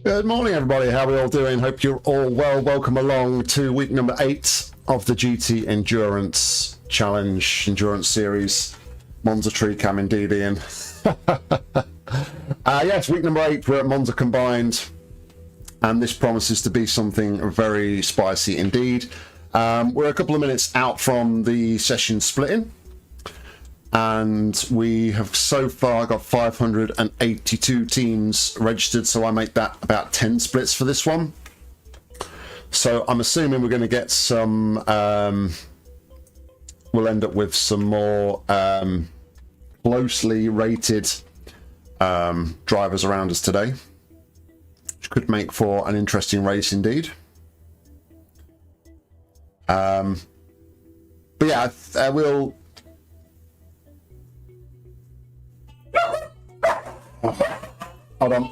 Good morning, everybody. How are we all doing? Hope you're all well. Welcome along to week number 8 of the GT Endurance Challenge Endurance Series. Monza T1 indeed, Ian. Yes, week number 8. We're at Monza Combined, and this promises to be something very spicy indeed. We're a couple of minutes out from the session splitting, and we have so far got 582 teams registered, so I make that about 10 splits for this one. So I'm assuming we're going to get some, we'll end up with some more closely rated drivers around us today, which could make for an interesting race indeed. But yeah, we'll... Hold on.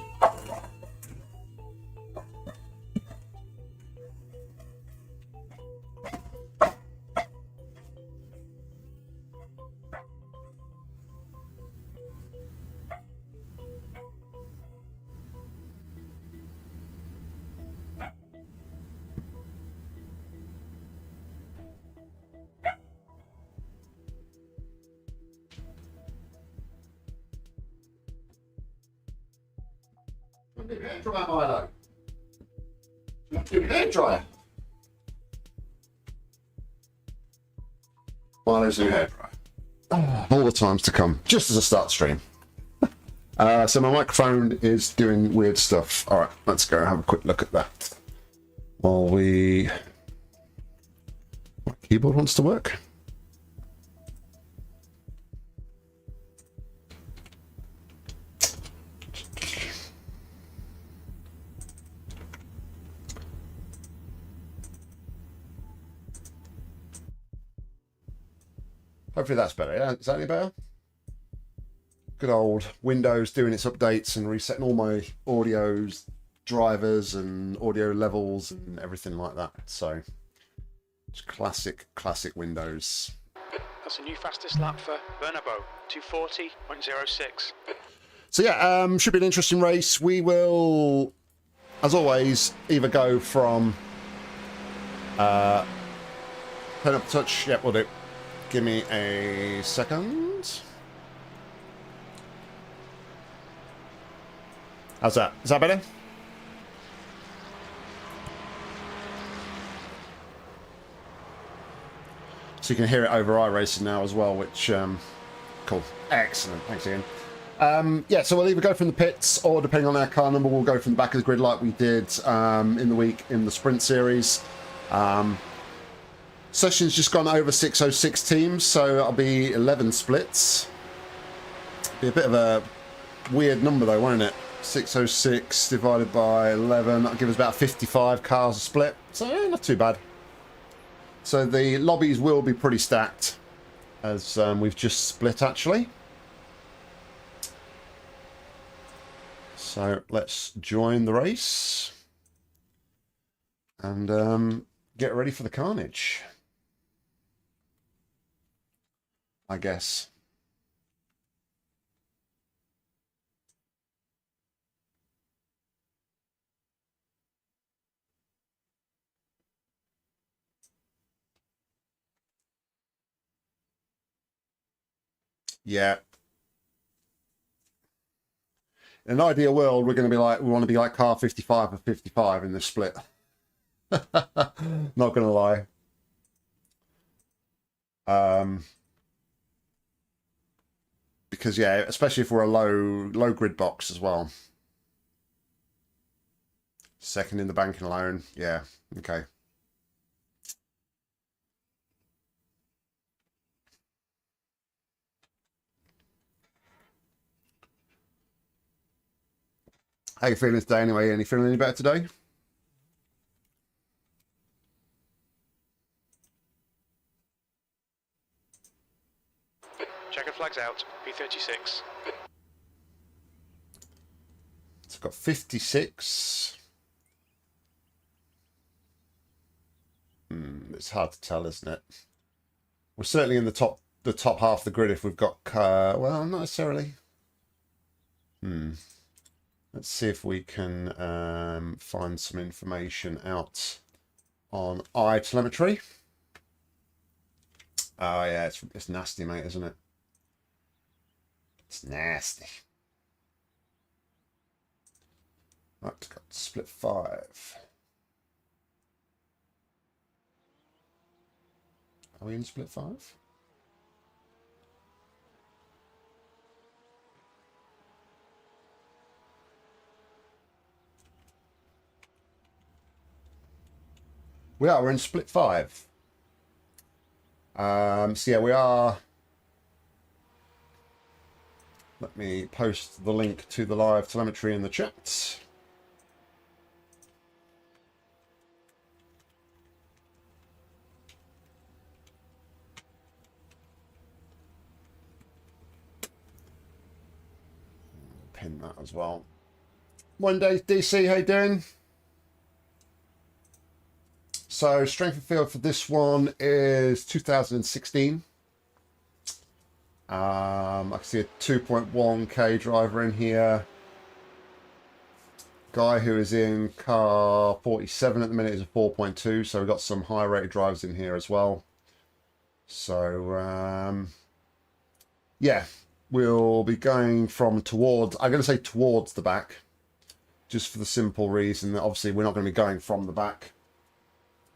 Hairdryer, Milo. Hairdryer. Milo's new hairdryer. All the times to come, just as a start stream. So my microphone is doing weird stuff. All right, let's go have a quick look at that. While my keyboard wants to work. Hopefully that's better. Yeah? Is that any better? Good old Windows doing its updates and resetting all my audios, drivers and audio levels and everything like that. So it's classic Windows. That's a new fastest lap for Bernabo, 240.06. So yeah, should be an interesting race. We will, as always, either go from turn up touch. Yep, we'll do. Give me a second. How's that? Is that better? So you can hear it over iRacing now as well, which, cool. Excellent. Thanks, Ian. Yeah, so we'll either go from the pits or, depending on our car number, we'll go from the back of the grid like we did in the week in the sprint series. Session's just gone over 606 teams, so it'll be 11 splits. Be a bit of a weird number though, won't it? 606 divided by 11, that'll give us about 55 cars a split, so not too bad. So the lobbies will be pretty stacked, as we've just split actually. So let's join the race and get ready for the carnage, I guess. Yeah. In an ideal world, we want to be like car 55 or 55 in this split. Not gonna lie. Because yeah, especially if we're a low grid box as well. Second in the banking alone. Yeah, okay. How you feeling today anyway? Ian? You feeling any better today? Checker flags out, P36. It's got 56. It's hard to tell, isn't it? We're certainly in the top half of the grid if we've got well, not necessarily. Let's see if we can find some information out on iTelemetry. Oh yeah, it's nasty, mate, isn't it? It's nasty. Right, got split 5. Are we in split 5? We're in split 5. So yeah, we are. Let me post the link to the live telemetry in the chat. Pin that as well. One day, DC, how you doing? So strength of field for this one is 2016. I can see a 2.1k driver in here. Guy who is in car 47 at the minute is a 4.2, so we've got some high rated drivers in here as well. So yeah, we'll be going from towards, I'm going to say towards the back, just for the simple reason that obviously we're not going to be going from the back,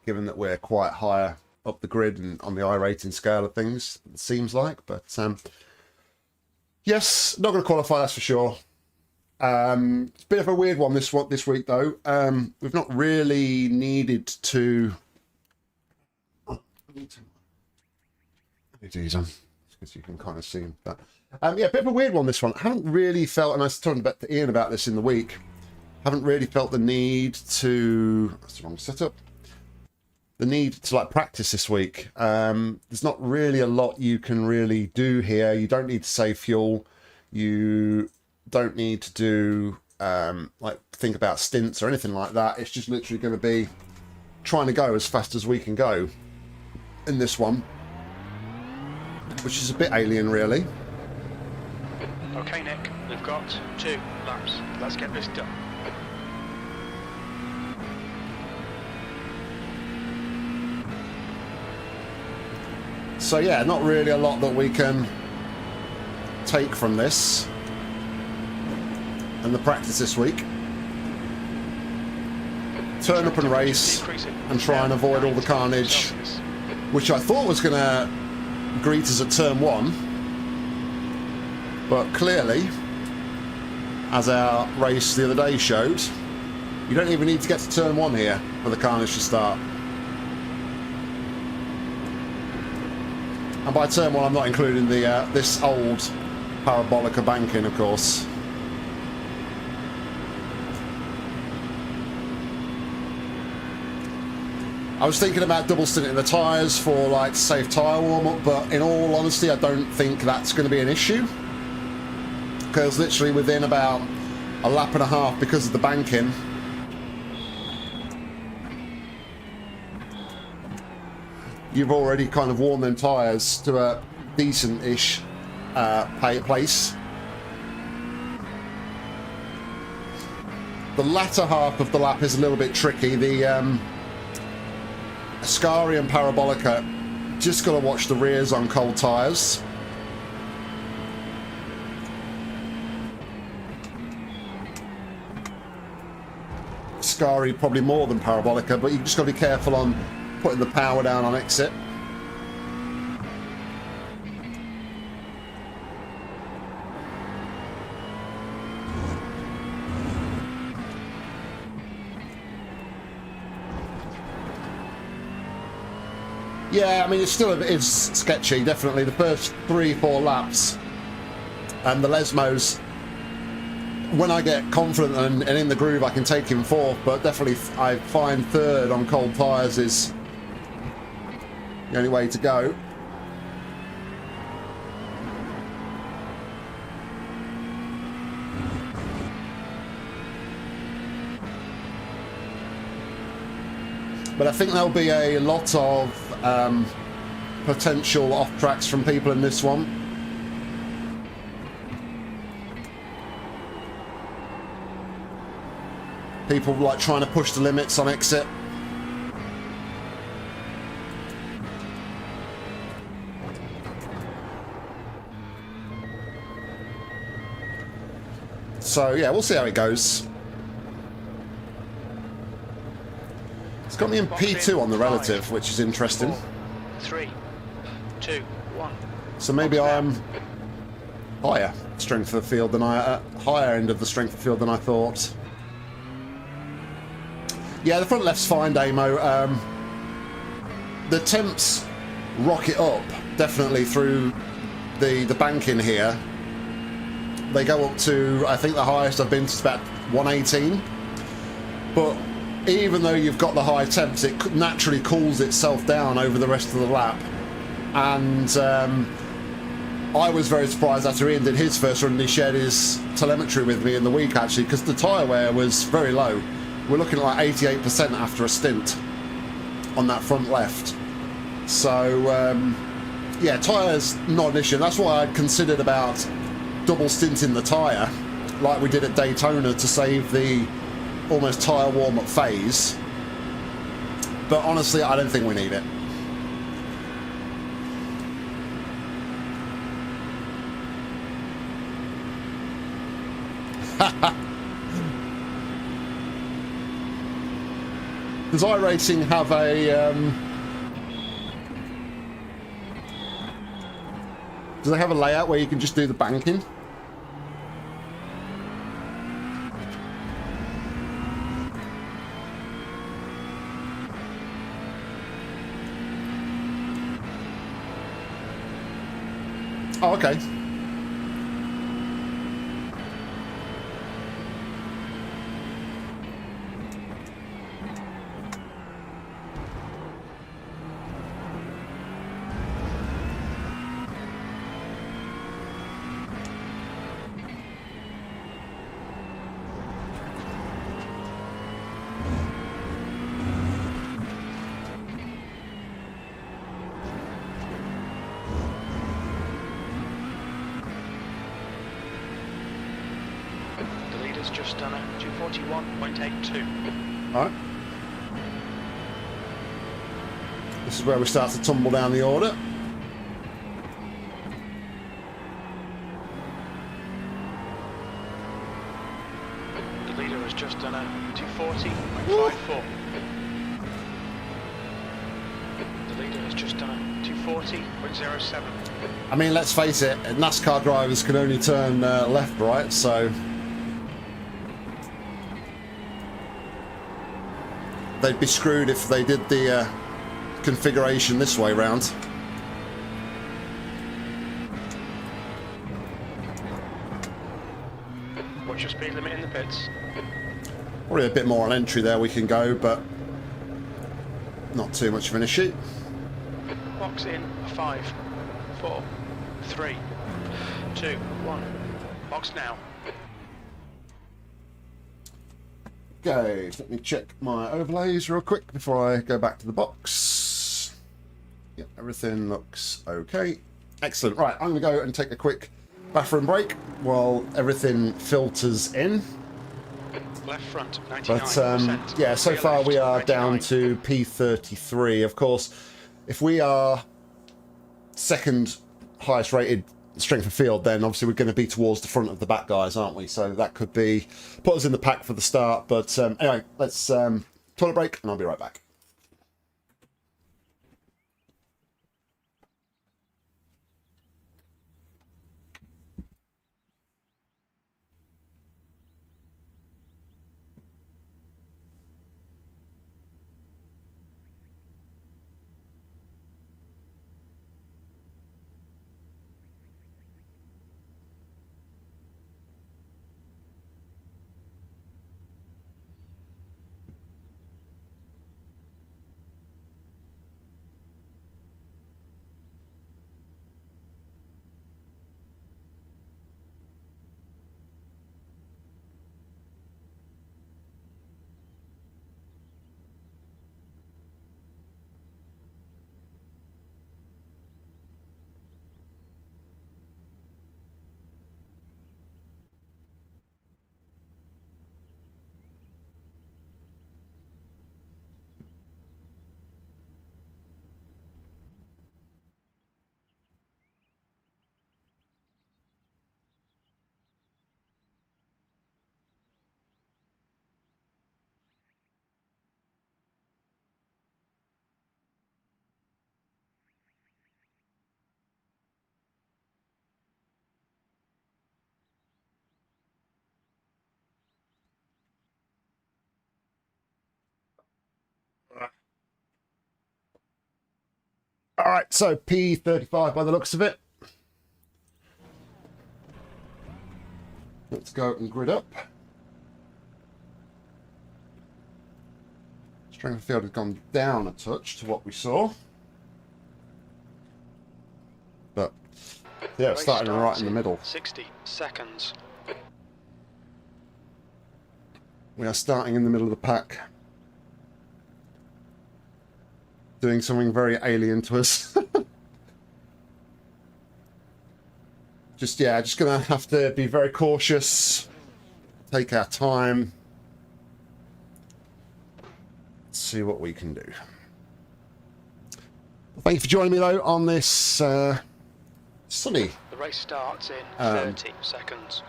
given that we're quite higher up the grid and on the iRacing scale of things, it seems like. But yes, not going to qualify, that's for sure. It's a bit of a weird one this week though. We've not really needed to. Because you can kind of see that. Yeah, a bit of a weird one this one. I haven't really felt, and I was talking to Ian about this in the week. Haven't really felt the need to. That's the wrong setup. The need to like practice this week. There's not really a lot you can really do here. You don't need to save fuel. You don't need to do like think about stints or anything like that. It's just literally going to be trying to go as fast as we can go in this one, which is a bit alien, really. Okay, Nick, we've got 2 laps. Let's get this done. So yeah, not really a lot that we can take from this and the practice this week. Turn up and race and try and avoid all the carnage, which I thought was going to greet us at turn 1, but clearly, as our race the other day showed, you don't even need to get to turn 1 here for the carnage to start. And by turn 1, I'm not including the this old parabolica banking, of course. I was thinking about double stinting the tyres for like safe tyre warm-up, but in all honesty, I don't think that's going to be an issue. Because literally within about a lap and a half, because of the banking, you've already kind of worn them tyres to a decent-ish place. The latter half of the lap is a little bit tricky. The Ascari and Parabolica, just got to watch the rears on cold tyres. Ascari probably more than Parabolica, but you just got to be careful on putting the power down on exit. Yeah, I mean, it's sketchy, definitely. The first 3-4 laps and the Lesmos, when I get confident and in the groove, I can take him 4th, but definitely I find 3rd on cold tyres is the only way to go. But I think there'll be a lot of potential off tracks from people in this one. People like trying to push the limits on exit. So yeah, we'll see how it goes. It's got me in P2 on the relative, which is interesting. 4, 3, 2, 1. So maybe I'm higher strength of the field than higher end of the strength of the field than I thought. Yeah, the front left's fine, Damo. The temps rocket up definitely through the bank in here. They go up to, I think the highest I've been to is about 118. But even though you've got the high temps, it naturally cools itself down over the rest of the lap. And I was very surprised after Ian did his first run and he shared his telemetry with me in the week, actually, because the tyre wear was very low. We're looking at like 88% after a stint on that front left. So, yeah, tyre's not an issue. That's why I'd considered about double stinting the tyre, like we did at Daytona, to save the almost tyre warm-up phase. But honestly, I don't think we need it. Does iRacing have a do they have a layout where you can just do the banking? Oh, okay. Just done a 241.82. Alright. This is where we start to tumble down the order. The leader has just done a 240.54. The leader has just done a 240.07. I mean, let's face it, NASCAR drivers can only turn left, right, so they'd be screwed if they did the configuration this way round. What's your speed limit in the pits? Probably a bit more on entry there we can go, but not too much of an issue. Box in 5, 4, 3, 2, 1. Box now. Okay, let me check my overlays real quick before I go back to the box. Yep, everything looks okay. Excellent. Right, I'm going to go and take a quick bathroom break while everything filters in. Left front, 99%. But yeah, so far we are down to P33. Of course, if we are second highest rated strength of field, then obviously we're going to be towards the front of the back guys, aren't we? So that could be put us in the pack for the start. But anyway, let's toilet break and I'll be right back. All right, so P35 by the looks of it. Let's go and grid up. Strength of field has gone down a touch to what we saw. But yeah, it's starting right in the middle. 60 seconds. We are starting in the middle of the pack. Doing something very alien to us. Just gonna have to be very cautious. Take our time. See what we can do. Thank you for joining me though on this sunny The race starts in 30 seconds.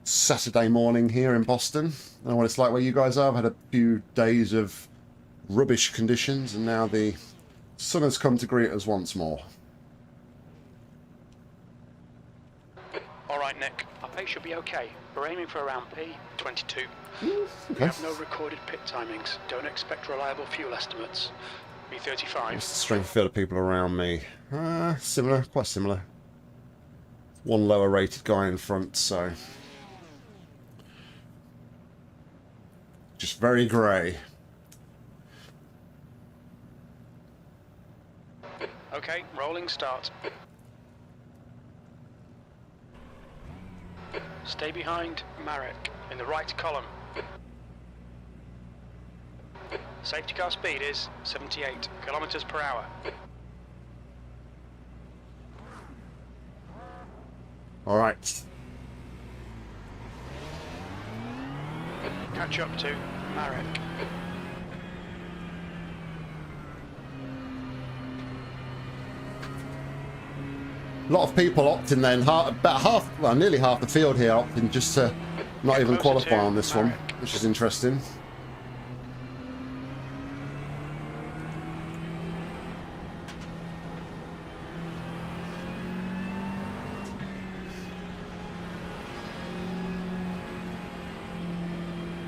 Saturday morning here in Boston. I don't know what it's like where you guys are. I've had a few days of rubbish conditions and now the sun has come to greet us once more. Alright Nick, our pace should be okay. We're aiming for around P22. Okay. We have no recorded pit timings. Don't expect reliable fuel estimates. P35. What's the strength field of people around me? Similar, quite similar. One lower rated guy in front, so just very grey. Okay, rolling start. Stay behind Marek in the right column. Safety car speed is 78 kilometers per hour. All right. Catch up to Marek. A lot of people opting then, nearly half the field here opting just to not even qualify on this one, which is interesting.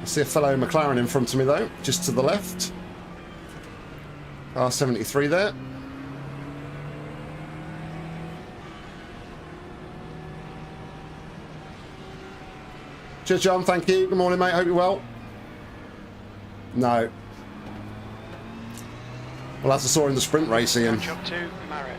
I see a fellow Mclaren in front of me though, just to the left. R73 there. Cheers, John. Thank you. Good morning, mate. Hope you're well. No. Well, as I saw in the sprint race, Ian. Catch up to Marek.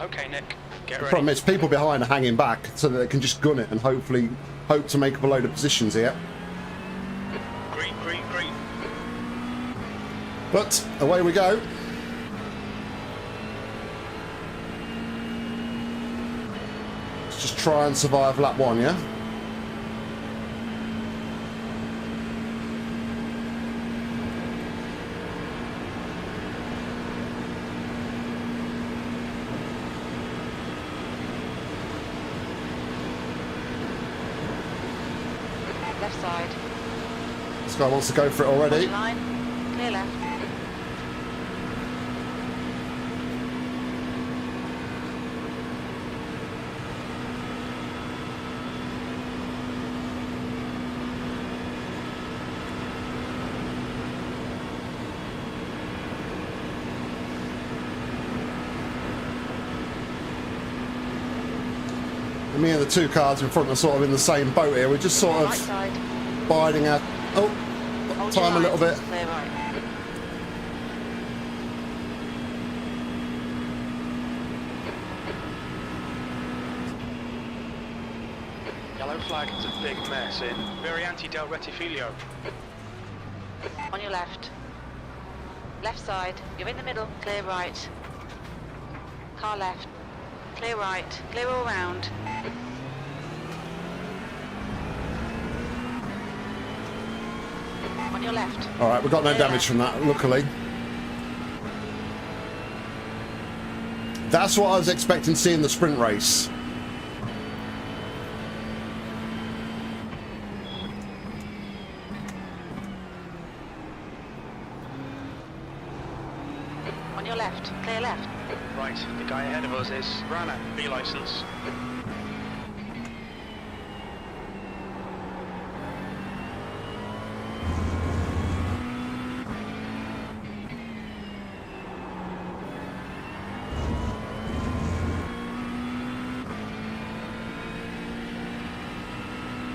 Okay, Nick. Get ready. The problem is people behind are hanging back so that they can just gun it and hopefully hope to make up a load of positions here. Green, green, green. But away we go. Let's just try and survive lap one, yeah? Left side. This guy wants to go for it already. Line. Clear left. Me and the two cars in front are sort of in the same boat here. We're just sort Right of side. biding our Hold time a your little bit. lines. Clear right. Yellow flag is a big mess in Variante del Rettifilo. On your left. Left side. You're in the middle. Clear right. Car left. Clear right. Clear all round. On your left. All right, we've got no damage from that, luckily. That's what I was expecting to see in the sprint race. On your left. Clear left. Right, the guy ahead of us is Rana, B license.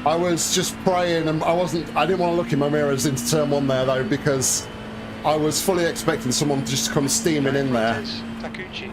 I was just praying, and I didn't want to look in my mirrors into turn 1 there though, because I was fully expecting someone to just come steaming in there. Takuchi.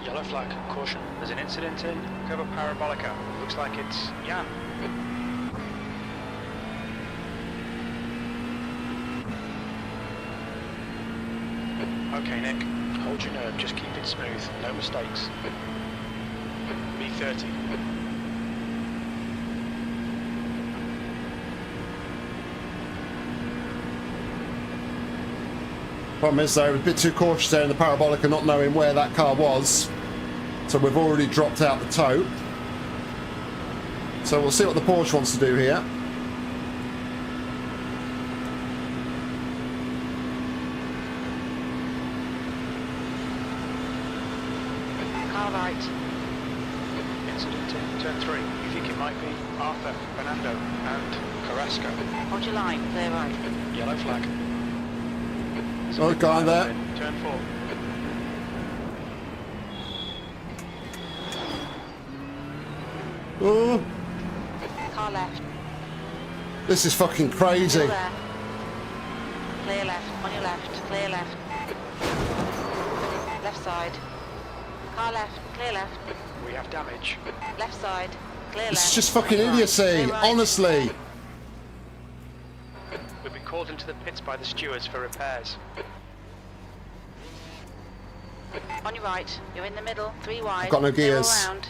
Yellow flag, caution. There's an incident in Curva Parabolica. Looks like it's Jan. Okay, Nick. Hold your nerve, just keep it smooth. No mistakes. B30. Problem is though, I was a bit too cautious there in the Parabolica, not knowing where that car was. So we've already dropped out the tote. So we'll see what the Porsche wants to do here. Car right. Incident in turn 3. You think it might be Arthur, Fernando and Carrasco. Hold your line, clear right. Yellow flag. Oh, guy there. Turn 4. Oh, Car left. this is fucking crazy. Still there. Clear left, on your left, clear left. Left side. Car left, clear left. We have damage. Left side, clear left. It's just fucking on your right, idiocy, clear right. honestly. We've been called into the pits by the stewards for repairs. On your right, you're in the middle, 3 wide. I've got no clear all gears. round.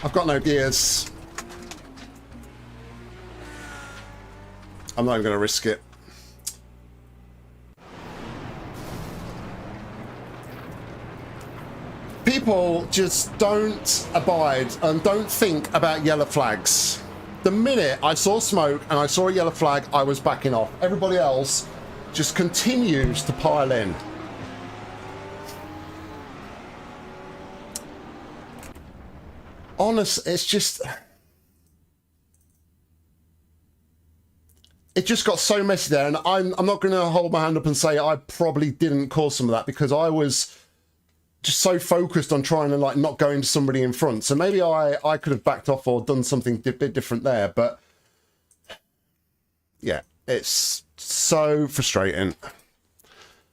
I've got no gears. I'm not even going to risk it. People just don't abide and don't think about yellow flags. The minute I saw smoke and I saw a yellow flag, I was backing off. Everybody else just continues to pile in. Honest, it's just... It just got so messy there, and I'm not going to hold my hand up and say I probably didn't cause some of that, because I was just so focused on trying to like not go into somebody in front. So maybe I could have backed off or done something a bit different there, but yeah, it's so frustrating.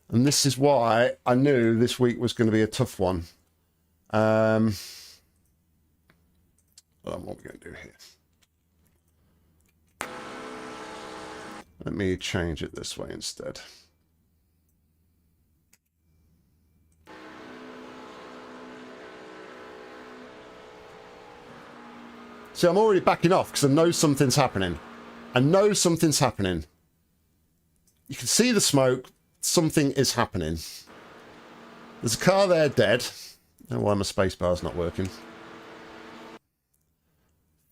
And this is why I knew this week was going to be a tough one. What are we going to do here? Let me change it this way instead. See, I'm already backing off because I know something's happening. I know something's happening. You can see the smoke. Something is happening. There's a car there dead. I don't know why my spacebar's not working.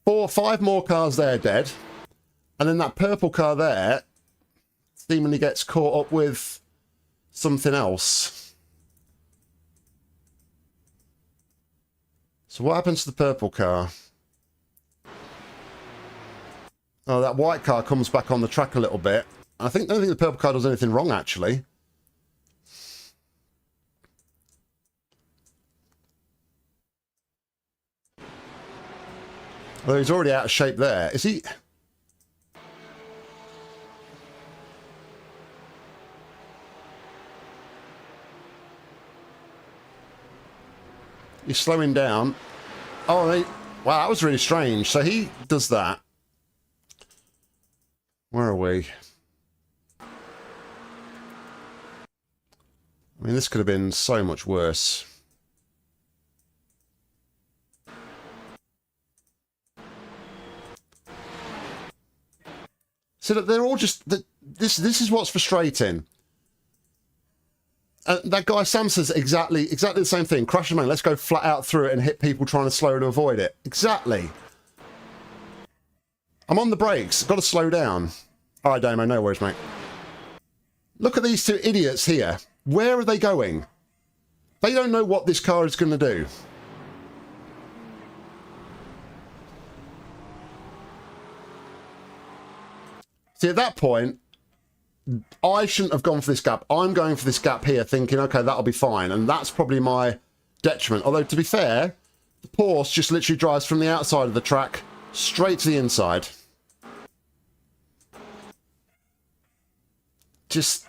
4 or 5 more cars there dead. And then that purple car there seemingly gets caught up with something else. So what happens to the purple car? Oh, that white car comes back on the track a little bit. I don't think the purple car does anything wrong, actually. Although he's already out of shape there. Is he... He's slowing down. Oh, wow, that was really strange. So he does that. Where are we? I mean, this could have been so much worse. So that they're all just... This is what's frustrating. That guy Sam says exactly the same thing. Crash the main. Let's go flat out through it and hit people trying to slow to avoid it. Exactly. I'm on the brakes. Got to slow down. All right, Damo. No worries, mate. Look at these two idiots here. Where are they going? They don't know what this car is going to do. See, at that point, I shouldn't have gone for this gap. I'm going for this gap here thinking, okay, that'll be fine. And that's probably my detriment. Although, to be fair, the Porsche just literally drives from the outside of the track straight to the inside. Just...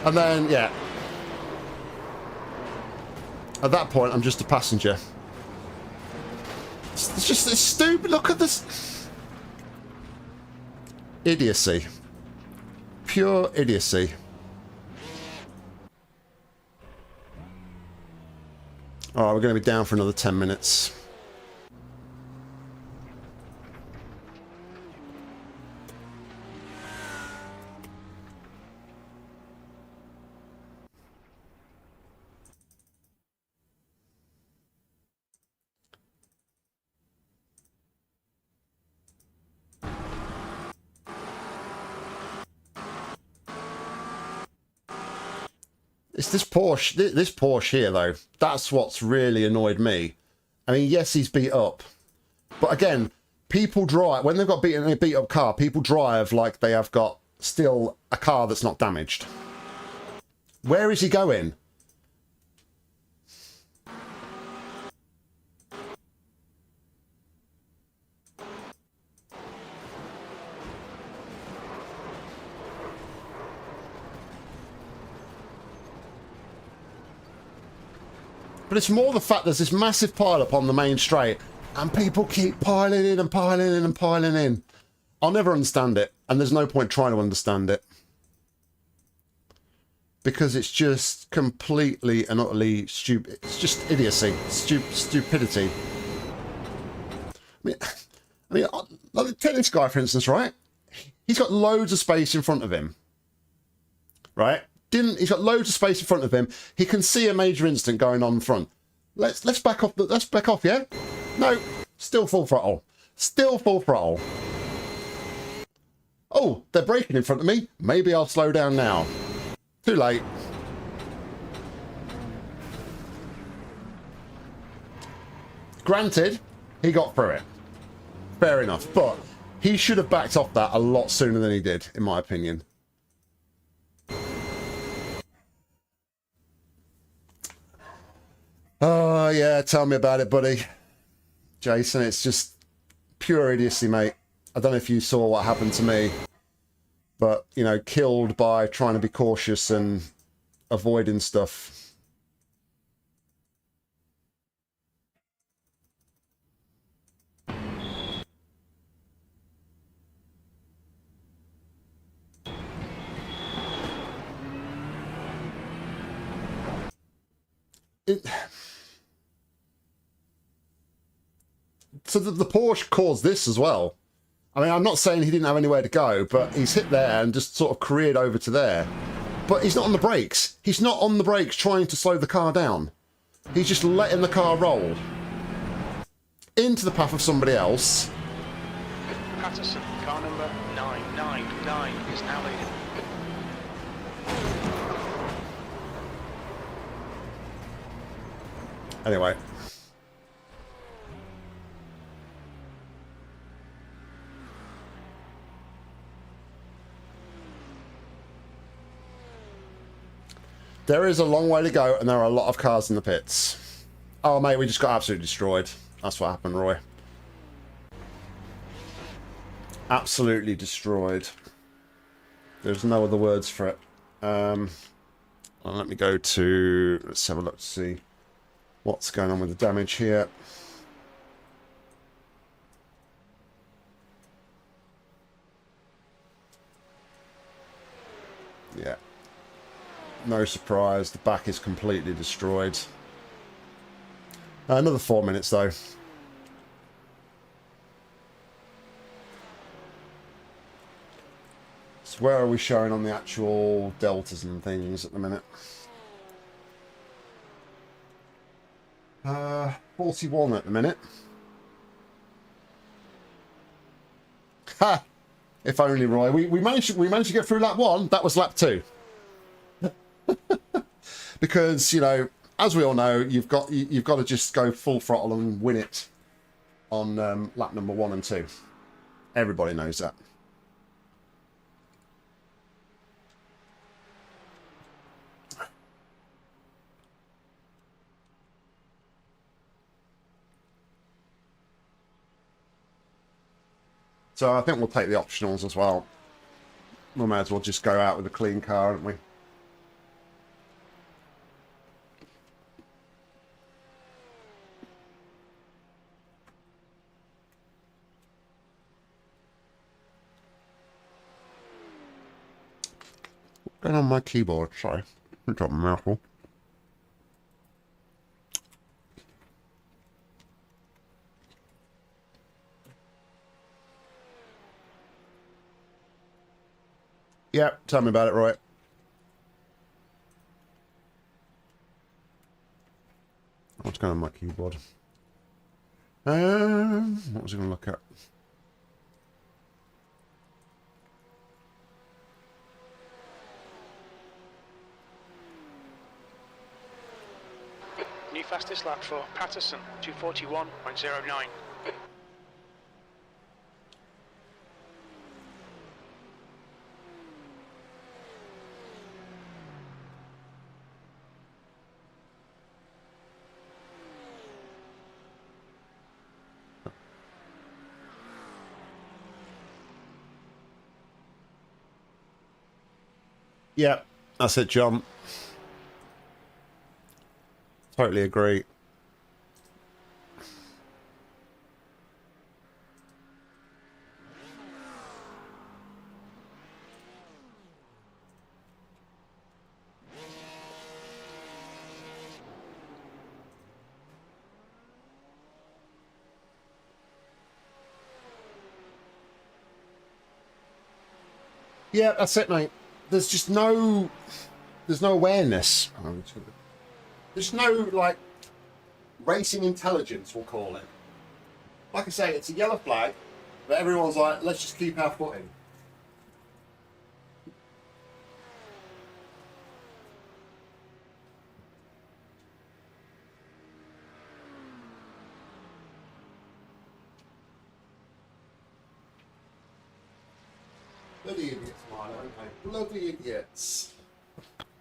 And then, yeah. At that point, I'm just a passenger. It's just it's stupid. Look at this. Idiocy. Pure idiocy. Alright, we're going to be down for another 10 minutes. It's this Porsche here, though. That's what's really annoyed me. I mean, yes, he's beat up. But again, people drive... When they've got a beat-up car, people drive like they have got still a car that's not damaged. Where is he going? But it's more the fact there's this massive pile-up on the main straight and people keep piling in and piling in and piling in. I'll never understand it, and there's no point trying to understand it. Because it's just completely and utterly stupid. It's just idiocy. Stupidity. I mean, take this guy, for instance, right? He's got loads of space in front of him. Right? He's got loads of space in front of him. He can see a major incident going on in front. Let's back off. Let's back off, yeah? No, still full throttle. Still full throttle. Oh, they're braking in front of me. Maybe I'll slow down now. Too late. Granted, he got through it. Fair enough, but he should have backed off that a lot sooner than he did, in my opinion. Oh, yeah, tell me about it, buddy. Jason, it's just pure idiocy, mate. I don't know if you saw what happened to me, but, you know, killed by trying to be cautious and avoiding stuff. So the Porsche caused this as well. I mean, I'm not saying he didn't have anywhere to go, but he's hit there and just sort of careered over to there. But he's not on the brakes. He's not on the brakes trying to slow the car down. He's just letting the car roll into the path of somebody else. Patterson, car number 999 is now leading. Anyway. There is a long way to go, and there are a lot of cars in the pits. Oh, mate, we just got absolutely destroyed. That's what happened, Roy. Absolutely destroyed. There's no other words for it. Well, let me go to... Let's have a look to see what's going on with the damage here. Yeah. No surprise, the back is completely destroyed. Another 4 minutes though. So where are we showing on the actual deltas and things at the minute? 41 at the minute. Ha! If only, Roy. We managed to get through lap 1. That was lap 2. Because, you know, as we all know, you've got to just go full throttle and win it on lap number 1 and 2. Everybody knows that. So I think we'll take the optionals as well. We may as well just go out with a clean car, haven't we? What's going on my keyboard? Sorry. I dropped my mouthful. Yep, tell me about it, Roy. What's going on my keyboard? What was I going to look at? New fastest lap for Patterson, 241.09. Yeah, that's it, John. Totally agree. Yeah, that's it, mate. There's just no awareness. There's no, like, racing intelligence, we'll call it. Like I say, it's a yellow flag, but everyone's like, let's just keep our foot in. Bloody idiots, Milo, aren't they? Bloody idiots.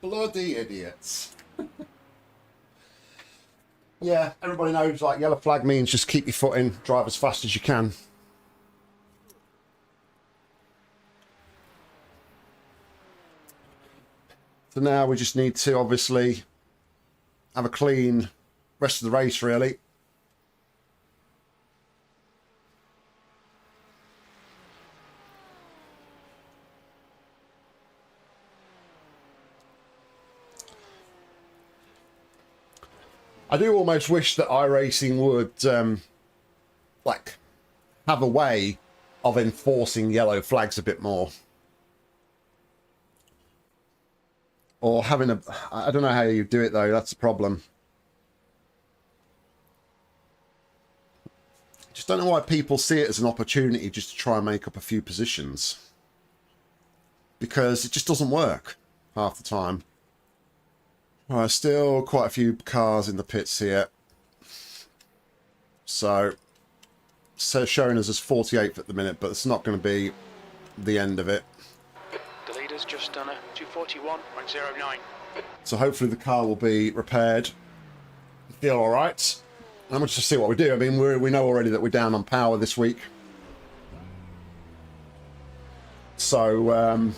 Bloody idiots. Yeah, everybody knows, like, yellow flag means just keep your foot in, drive as fast as you can. So now we just need to, obviously, have a clean rest of the race, really. I do almost wish that iRacing would, like, have a way of enforcing yellow flags a bit more. Or having a... I don't know how you do it, though. That's the problem. Just don't know why people see it as an opportunity just to try and make up a few positions. Because it just doesn't work half the time. Alright, still quite a few cars in the pits here. So showing us as 48th at the minute, but it's not going to be the end of it. The leader's just done a 241.09. So hopefully the car will be repaired. Feel alright. And we'll just see what we do. I mean, we know already that we're down on power this week. So,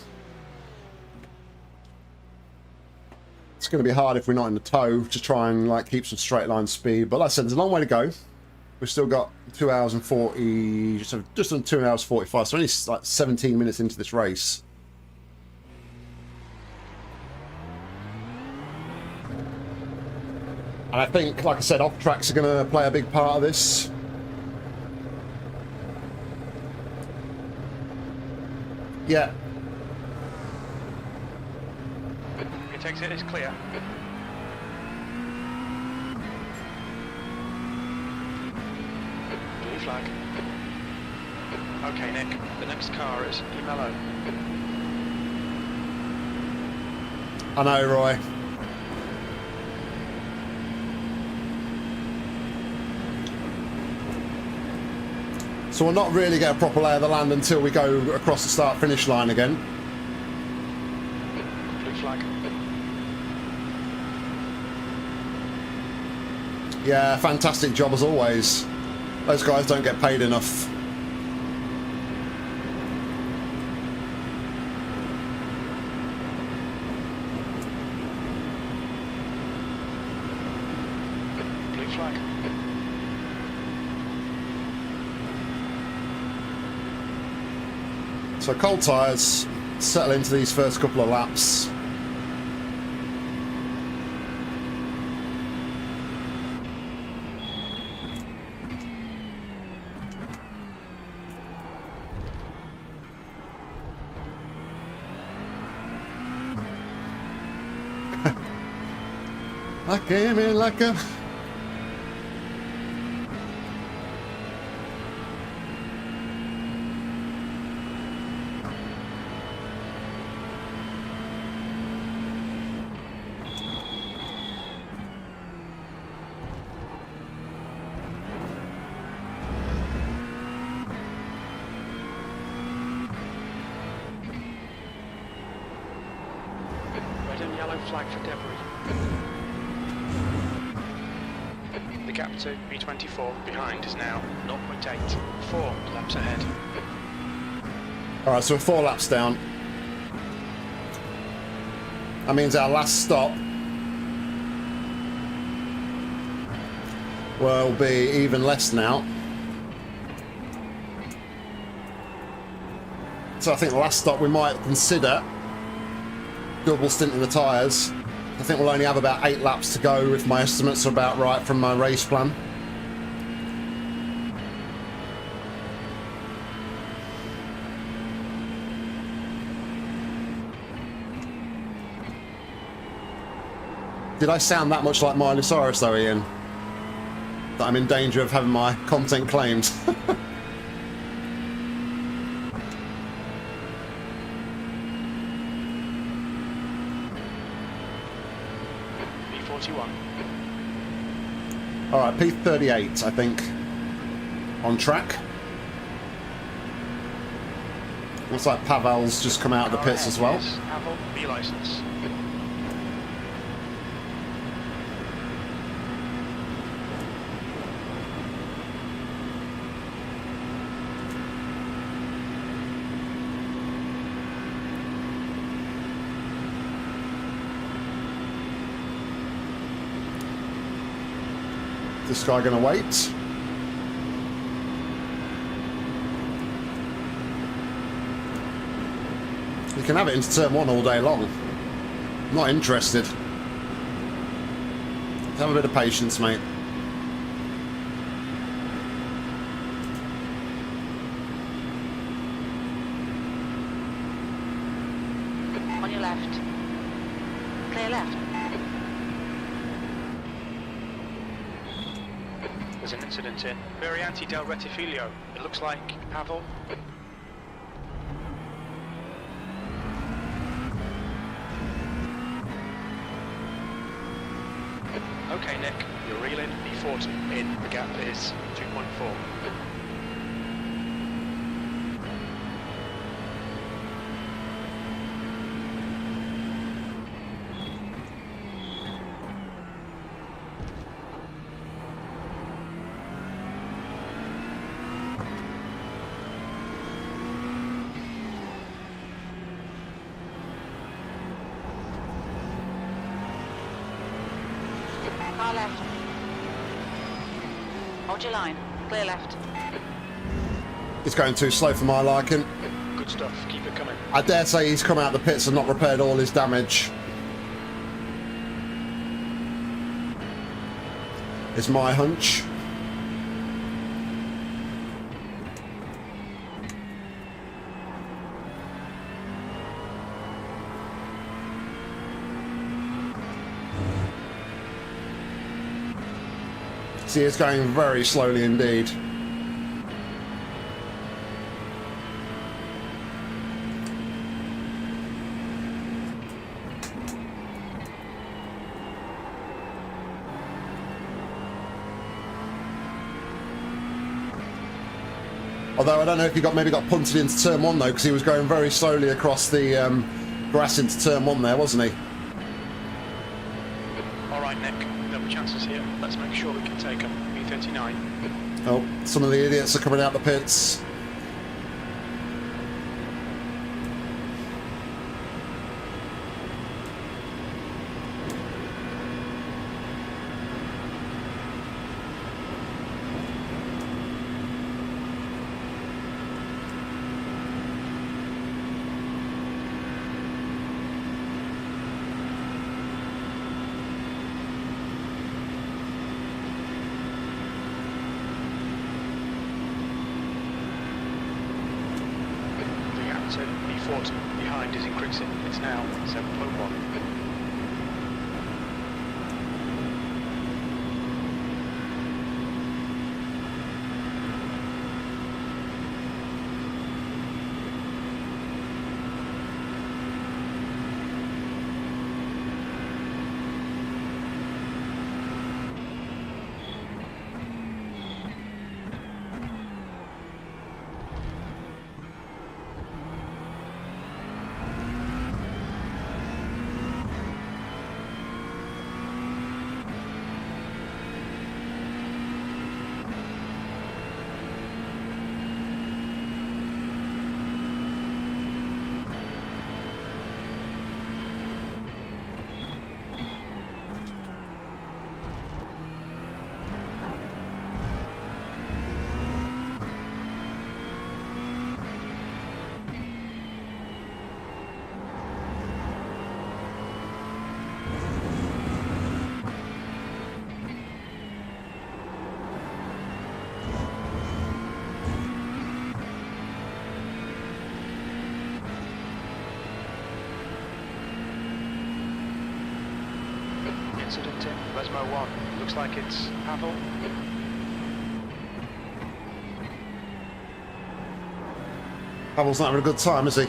it's going to be hard if we're not in the tow to try and, like, keep some straight line speed. But like I said, there's a long way to go. We've still got 2 hours and 40, just on 2 hours 45. So only like 17 minutes into this race. And I think, like I said, off tracks are going to play a big part of this. Yeah. He takes it, it's clear. Blue flag. Okay, Nick, the next car is Mello. I know, Roy. So we'll not really get a proper lay of the land until we go across the start-finish line again. Blue flag. Yeah, fantastic job as always. Those guys don't get paid enough. Blue flag. So cold tyres, settle into these first couple of laps. I came in like a... Red and yellow flag for debris. The gap to B24 behind is now 0.8. 4 laps ahead. Alright, so we're 4 laps down. That means our last stop will be even less now. So I think the last stop we might consider double stinting the tyres. I think we'll only have about 8 laps to go if my estimates are about right from my race plan. Did I sound that much like Miley Cyrus though, Ian? That I'm in danger of having my content claimed? B41. Alright, P38, I think. On track. Looks like Pavel's just come out of the pits as well. Yes, Pavel, B license. This guy gonna wait? You can have it into turn 1 all day long. Not interested. Have a bit of patience, mate. On your left. Clear left. There's an incident in Varianti del Rettifilio. It looks like Pavel. Okay, Nick, you're reeling B40 in. The gap is 2.4. Car left. Hold your line. Clear left. He's going too slow for my liking. Good stuff, keep it coming. I dare say he's come out of the pits and not repaired all his damage. Is my hunch. See, it's going very slowly indeed. Although I don't know if he maybe got punted into turn 1 though, because he was going very slowly across the grass into turn 1 there, wasn't he? All right, Nick. Double chances here. Let's make sure we can take him. B39. Oh, some of the idiots are coming out the pits. So B40 behind is increasing. It's now 7.1. Incident in Lesmo 1. Looks like it's Pavel. Pavel's not having a good time, is he?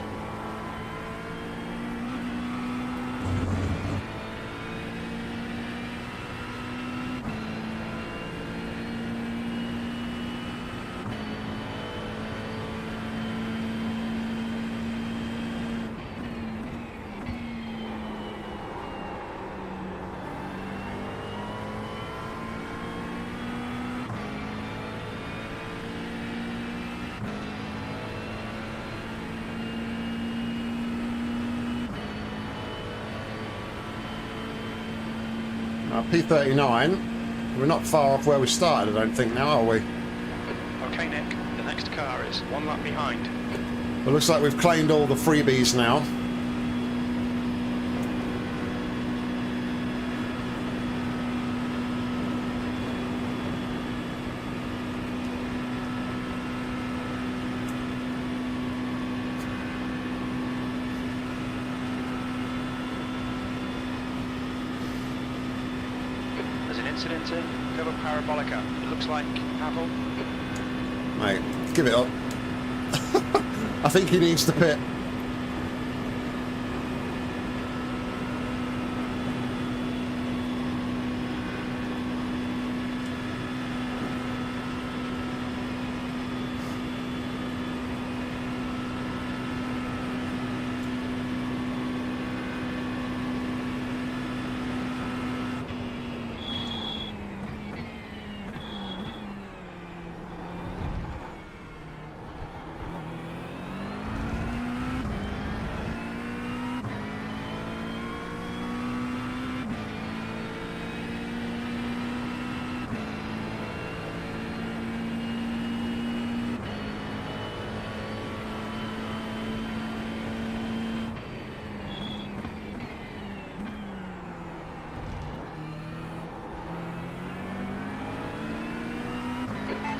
P39, we're not far off where we started, I don't think now, are we? Okay, Nick, the next car is 1 lap behind. It looks like we've claimed all the freebies now. Incident in Curva Parabolica. It looks like Pavel. Mate, give it up. I think he needs to pit.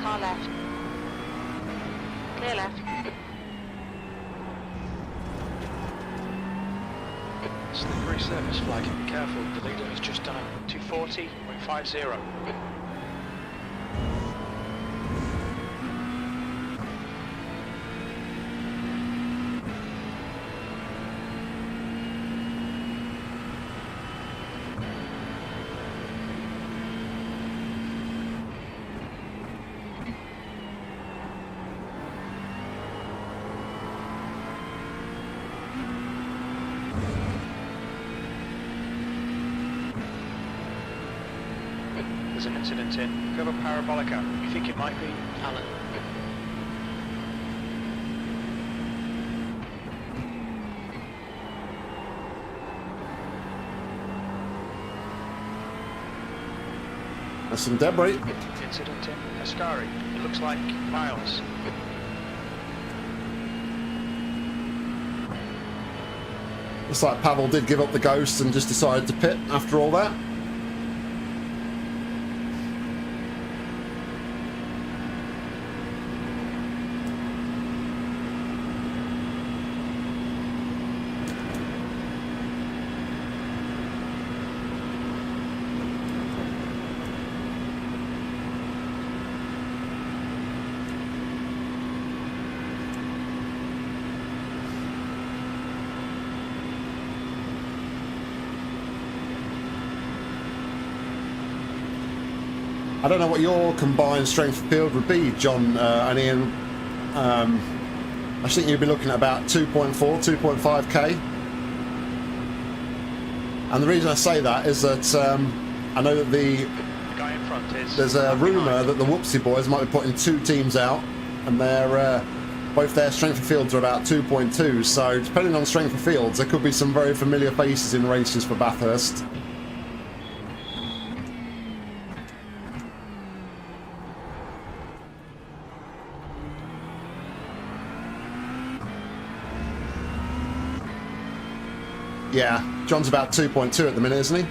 Car left. Clear left. Slippery surface flag. Be careful. The leader has just done a 240.50. There's an incident in Curva Parabolica. You think it might be Alan? There's some debris. Incident in Ascari. It looks like Miles. Looks like Pavel did give up the ghost and just decided to pit after all that. I don't know what your combined strength of field would be, John and Ian. I think you'd be looking at about 2.4, 2.5k. And the reason I say that is that I know that The guy in front is... there's a rumour that the Whoopsie boys might be putting 2 teams out, and they're both their strength of fields are about 2.2. So depending on strength of fields, there could be some very familiar faces in races for Bathurst. Yeah, John's about 2.2 at the minute, isn't he?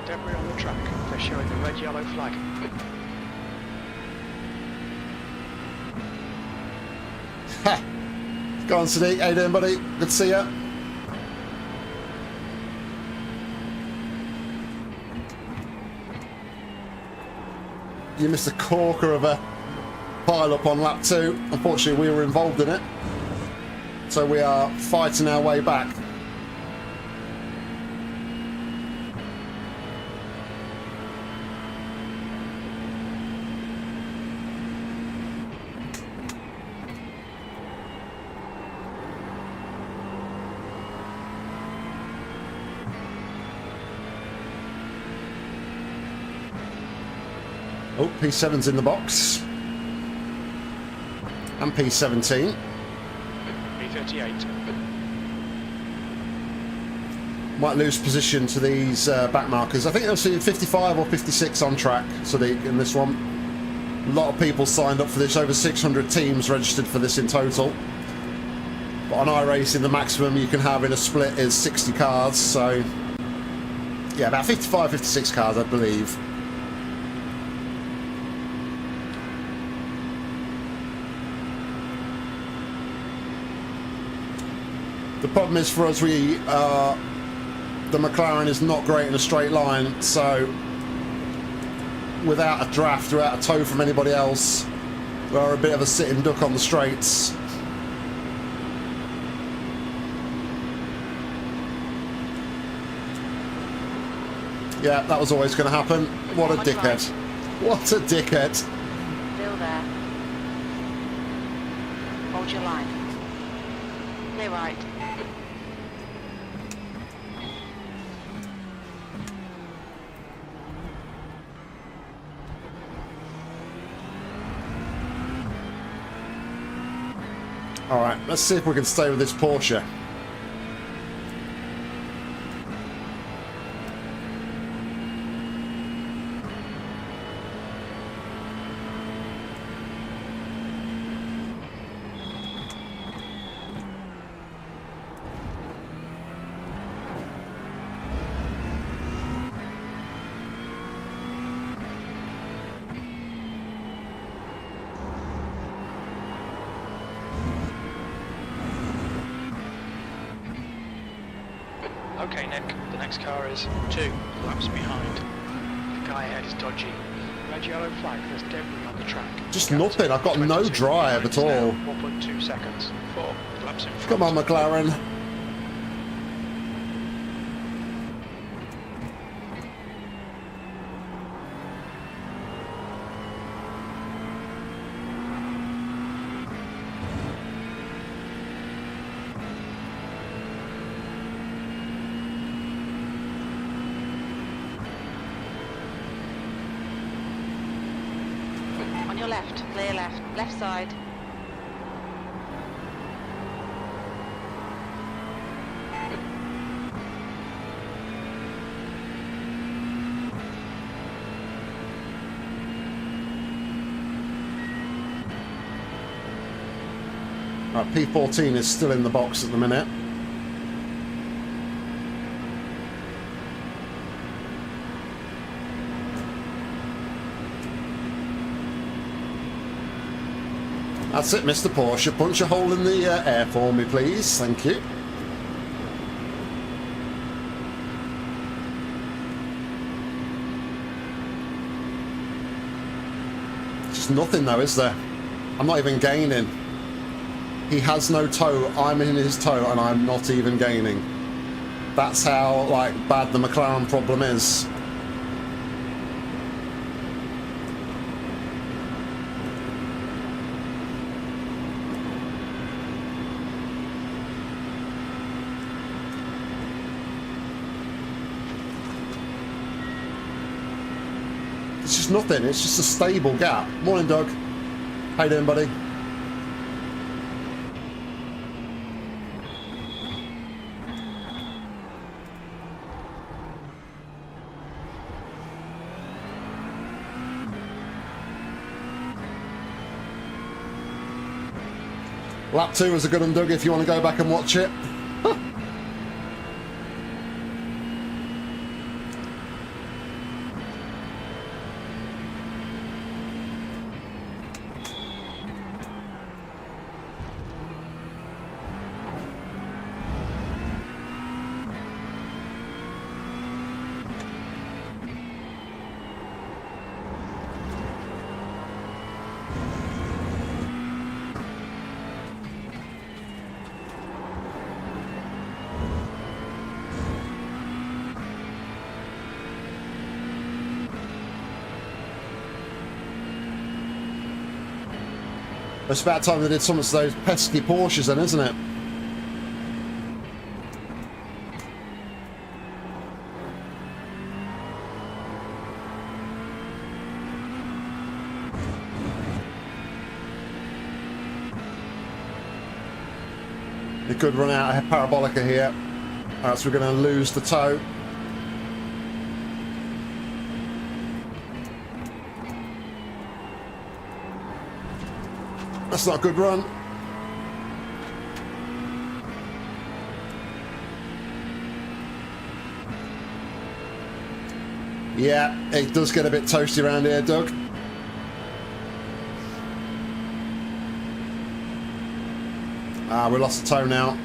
Debris on the track. They're showing the red-yellow flag. Ha! Go on, Sadiq. How you doing, buddy? Good to see ya. You missed a corker of a pile-up on lap 2. Unfortunately, we were involved in it. So we are fighting our way back. Oh, P7's in the box. And P17. P38. Might lose position to these back markers. I think they'll see 55 or 56 on track, Sadiq, in this one. A lot of people signed up for this. Over 600 teams registered for this in total. But on iRacing, the maximum you can have in a split is 60 cars. So, yeah, about 55, 56 cars, I believe. The problem is for us, the Mclaren is not great in a straight line, so without a draft, without a tow from anybody else, we're a bit of a sitting duck on the straights. Yeah, that was always going to happen. What a dickhead. What a dickhead. Still there. Hold your line. Clear right. Alright, let's see if we can stay with this Porsche. Okay, Nick, the next car is 2 laps behind. guy ahead is dodgy. Red yellow flag, there's debris on the track. Just nothing. I've got no drive at all. 1.2 seconds. 4 laps in front. Come on, McLaren. On your left, clear left, left side. Right, P14 is still in the box at the minute. That's it, Mr. Porsche. Punch a hole in the air for me, please. Thank you. Just nothing though, is there? I'm not even gaining. He has no toe, I'm in his toe, and I'm not even gaining. That's how, like, bad the McLaren problem is. It's just nothing, it's just a stable gap. Morning, Doug. How you doing, buddy? Lap 2 was a good one, Doug, if you want to go back and watch it. It's about time they did some of those pesky Porsches then, isn't it? They could run out of parabolica here, or else we're going to lose the toe. That's not a good run. Yeah, it does get a bit toasty around here, Doug. Ah, we lost the toe now.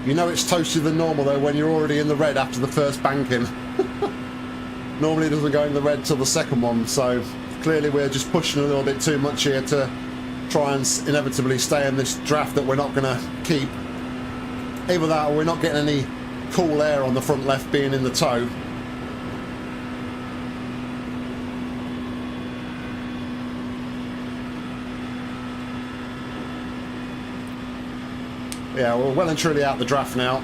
You know it's toastier than normal though when you're already in the red after the first banking. Normally it doesn't go in the red till the second one, so clearly we're just pushing a little bit too much here to try and inevitably stay in this draft that we're not going to keep. Either that or we're not getting any cool air on the front left being in the toe. Yeah, we're well and truly out the draft now.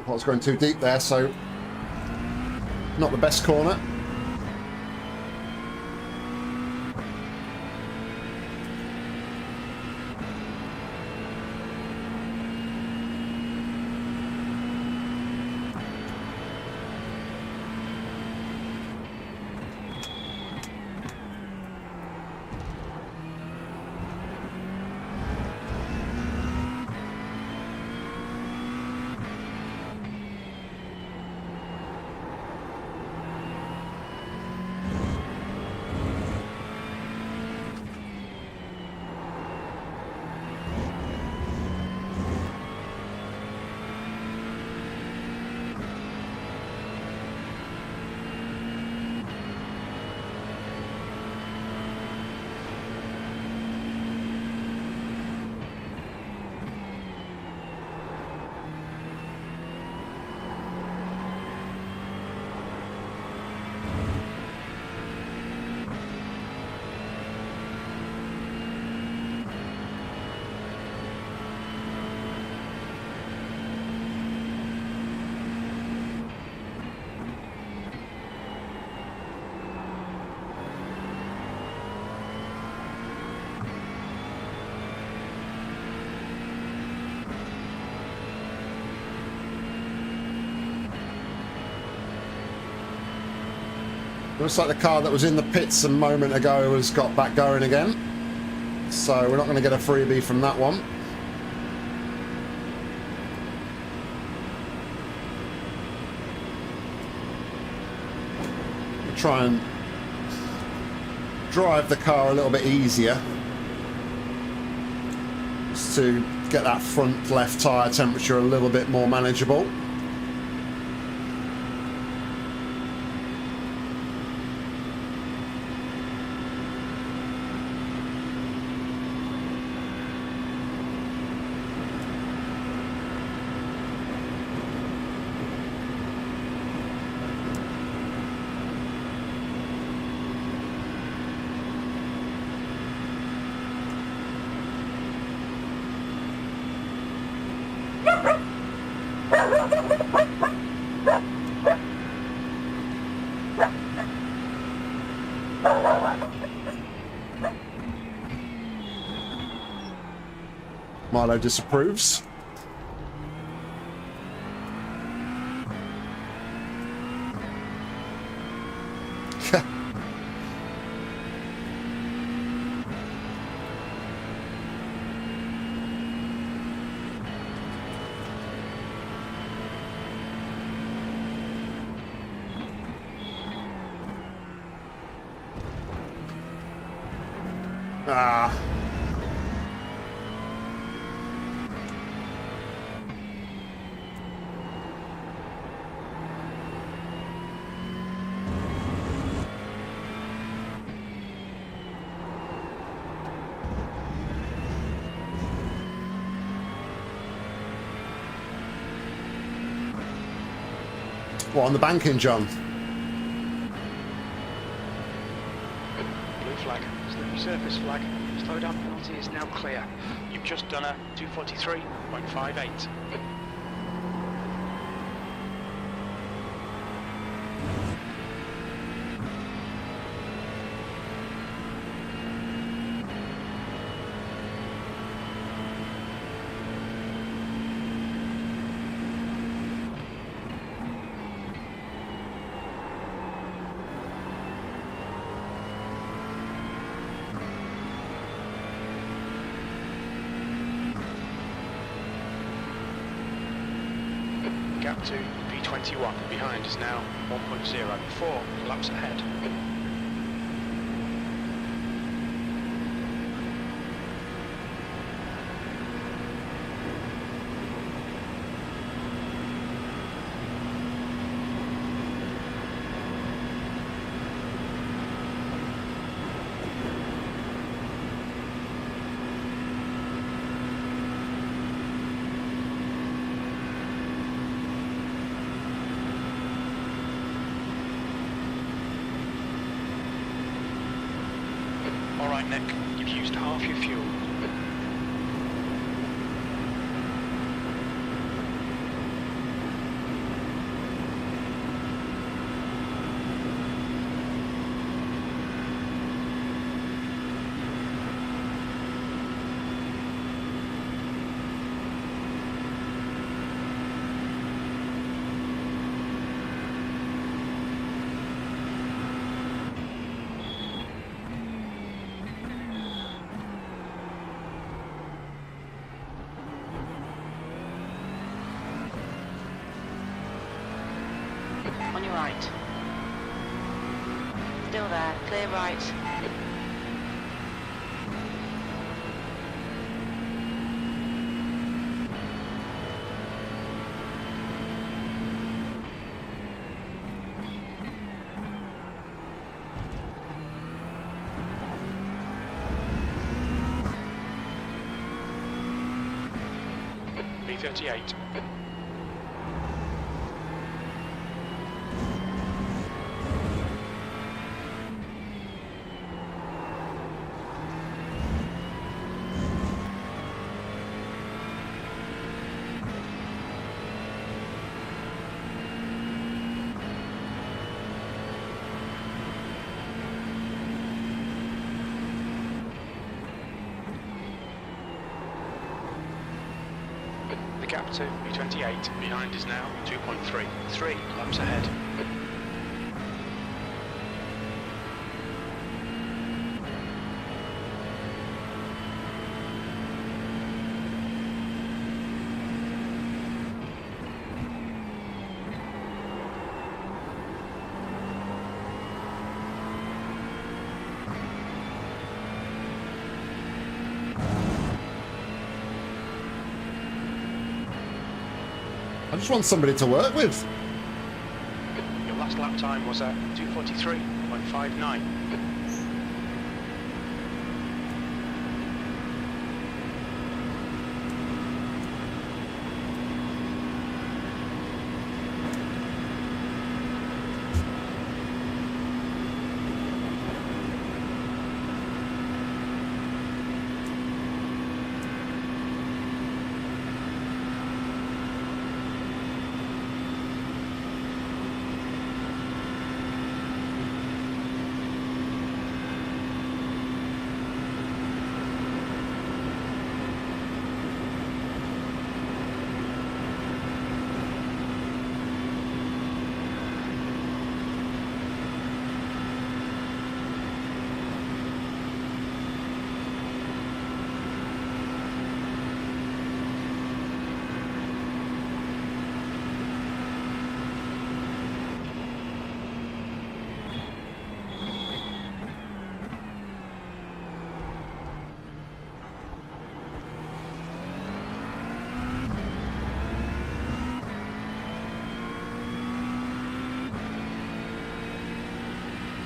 I was going too deep there, so not the best corner. Looks like the car that was in the pits a moment ago has got back going again. So we're not going to get a freebie from that one. We'll try and drive the car a little bit easier, just to get that front left tyre temperature a little bit more manageable. Milo disapproves. Ah. What, on the banking, John? Blue flag. Slippery surface flag. Slow down penalty is now clear. You've just done a 243.58. Gap to P21 behind is now 1.0, 4 laps ahead. Alright Nick, you've used half your fuel. On your right. Still there, clear right. P38. The gap to P28 behind is now 2.3, 3 laps ahead. I just want somebody to work with. Your last lap time was at 2:43.59.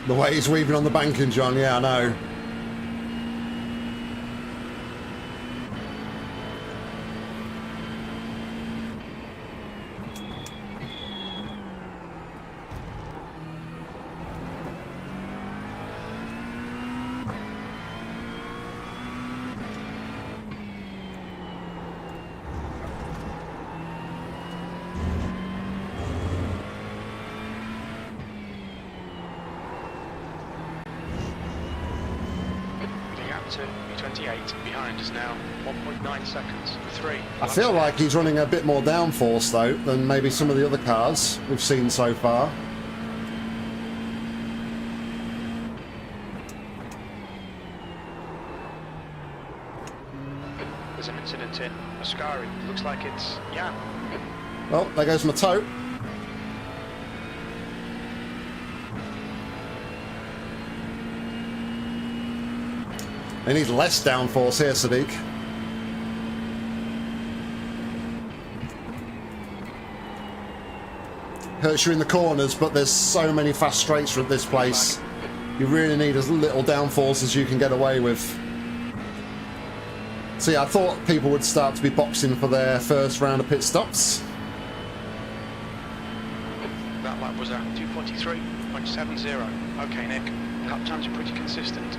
The way he's weaving on the banking, John, yeah, I know. To B28 behind us now, 1.9 seconds. 3. I feel like he's running a bit more downforce though than maybe some of the other cars we've seen so far. There's an incident in Ascari. Looks like it's Jan. Well, there goes my toe. They need less downforce here, Sadiq. Hurts you in the corners, but there's so many fast straights at this place. You really need as little downforce as you can get away with. See, I thought people would start to be boxing for their first round of pit stops. That lap was at 2:43.70. Okay, Nick. Lap times are pretty consistent.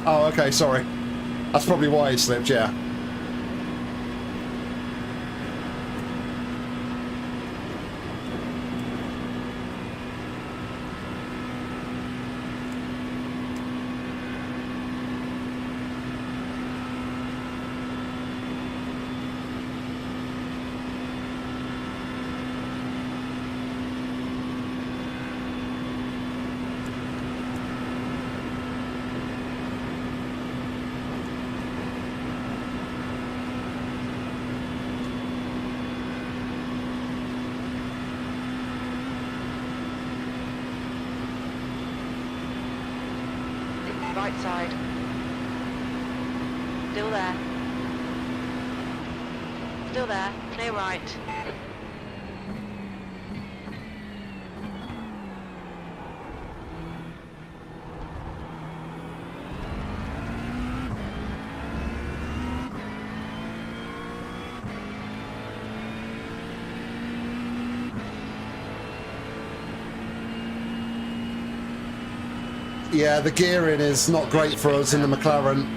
Oh, okay, sorry. That's probably why he slipped, yeah. Right side. Still there. Still there. Clear right. Yeah, the gearing is not great for us in the McLaren.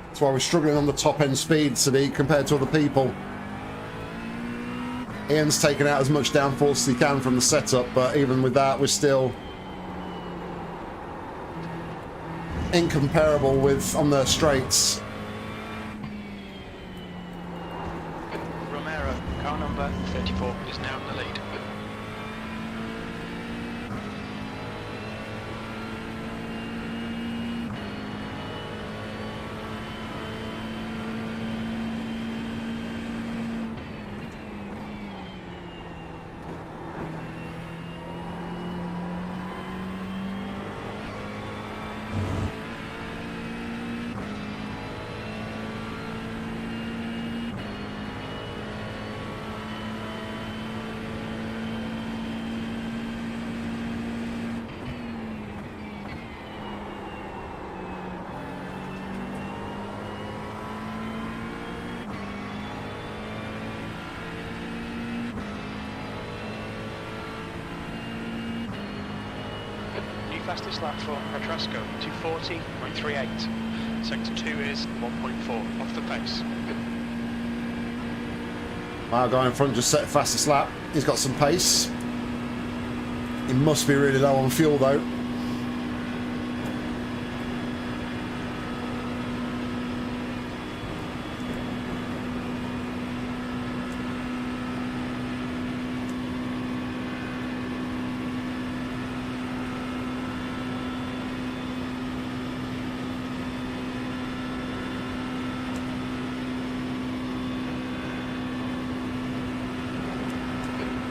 That's why we're struggling on the top end speed, Sadiq, compared to other people. Ian's taken out as much downforce as he can from the setup, but even with that, we're still incomparable with on the straights. Romero, car number 34, is now in the lead. fastest lap for Petrasco, 240.38. Sector 2 is 1.4 off the pace. Our guy in front just set fastest lap. He's got some pace. He must be really low on fuel though.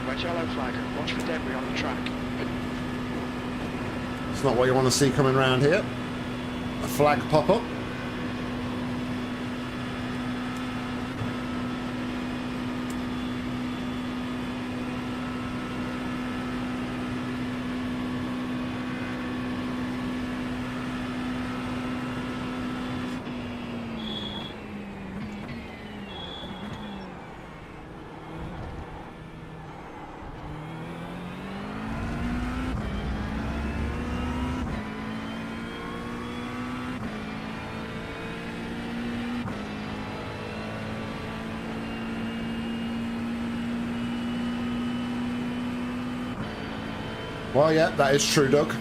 Red yellow flag, watch for debris on the track. It's not what you want to see coming around here. A flag pop up. Well, yeah, that is true, Doug.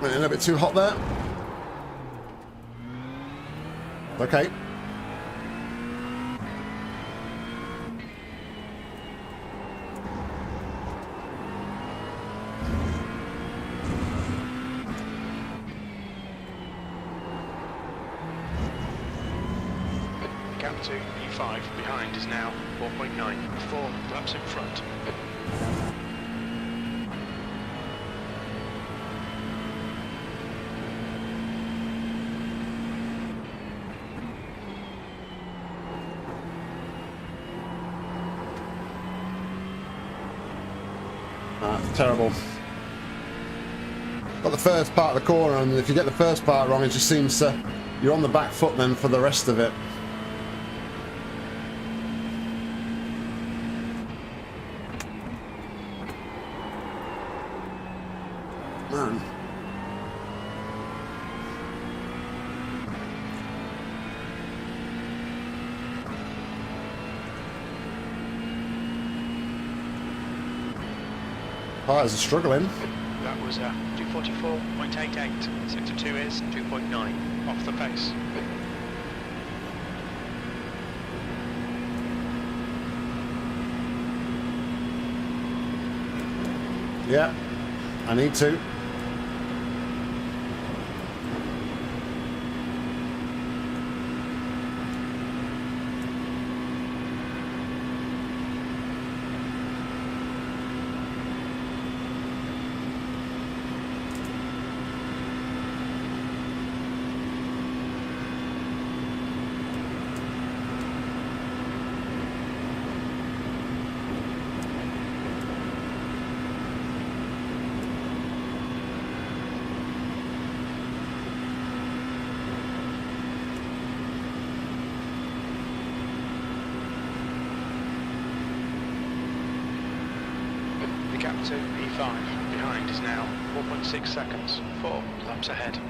Went in a bit too hot there. Okay. Gap to E5 behind is now 4.9, 4 laps in front. Terrible. Got the first part of the corner, and if you get the first part wrong, it just seems you're on the back foot then for the rest of it. Man. Tires are struggling. That was 244.88. Sector 2 is 2.9 off the pace. Yeah, I need to. The gap to E5 behind is now 4.6 seconds, 4 laps ahead.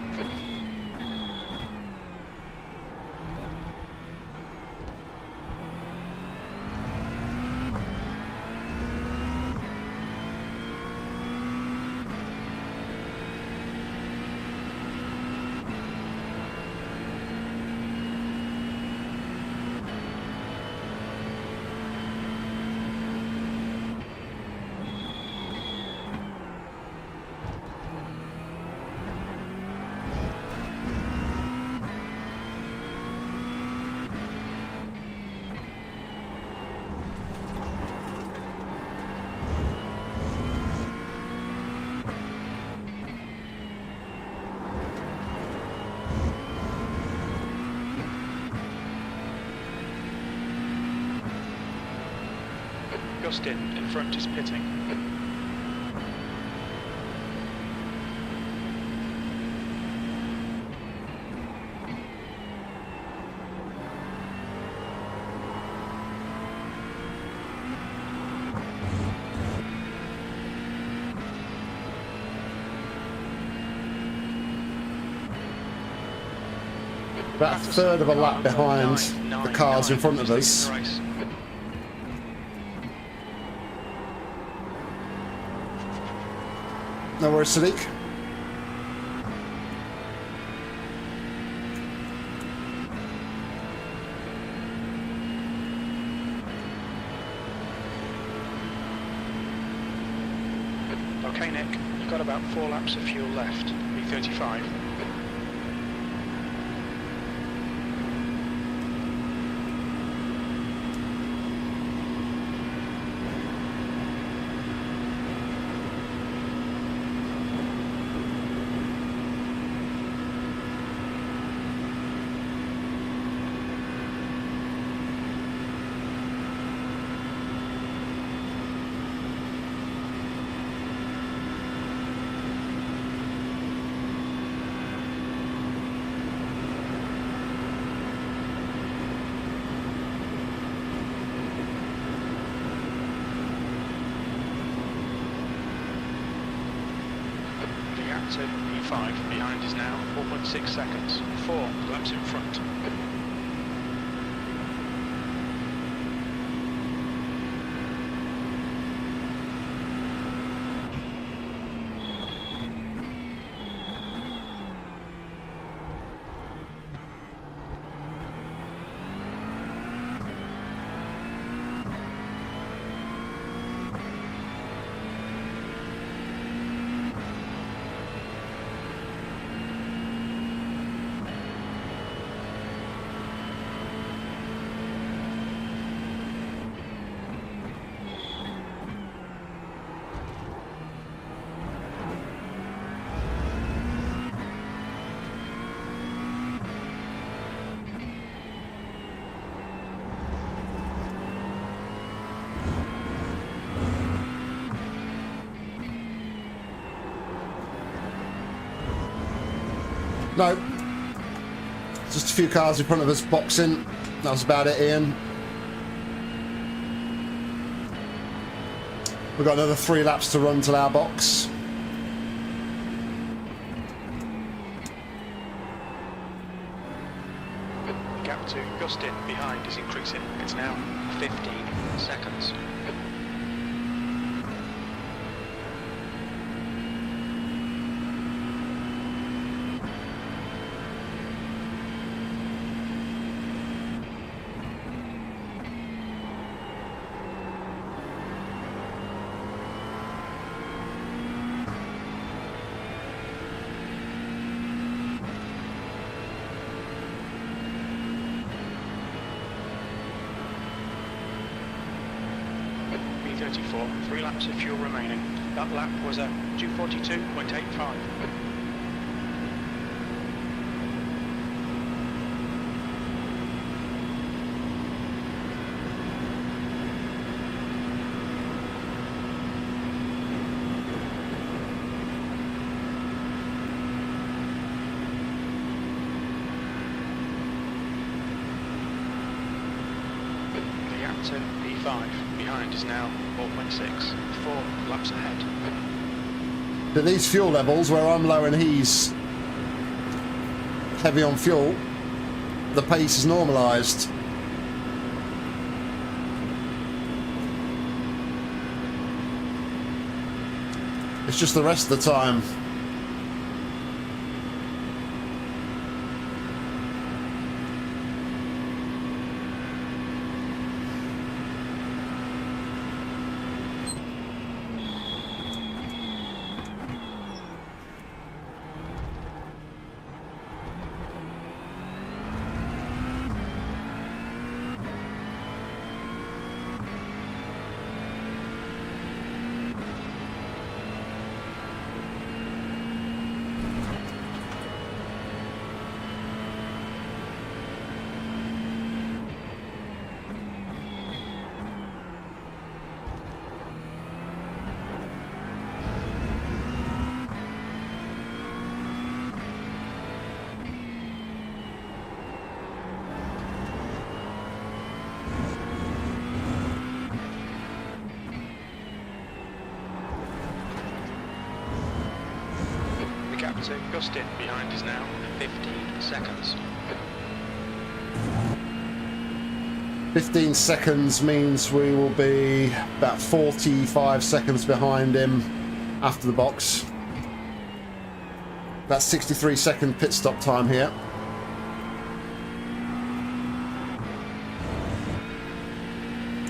Gustin in front is pitting. About a third of a lap behind the cars in front of us. No worries, Sadiq. Okay, Nick, you've got about 4 laps of fuel left. B35. To E5 behind is now 4.6 seconds, 4 laps in front. No. Just a few cars in front of us boxing. That was about it, Ian. We've got another 3 laps to run till our box. Gap to Gustin behind is increasing. It's now 15 seconds. B34, 3 laps of fuel remaining. That lap was a 2:42.85. The gap to E5 behind is now 4.6, 4 laps ahead. But these fuel levels, where I'm low and he's heavy on fuel, the pace is normalised. It's just the rest of the time. The gap to Gustin behind is now 15 seconds. 15 seconds means we will be about 45 seconds behind him after the box. About 63-second pit stop time here.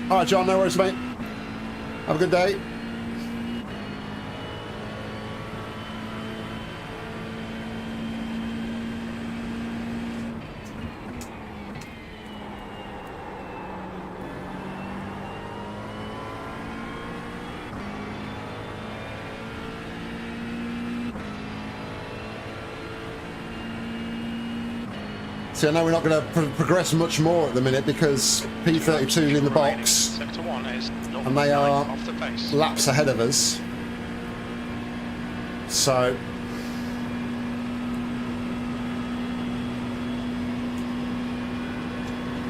All right, John, no worries, mate. Have a good day. So I know we're not going to progress much more at the minute because P32 in the box, and they are laps ahead of us. So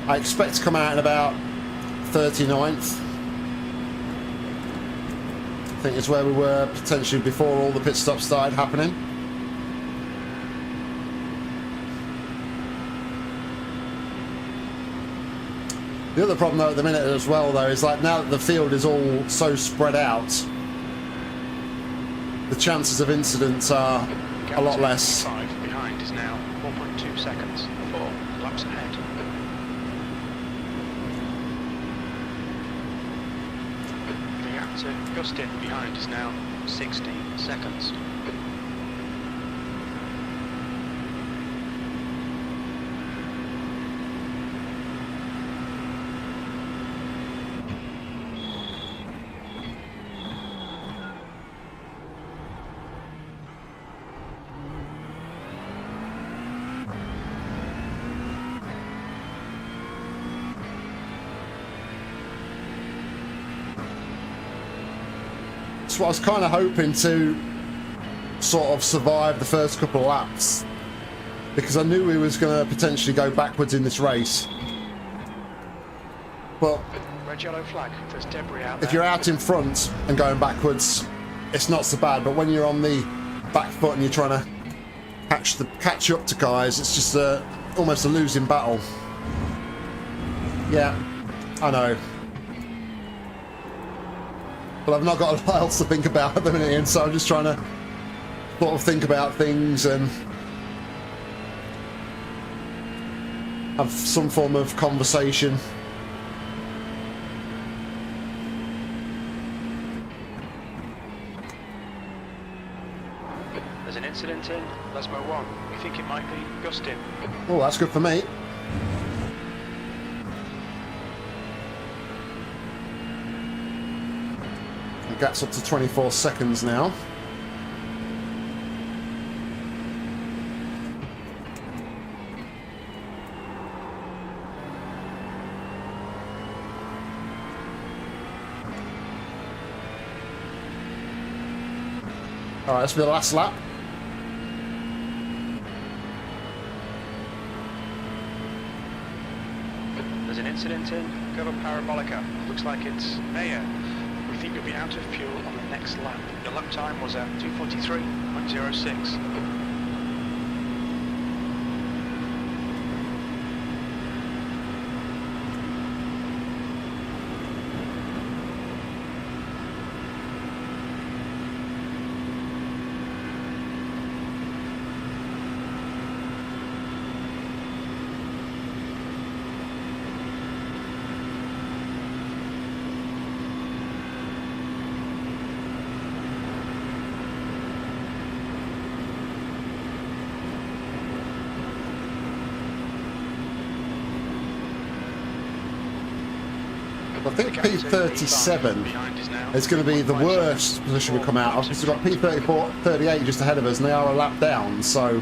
I expect to come out in about 39th. I think it's where we were potentially before all the pit stops started happening. The other problem though at the minute as well though is like now that the field is all so spread out, the chances of incidents are a lot less. 5 behind is now 4.2 seconds, 4 laps ahead. The gap to Justin behind is now 16 seconds. So I was kind of hoping to sort of survive the first couple of laps because I knew we was going to potentially go backwards in this race. But Red yellow flag, there's debris out if there. you're out in front and going backwards, it's not so bad. But when you're on the back foot and you're trying to catch up to guys, it's just almost a losing battle. Yeah, I know. But I've not got a lot else to think about at the minute, and so I'm just trying to sort of think about things and have some form of conversation. There's an incident in Lesmo 1. We think it might be Justin. Oh, that's good for me. The gap's up to 24 seconds now. All right, this will be the last lap. There's an incident in Curva Parabolica. Looks like it's Mayer. We think you'll be out of fuel on the next lap. Your lap time was at 2:43.06. I think P37 is going to be the worst position we come out of because we've got P34, 38 just ahead of us and they are a lap down, so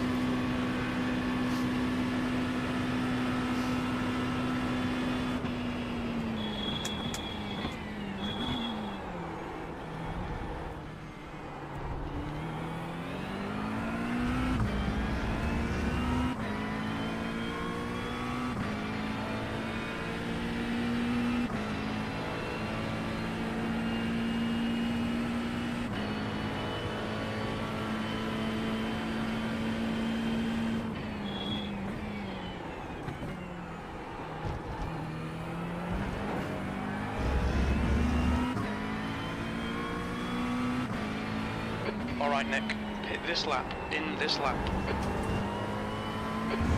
All right, Nick. Hit this lap. In this lap.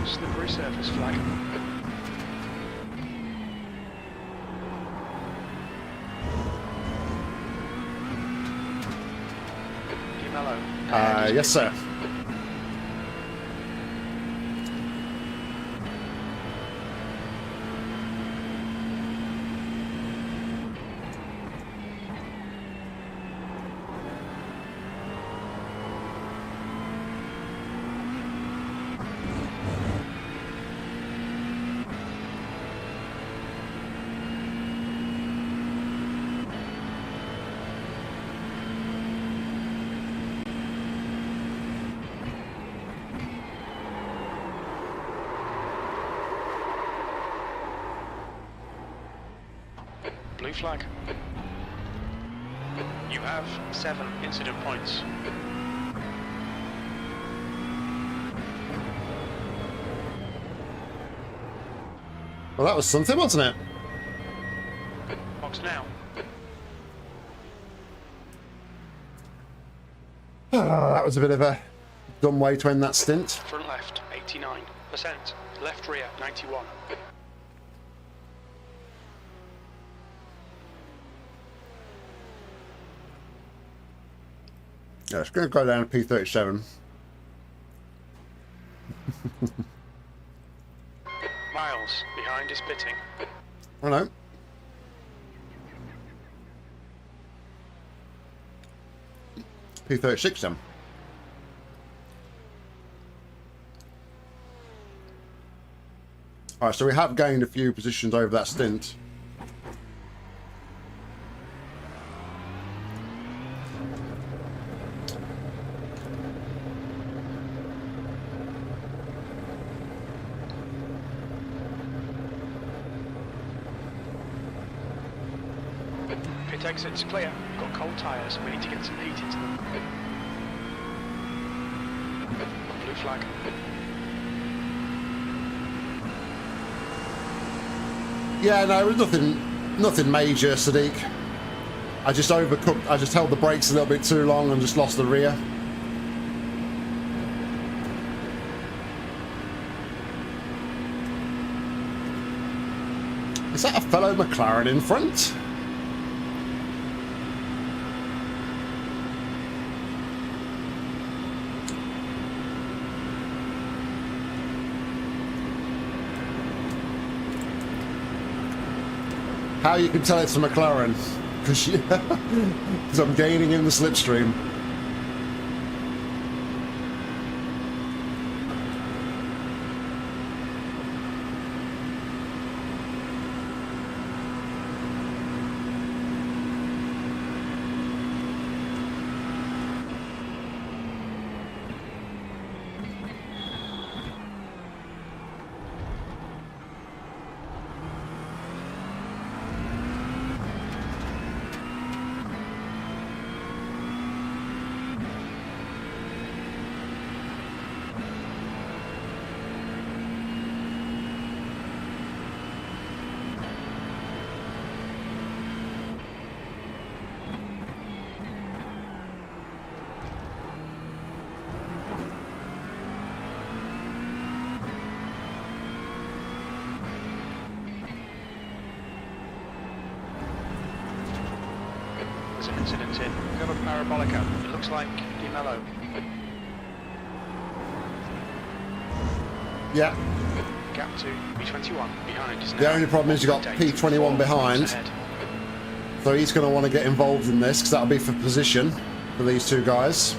Slippery surface flag. Mellow. Yes, sir. Blue flag. You have 7 incident points. Well, that was something, wasn't it? Box now. That was a bit of a dumb way to end that stint. Front left, 89%. Left rear, 91. Yeah, it's going to go down to P37. Miles, behind is pitting. I know. P36 then. Alright, so we have gained a few positions over that stint. Pit exit's clear. We've got cold tyres. We need to get some heat into them. Blue flag. Yeah, no, it was nothing major, Sadiq. I just overcooked. I just held the brakes a little bit too long and just lost the rear. Is that a fellow Mclaren in front? How you can tell it's a McLaren? Because I'm gaining in the slipstream. There's an incident in Curva Parabolica. It looks like Mellow. Yeah. Gap to P21 behind is now. The only problem is you've got P21 behind. So he's going to want to get involved in this because that'll be for position for these two guys.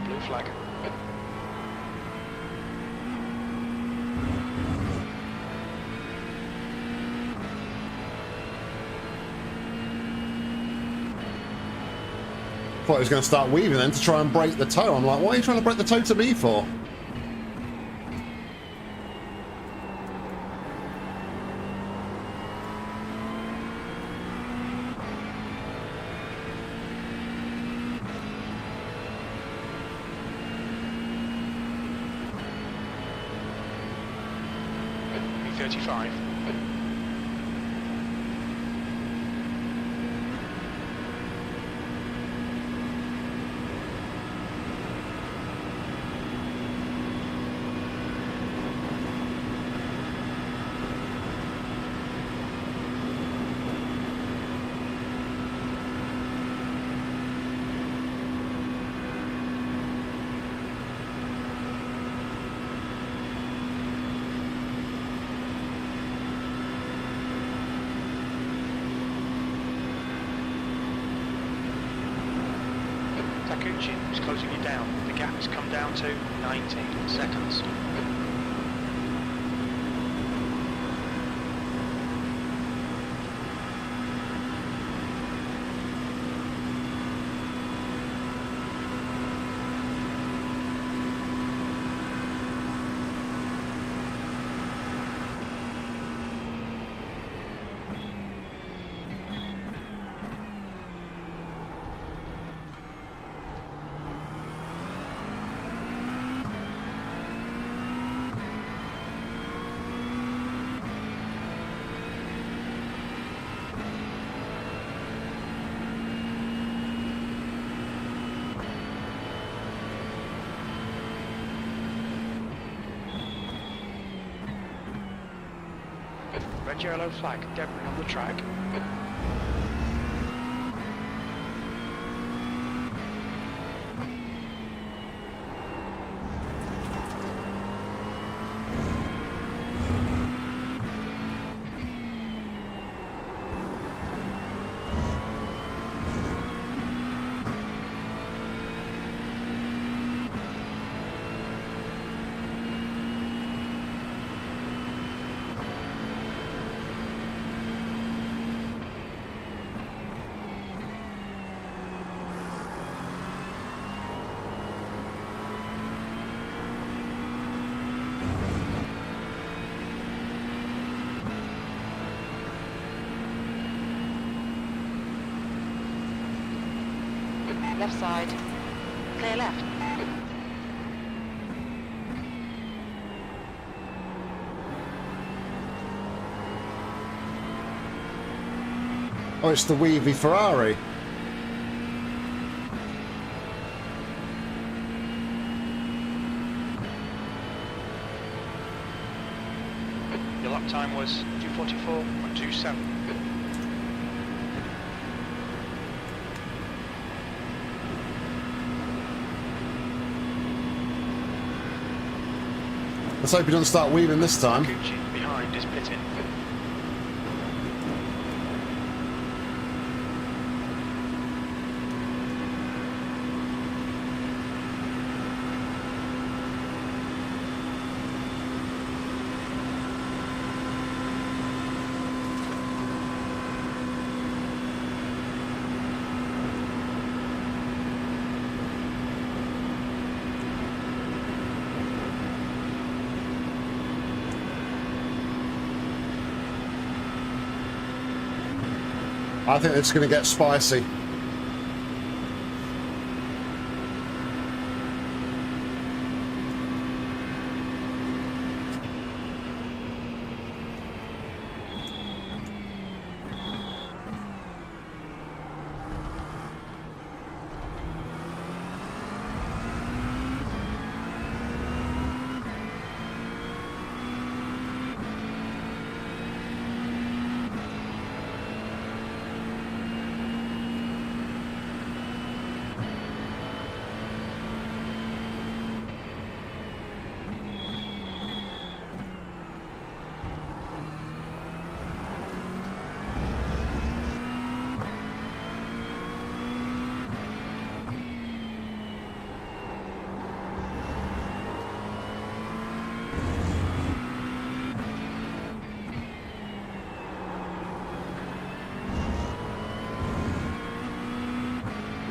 Blue flag. Thought he was going to start weaving then to try and break the toe. I'm like, what are you trying to break the toe to me for? P35. Gucci is closing you down. The gap has come down to 19 seconds. Red yellow flag, debris on the track. Left side. Clear left. Oh, it's the Weavy Ferrari. Your lap time was 2:44.27. Let's hope he doesn't start weaving this time. Gucci behind is pitting. I think it's going to get spicy.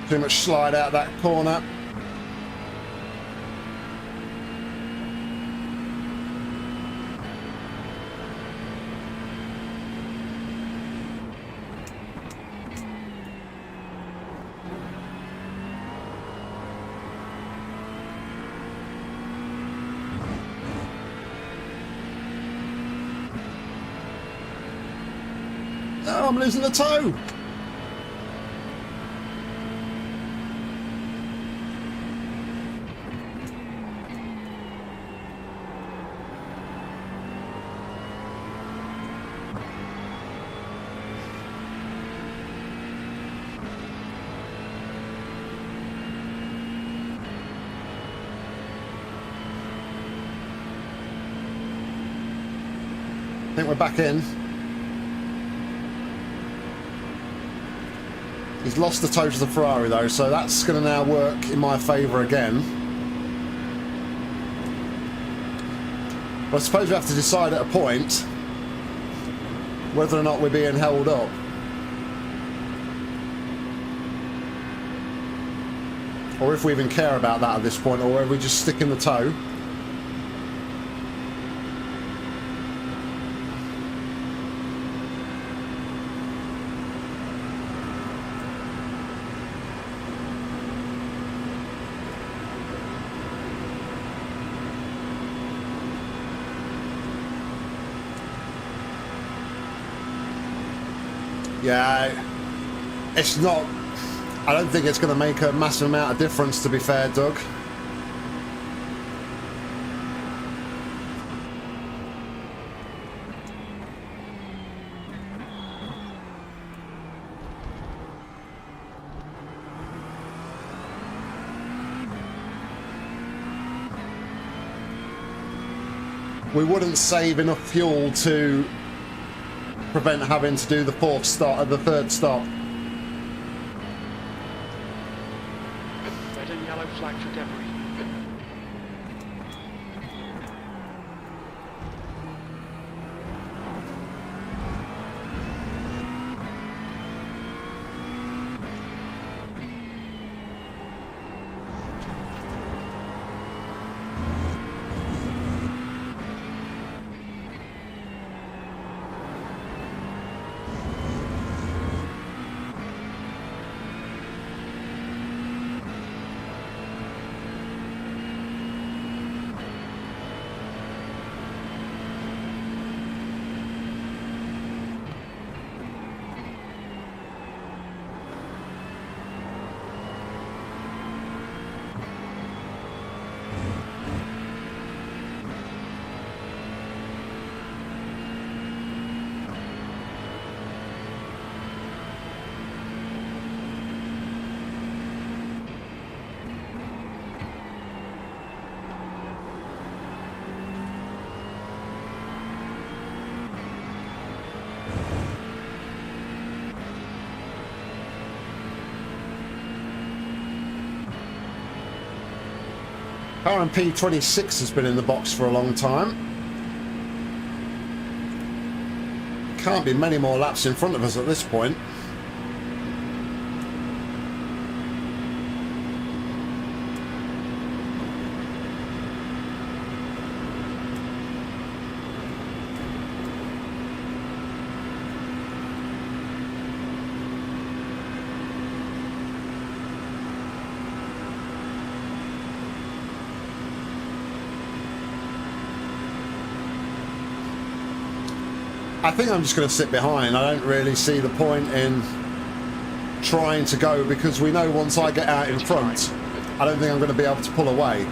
Too much slide out that corner. Oh, I'm losing the toe. I think we're back in. He's lost the toe to the Ferrari though, so that's going to now work in my favour again. But I suppose we have to decide at a point whether or not we're being held up. Or if we even care about that at this point, or whether we just stick in the toe. Yeah, it's not... I don't think it's going to make a massive amount of difference, to be fair, Doug. We wouldn't save enough fuel to prevent having to do the third stop. Red and yellow flag for debris. P26 has been in the box for a long time. Can't be many more laps in front of us at this point. I think I'm just going to sit behind. I don't really see the point in trying to go, because we know once I get out in front, I don't think I'm going to be able to pull away.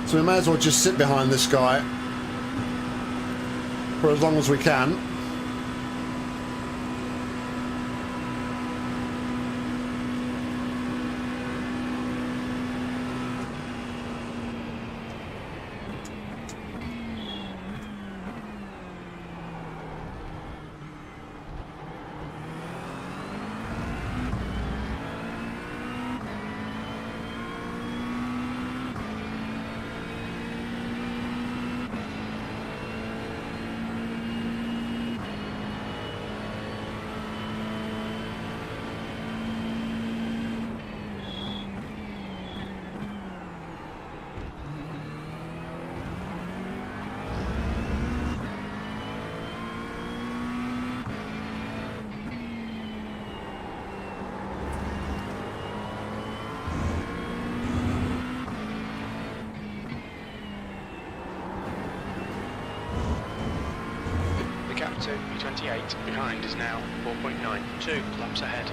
So we may as well just sit behind this guy for as long as we can. To P28 behind is now 4.92 laps ahead.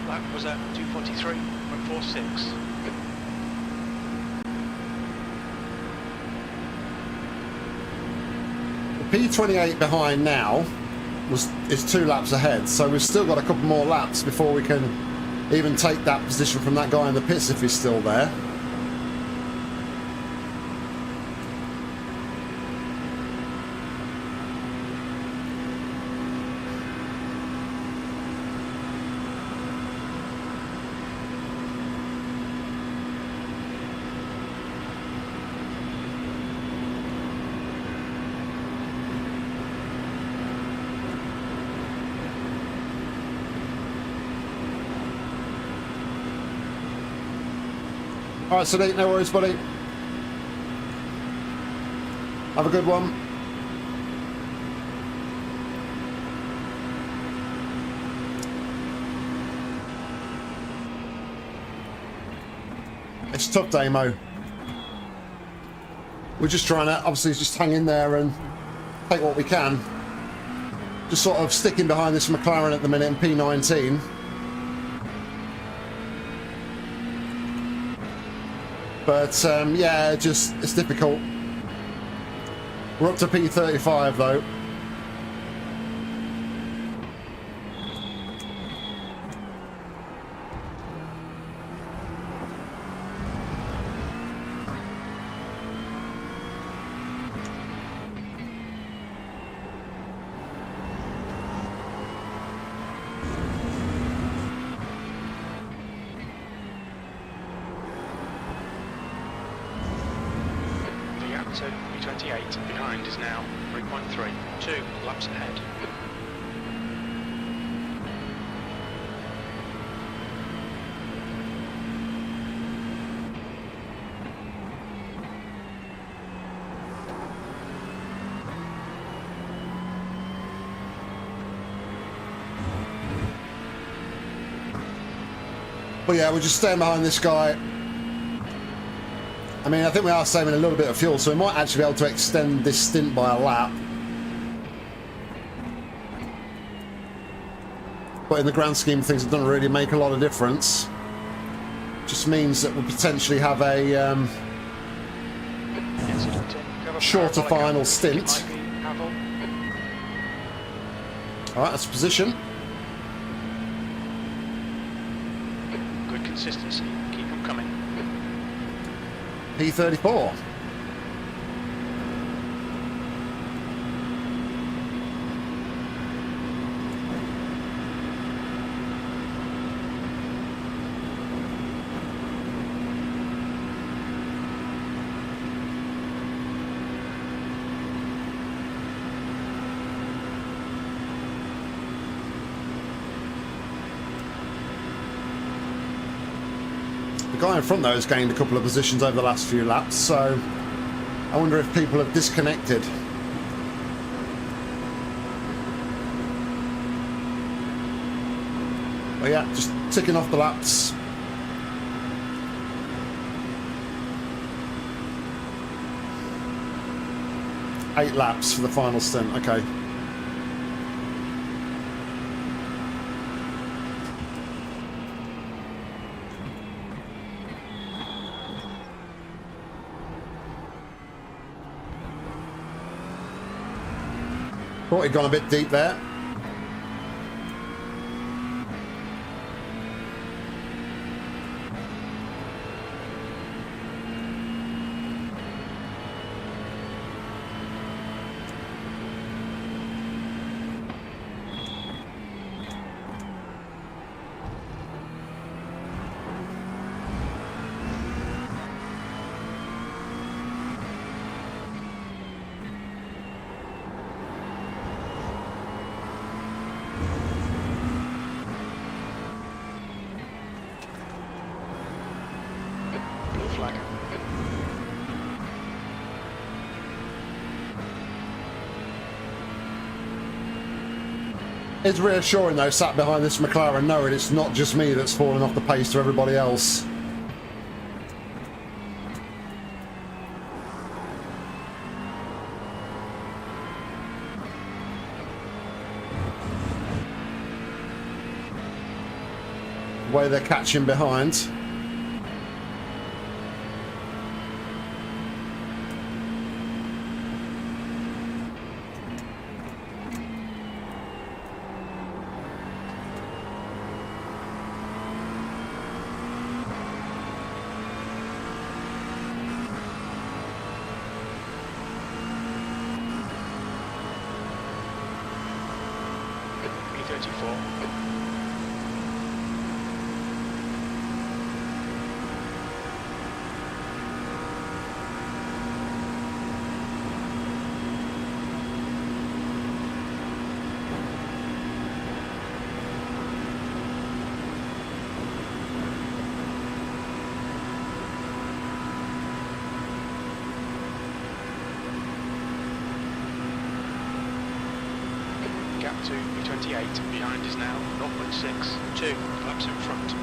That lap was a 2:43.46. The P28 behind now is 2 laps ahead, so we've still got a couple more laps before we can even take that position from that guy in the pits if he's still there. Alright, Sadiq, no worries, buddy. Have a good one. It's a tough day, Mo. We're just trying to, obviously, just hang in there and take what we can. Just sort of sticking behind this McLaren at the minute in P19. But yeah, it's difficult. We're up to P35 though. So P28 behind is now 3.3, 2 laps ahead. But yeah, we're just staying behind this guy. I mean, I think we are saving a little bit of fuel, so we might actually be able to extend this stint by a lap. But in the grand scheme of things, it doesn't really make a lot of difference. Just means that we'll potentially have a shorter final stint. Alright, that's position. Good consistency, keep them coming. P34. The guy in front though has gained a couple of positions over the last few laps, so I wonder if people have disconnected. But yeah, just ticking off the laps. Eight laps for the final stint, okay. Thought he'd gone a bit deep there. It's reassuring though, sat behind this McLaren, knowing it's not just me that's falling off the pace to everybody else. way they're catching behind. B34. Gap to B28 behind is now 0.6, 2 laps in front.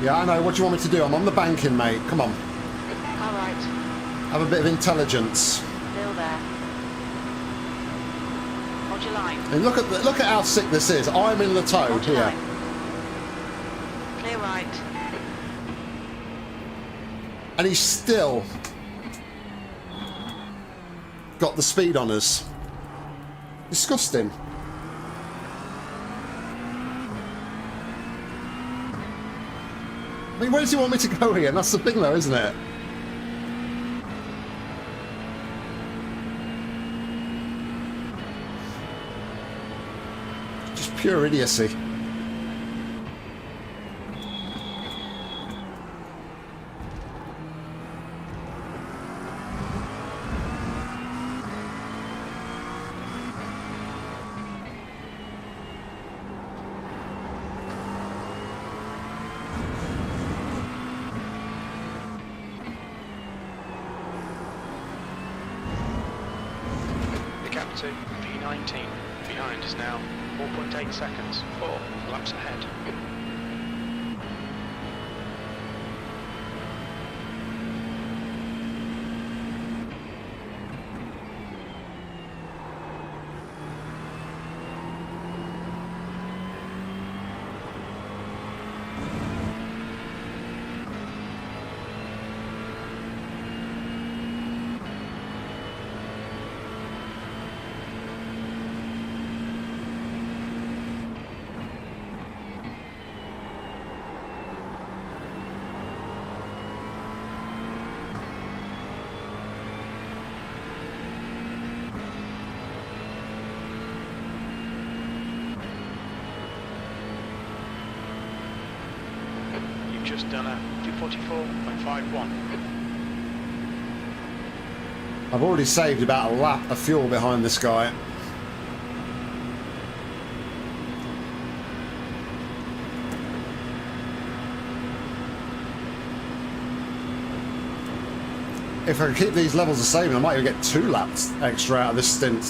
Yeah, I know. What do you want me to do? I'm on the banking, mate. Come on. All right. Have a bit of intelligence. Still there. Hold your line. And look at how sick this is. I'm in the toe Hold your here. line. Clear right. And he's still got the speed on us. Disgusting. I mean, where does he want me to go here? And that's the thing though, isn't it? Just pure idiocy. Gap to P19 behind is now 4.8 seconds, 4 laps ahead. Just done a 244.51. I've already saved about a lap of fuel behind this guy. If I can keep these levels the same, I might even get 2 laps extra out of this stint,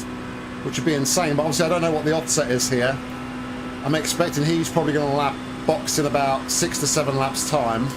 which would be insane. But obviously I don't know what the offset is here. I'm expecting he's probably going to lap box in about 6 to 7 laps time.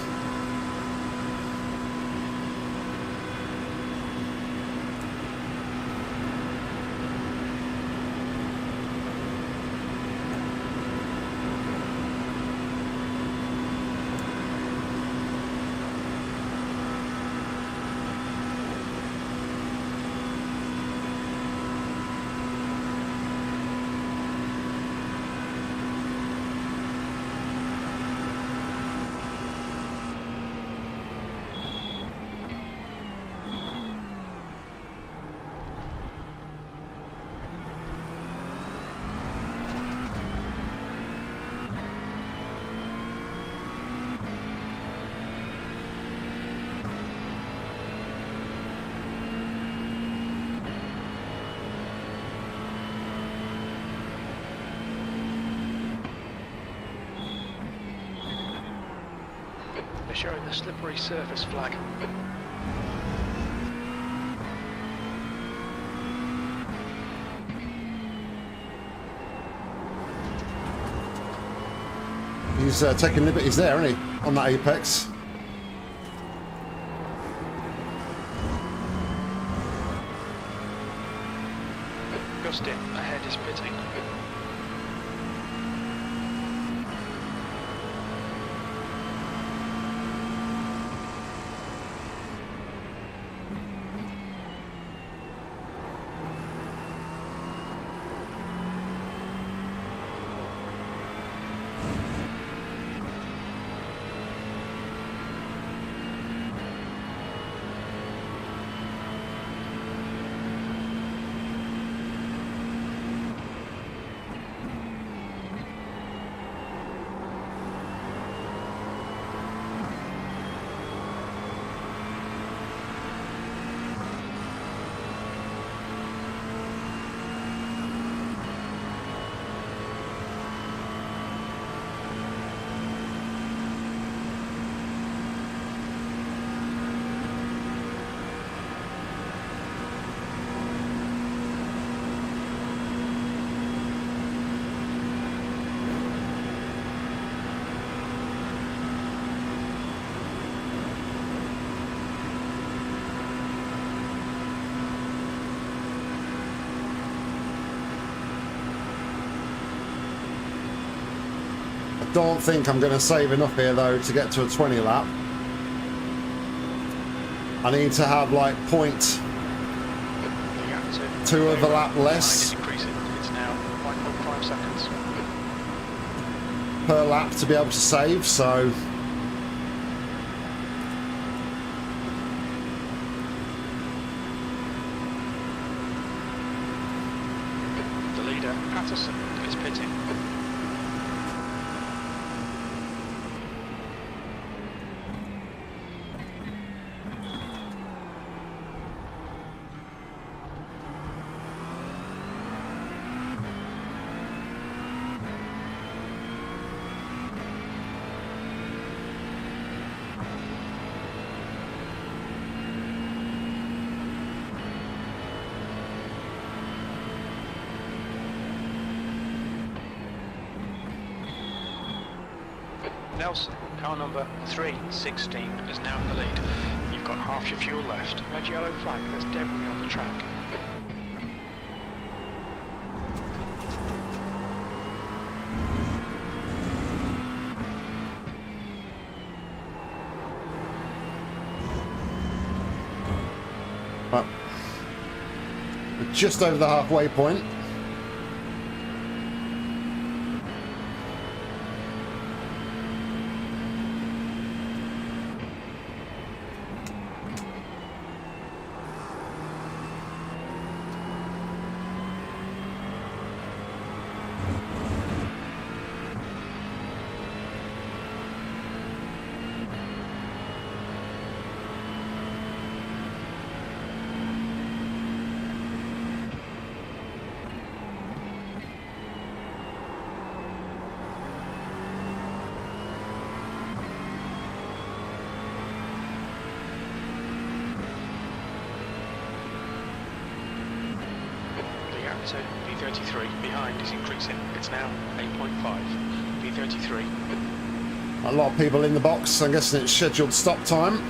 They're showing the slippery surface flag. He's taking liberties there, isn't he? On that apex. just in, ahead is pitting. Don't think I'm going to save enough here though to get to a 20 lap. I need to have like 0.2 of a lap less It's now 1.5 seconds. per lap to be able to save, so The leader, Patterson, is pitting. Nelson, car number 316, is now in the lead. You've got half your fuel left. Red yellow flag, there's debris on the track. well, we're just over the halfway point. So V33 behind is increasing. It's now 8.5. V33. A lot of people in the box. I'm guessing it's scheduled stop time.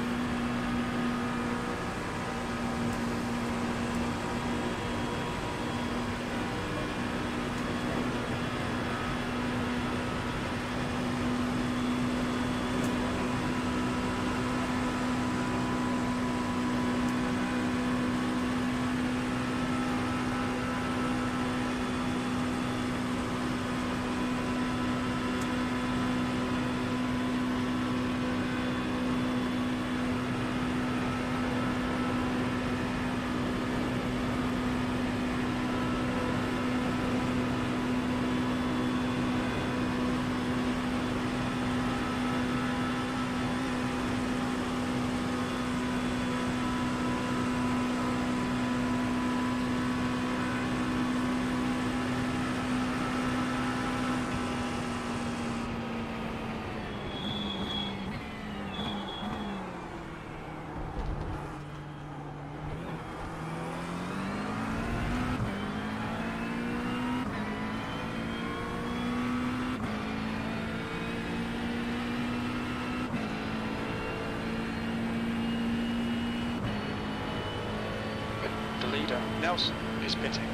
The leader, Nelson, is pitting.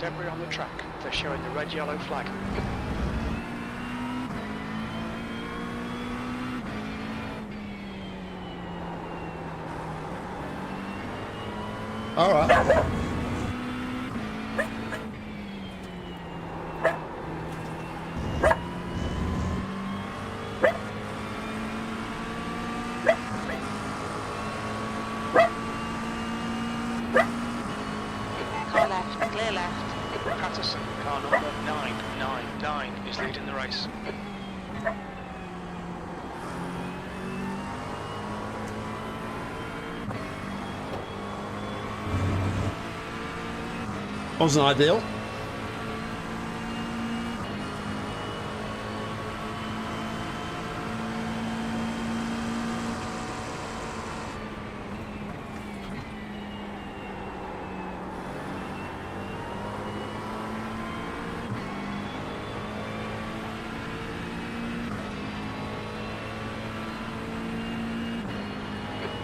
debris on the track. They're showing the red-yellow flag. All right. Car left, clear left. Patterson, car number 999, is leading the race. Wasn't ideal.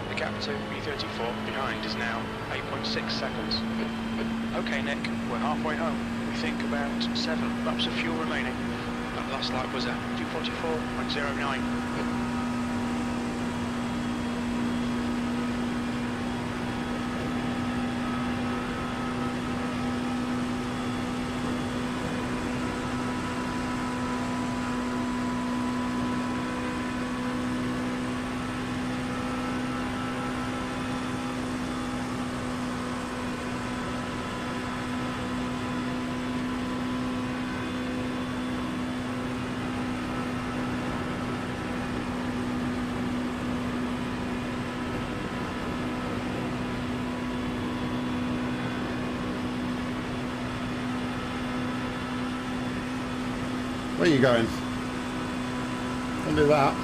The gap to B34 behind is now 8.6 seconds. Okay, Nick, we're halfway home. We think about 7 laps of fuel remaining. That last lap was at 2:44.09. Where are you going? Don't do that.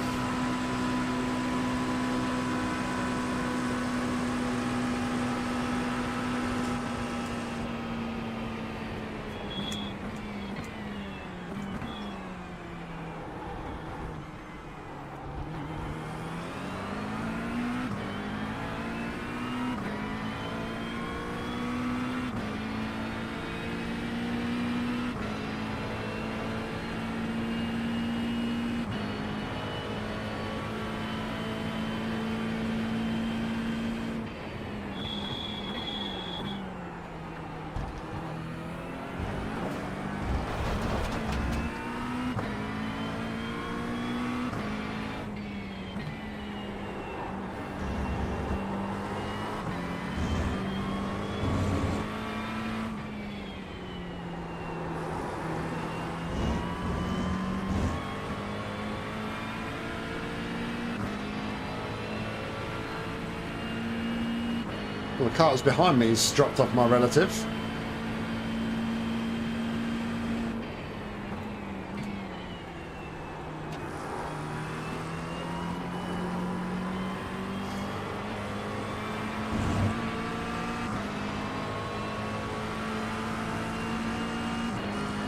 Well, the car that's behind me has dropped off my relative.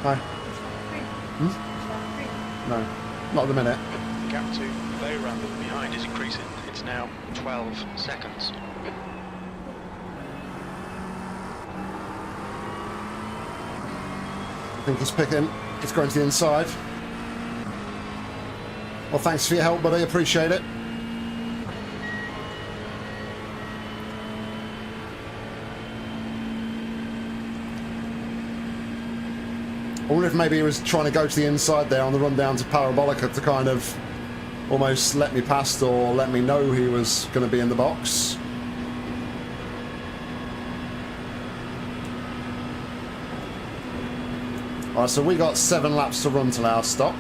Hi. No, not at the minute. The gap to Veyron behind is increasing. It's now 12 seconds. I think he's picking. It's going to the inside. Well, thanks for your help, buddy. Appreciate it. I wonder if maybe he was trying to go to the inside there on the run down to Parabolica to kind of almost let me past or let me know he was going to be in the box. Alright, so we got 7 laps to run till our stop.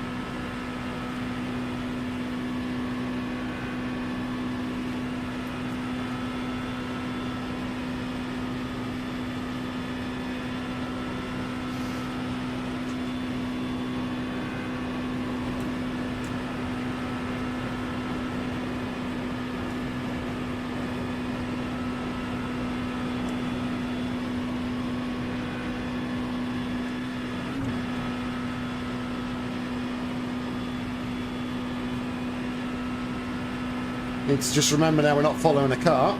Need to just remember now we're not following a car.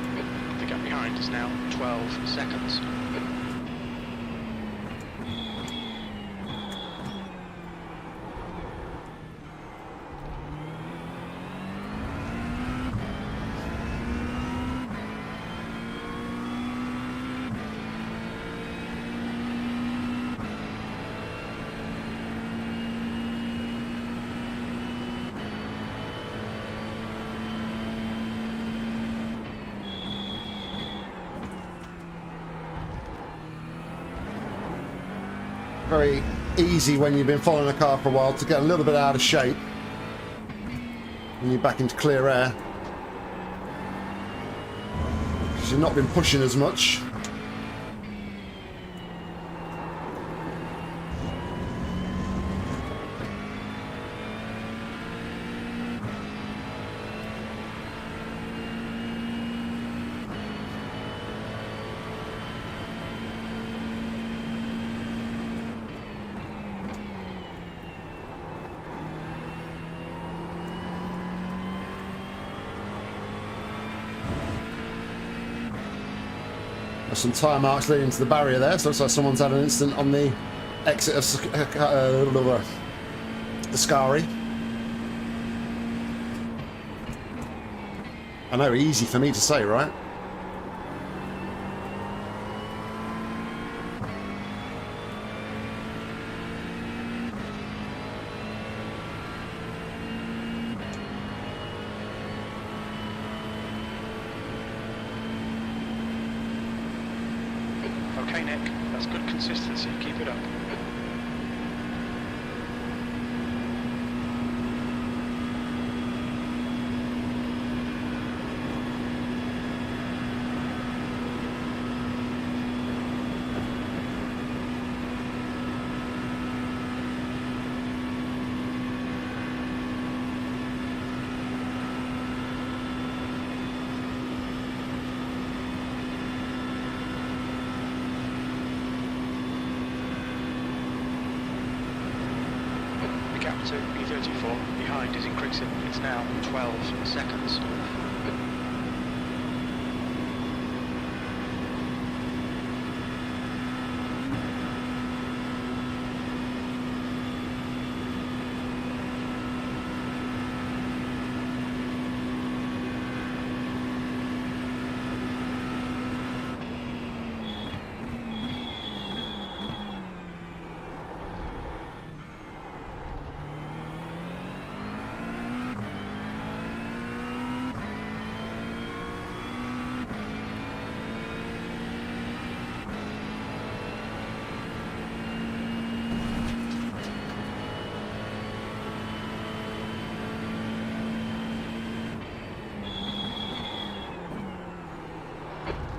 The gap behind is now 12 seconds. very easy when you've been following a car for a while to get a little bit out of shape when you're back into clear air, because you've not been pushing as much. Some tyre marks leading to the barrier there, so it looks like someone's had an incident on the exit of the Scari. I know, easy for me to say, right? Okay, Nick, that's good consistency. Keep it up. Gap to E34 behind is increasing. It's now 12 seconds.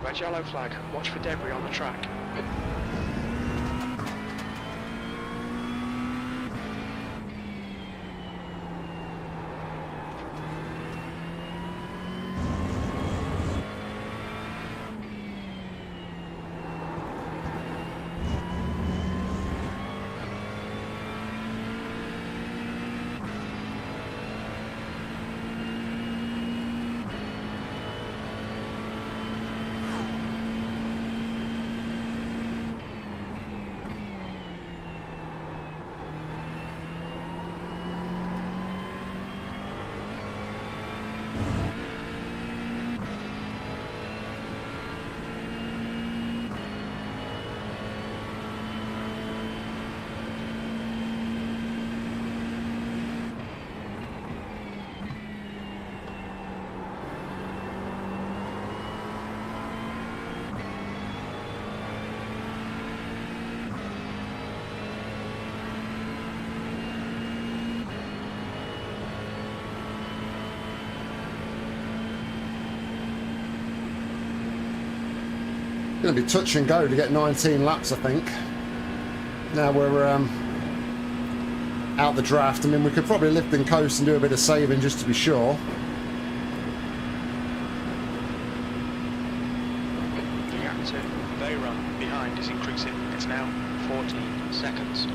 Red yellow flag. Watch for debris on the track. Going to be touch and go to get 19 laps, I think. Now we're out the draft. I mean, we could probably lift and coast and do a bit of saving just to be sure. The gap to they run behind is increasing. It's now 14 seconds.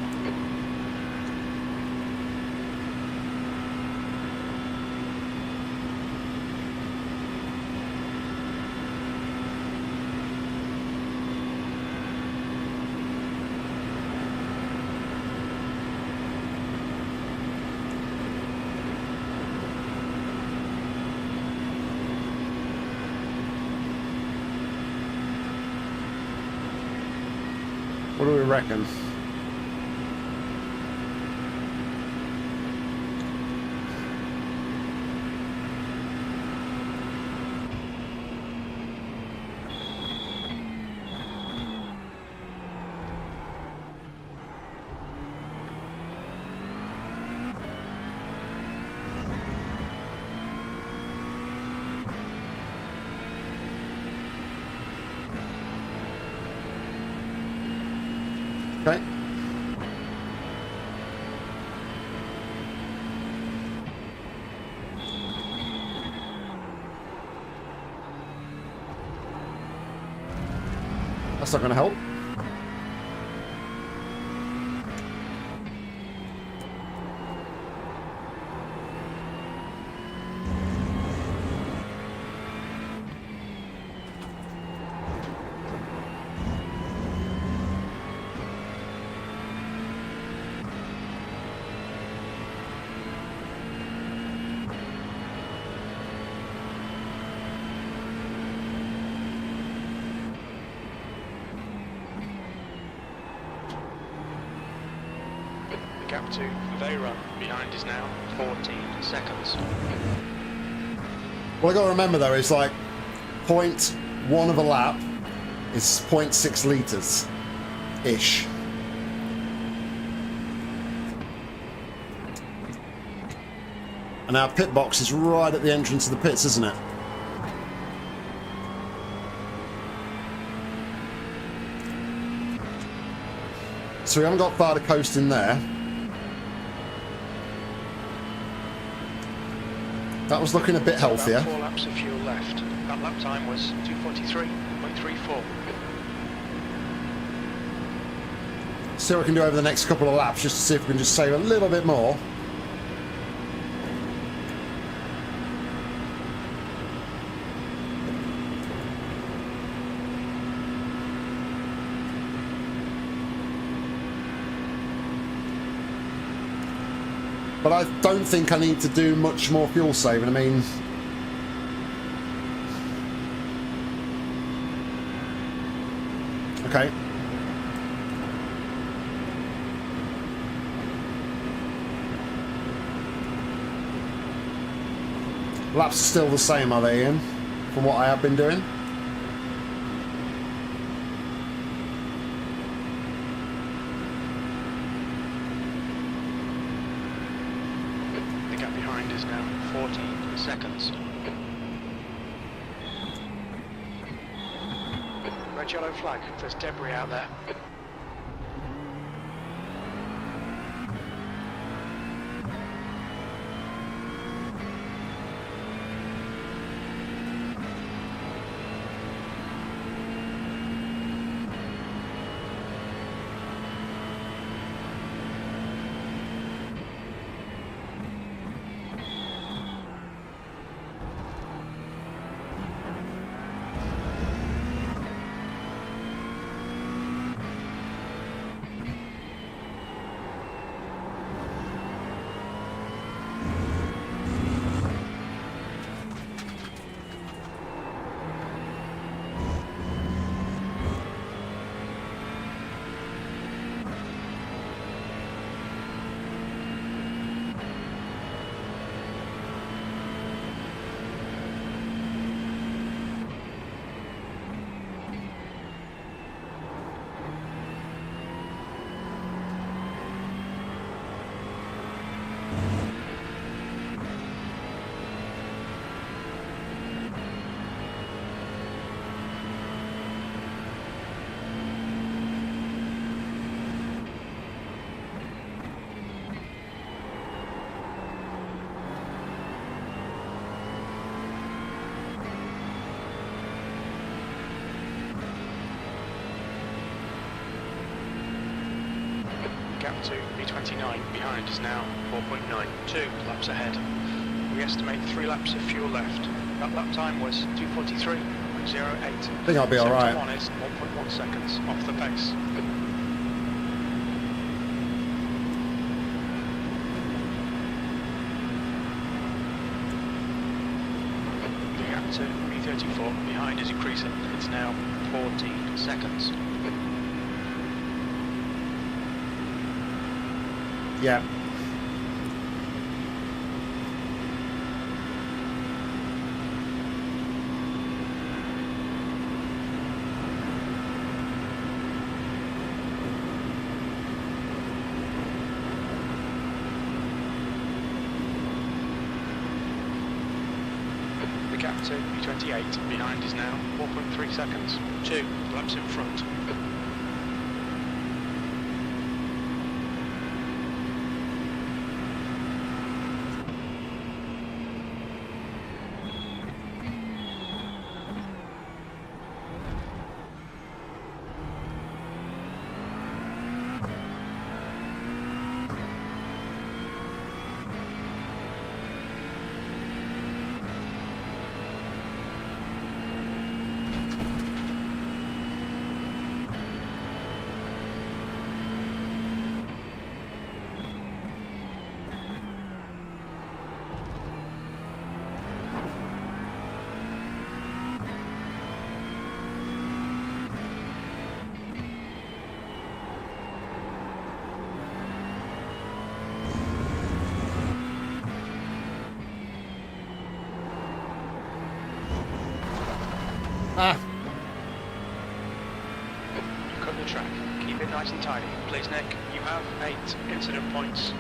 What do we reckon? Okay. That's not going to help. Gap to they run behind is now 14 seconds. What I got to remember though is like 0.1 of a lap is 0.6 litres ish. And our pit box is right at the entrance of the pits, isn't it? So we haven't got far to coast in there. That was looking a bit healthier. About 4 laps of fuel left. That lap time was 2:43.34. See what we can do over the next couple of laps, just to see if we can just save a little bit more. But I don't think I need to do much more fuel saving. I mean, okay. Laps are still the same, are they, Ian? From what I have been doing? The gap behind is now 14 seconds. Red yellow flag, there's debris out there. Gap to B29 behind is now 4.92 laps ahead. We estimate 3 laps of fuel left. That lap time was 2:43.08. I think I'll be alright. 1 is 1.1 seconds off the pace. The gap to B34 behind is increasing. It's now 14 seconds. Yeah. The gap to B28 behind is now 4.3 seconds. 2 laps in front. You've cut the track. Keep it nice and tidy. Please, Nick. You have 8 incident points.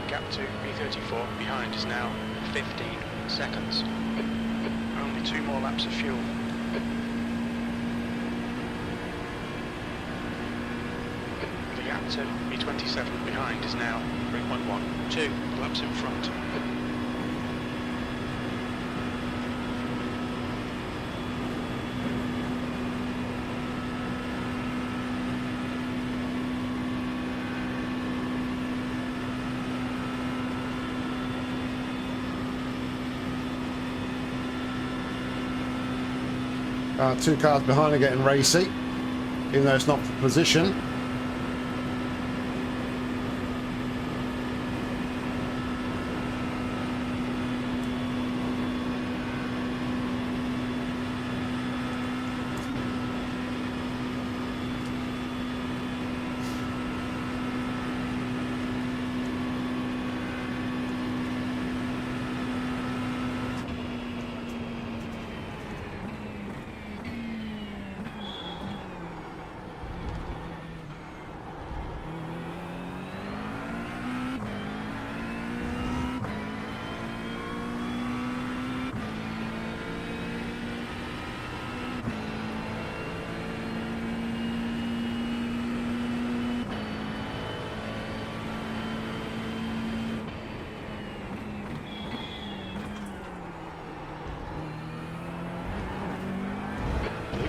Gap to B34 behind is now 15 seconds. Only 2 more laps of fuel. The gap to B27 behind is now 3.1. 2 laps in front. Two cars behind are getting racy, even though it's not for position.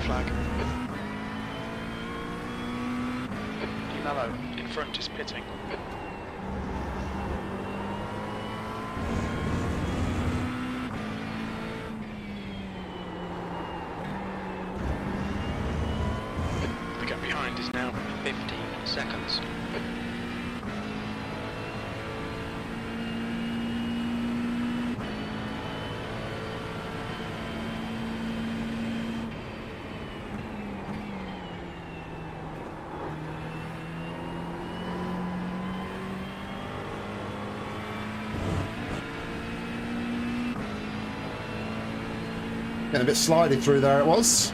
Flag. Mellow in front is pitting. The gap behind is now 15 seconds. Getting a bit slidey through there it was.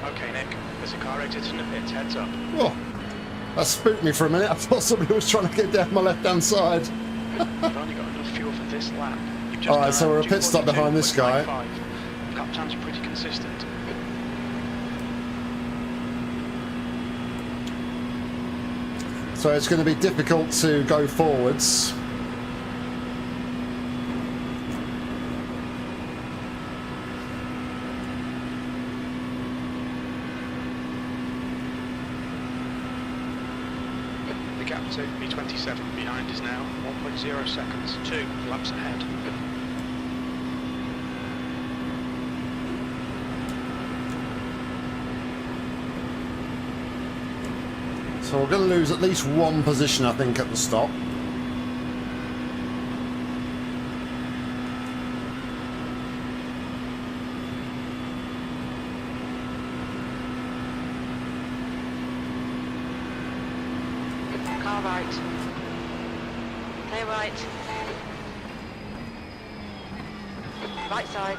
Okay, Nick, there's a car exiting the pits, heads up. Oh, that spooked me for a minute. I thought somebody was trying to get down my left-hand side. You've only got enough fuel for this lap. Alright, so we're a pit stop behind this guy. Lap times are pretty consistent. So it's going to be difficult to go forwards. The gap to B27 behind is now 1.0 seconds, 2 laps ahead. So we're going to lose at least one position, I think, at the stop. Car right. Clear right. Right side.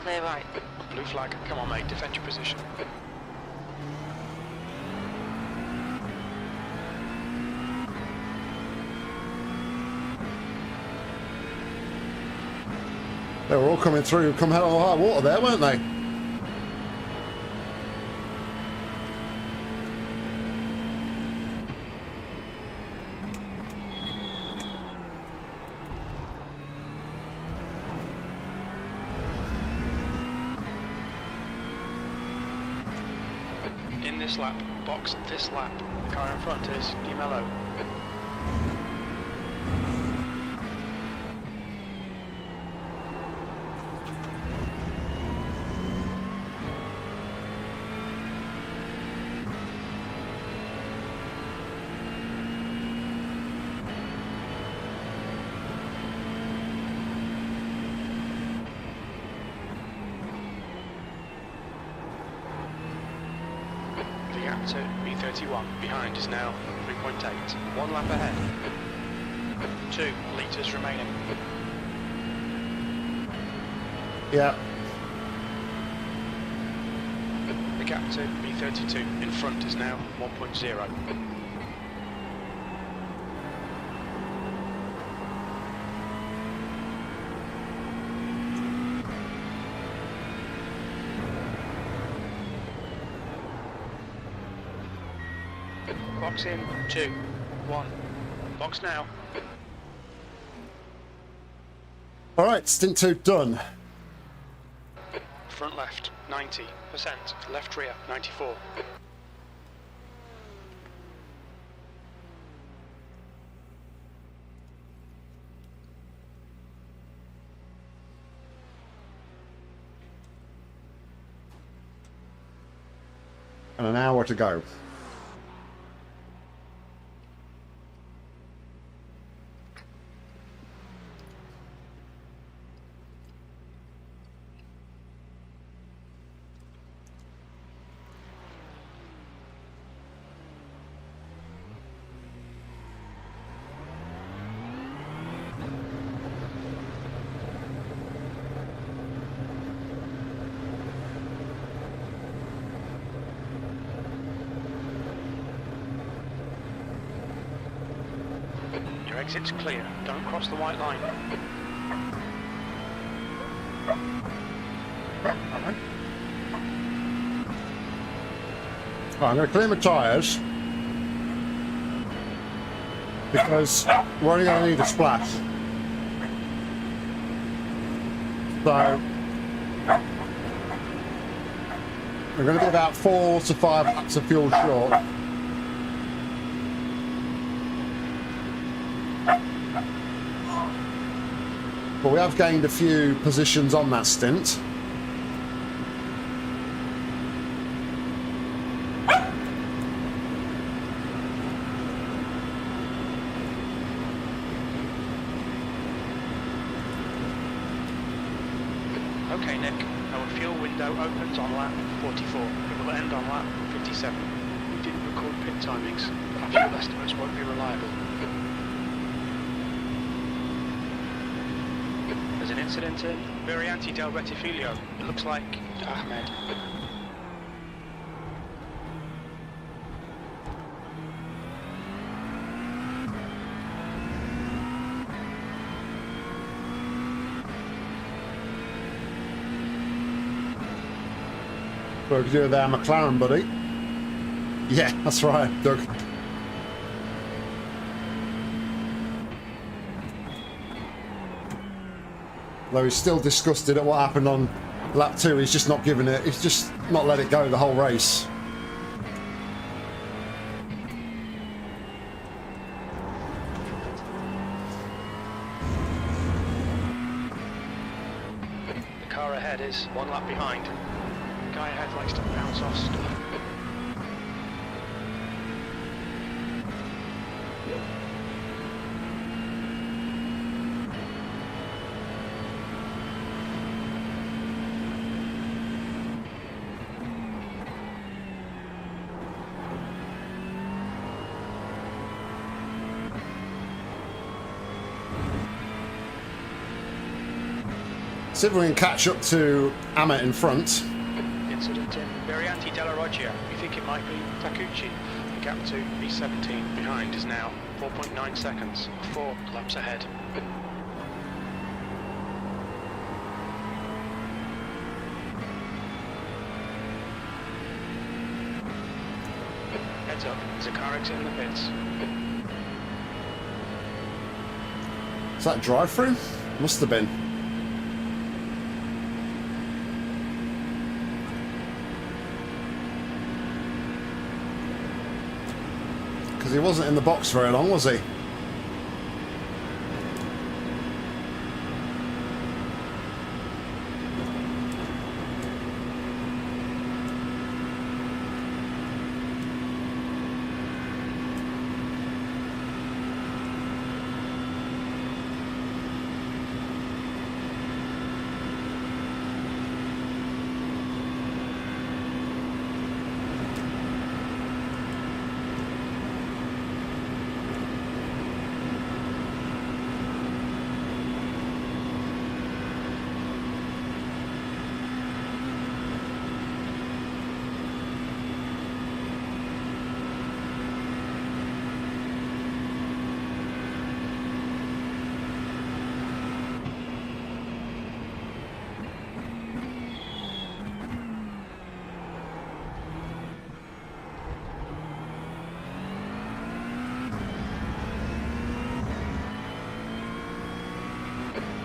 Clear right. Blue flag, come on mate, defend your position. They were all coming through, come hell or high water there, weren't they? in this lap. Box this lap. The car in front is Di Mello. The gap to B31 behind is now 3.8. 1 lap ahead. 2 litres remaining. Yeah. The gap to B32 in front is now 1.0. Box in, 2, 1. Box now. All right, stint 2 done. Front left, 90%. Left rear, 94. And an hour to go. Your exit's clear. Don't cross the white line. Right, I'm going to clear my tyres because we're only going to need a splash. So we're going to be about 4 to 5 laps of fuel short. But we have gained a few positions on that stint. Okay, Nick, our fuel window opens on lap 44. It will end on lap 57. We didn't record pit timings, but our fuel estimates won't be reliable. There's an incident in Varianti del Rettifilo. It looks like Ahmed. What we do with our Mclaren, buddy? Yeah, that's right, Doug. Though he's still disgusted at what happened on lap 2, he's just not giving it. He's just not let it go the whole race. The car ahead is 1 lap behind. The guy ahead likes to bounce off stuff. See if we can catch up to Amit in front. Incident in Varianti della Roggia. We think it might be Takuchi. The gap to B17 behind is now 4.9 seconds, 4 laps ahead. Heads up, there's a car exit in the pits. Is that drive-through? Must have been. Because he wasn't in the box very long, was he?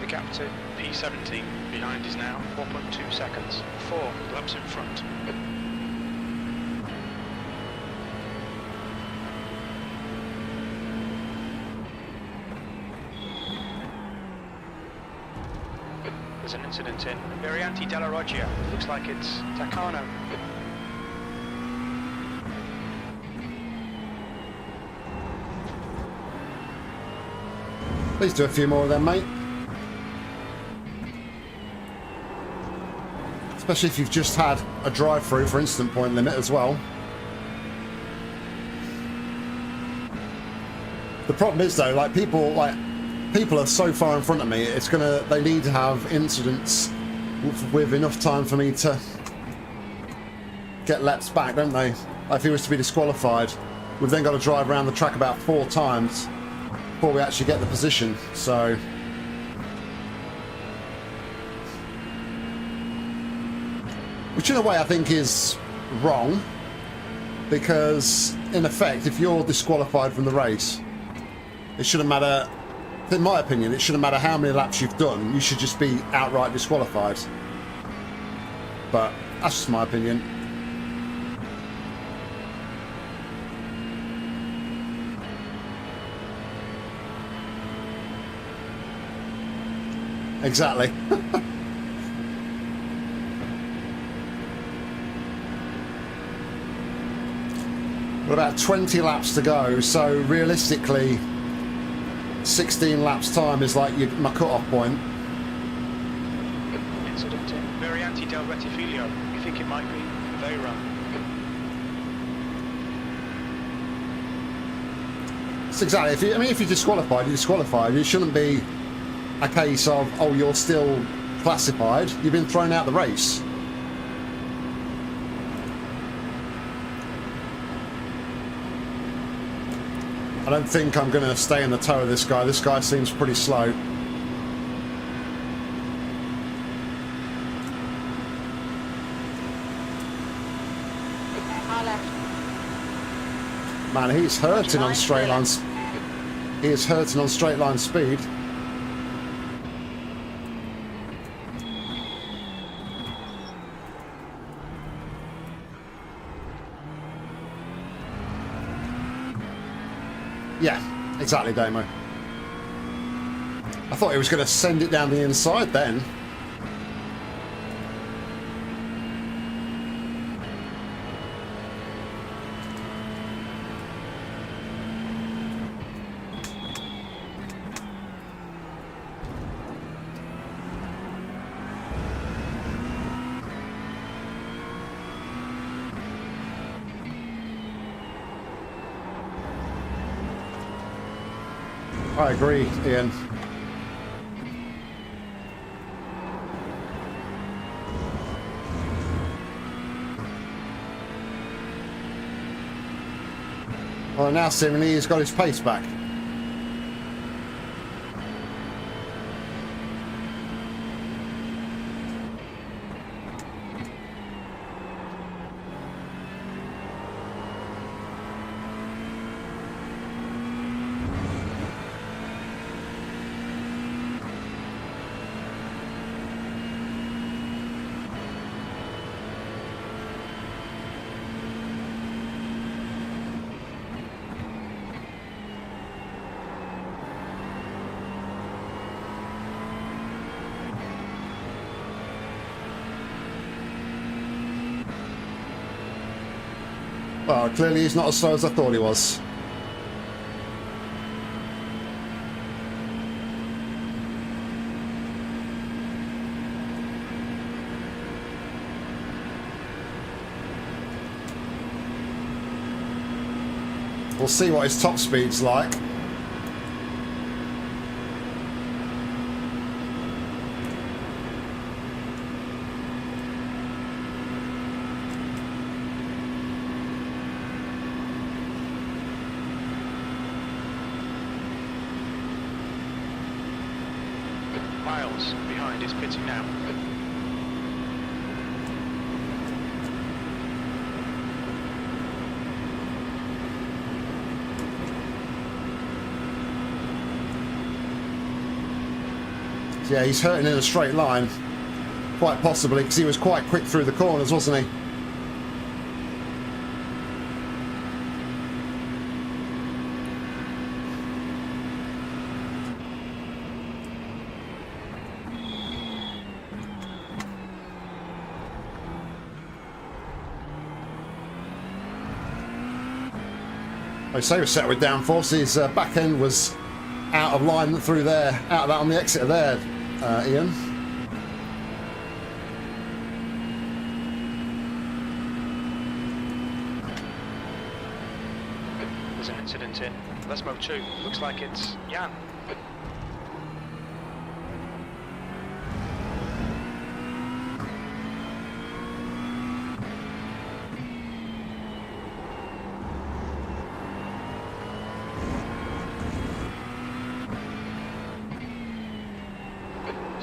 The gap to P17 behind is now 4.2 seconds, 4 laps in front. There's an incident in Variante della Roggia. Looks like it's Takano. Please do a few more of them, mate. Especially if you've just had a drive-through for instant point limit as well. The problem is though, like people are so far in front of me. They need to have incidents with enough time for me to get laps back, don't they? Like if he was to be disqualified, we've then got to drive around the track about 4 times before we actually get the position. So which in a way I think is wrong, because in effect if you're disqualified from the race, it shouldn't matter, in my opinion, it shouldn't matter how many laps you've done, you should just be outright disqualified. But that's just my opinion. Exactly. We've about 20 laps to go, so realistically 16 laps time is like my cut-off point. Incident in Variante del Rettifiglio. You think it might be Vera? It's exactly. If you're disqualified, you're disqualified. It shouldn't be a case of, oh, you're still classified. You've been thrown out of the race. I don't think I'm going to stay in the toe of this guy. This guy seems pretty slow. Car left. Man, he's hurting on straight lines. He is hurting on straight line speed. Yeah, exactly, Damo. I thought he was going to send it down the inside then. I agree, Ian. Well, now seemingly he's got his pace back. Well, clearly he's not as slow as I thought he was. We'll see what his top speed's like. Miles behind is pitting now. Yeah, he's hurting in a straight line. Quite possibly, because he was quite quick through the corners, wasn't he? I say was set with downforce. His back end was out of line through there, out of that on the exit there, Ian. There's an incident in Lesmo 2. Looks like it's Jan.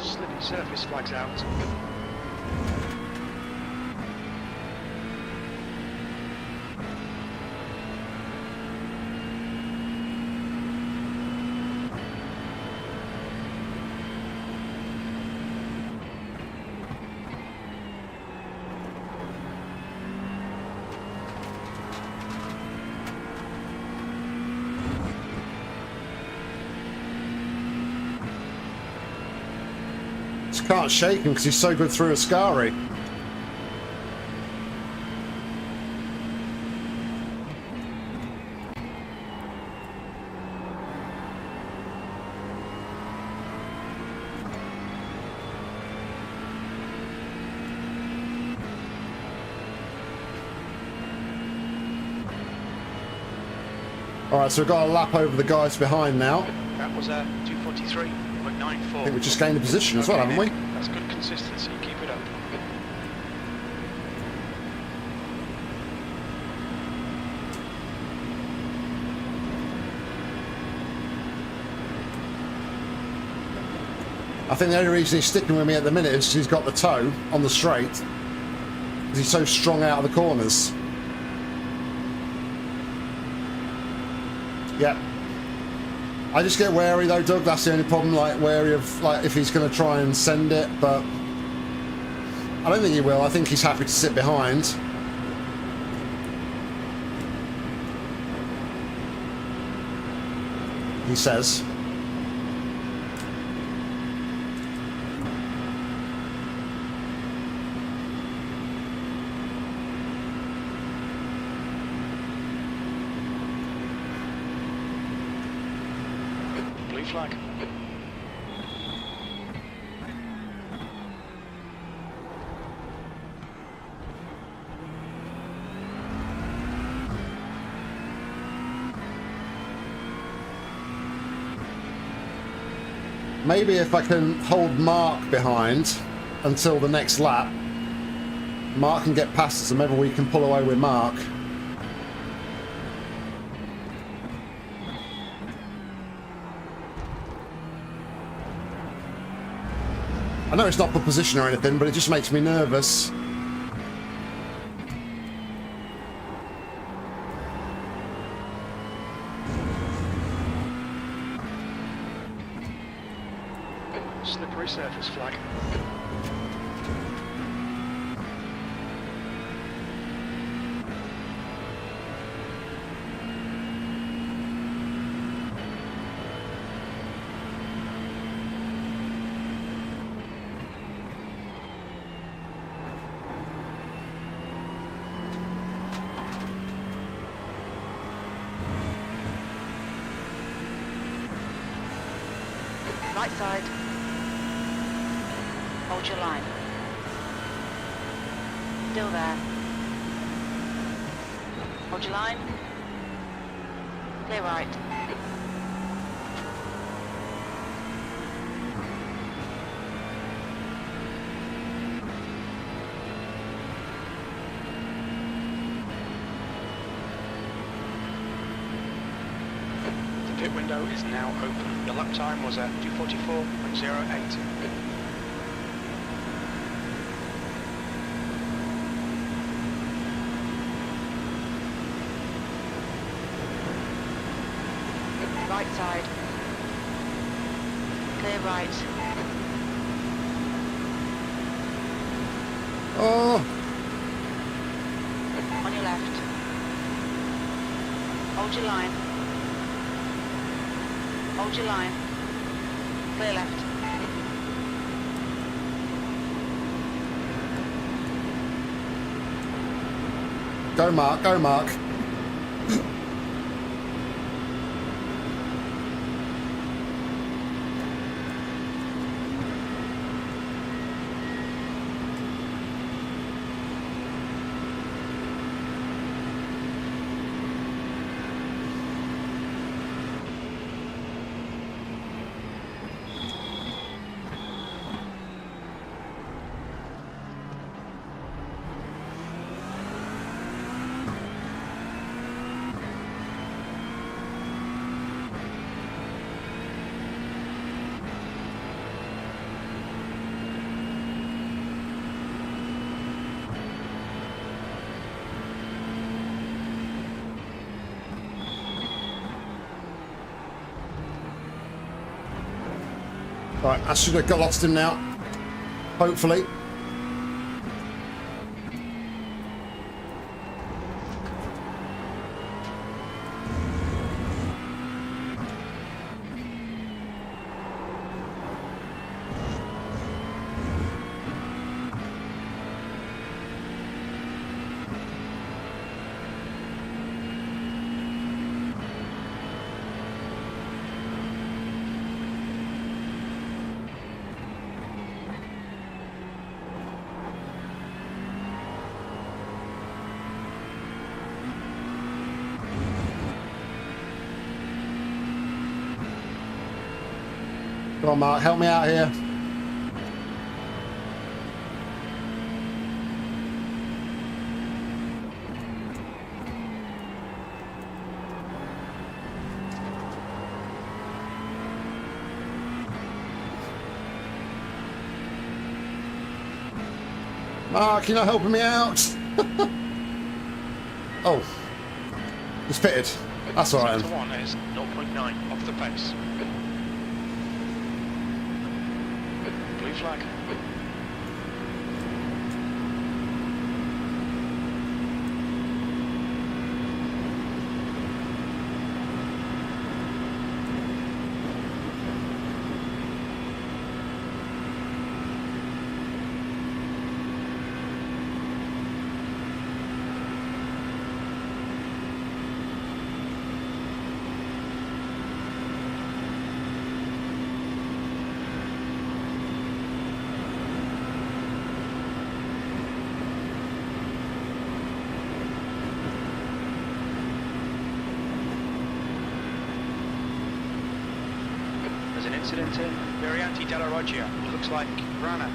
Slippy surface flags out. Can't shake him because he's so good through Ascari. Alright, so we've got a lap over the guys behind now. That was a 2:43.94. I think we just gained a position as well, haven't we? That's good consistency. Keep it up. I think the only reason he's sticking with me at the minute is he's got the toe on the straight. Because he's so strong out of the corners. Yeah. I just get wary though, Doug. That's the only problem. Like wary of like if he's going to try and send it, but I don't think he will. I think he's happy to sit behind. He says. Blue flag. Maybe if I can hold Mark behind until the next lap, Mark can get past us and maybe we can pull away with Mark. I know it's not for position or anything, but it just makes me nervous. Slippery surface flag. Right side. Hold your line. Still there. Hold your line. Clear right. The pit window is now open. Your lap time was at 2:44.08. Right side. Clear right. Oh, On your left. Hold your line. Hold your line. Clear left. go Mark, go Mark. Right, I should have got lost him now. Hopefully. Come on, Mark, help me out here. Mark, you're not helping me out. Oh, he's pitted. That's all right. Sector 1 is 0.9 off the pace. Blue flag. There's an incident in Variante della Roggia. Looks like Rana.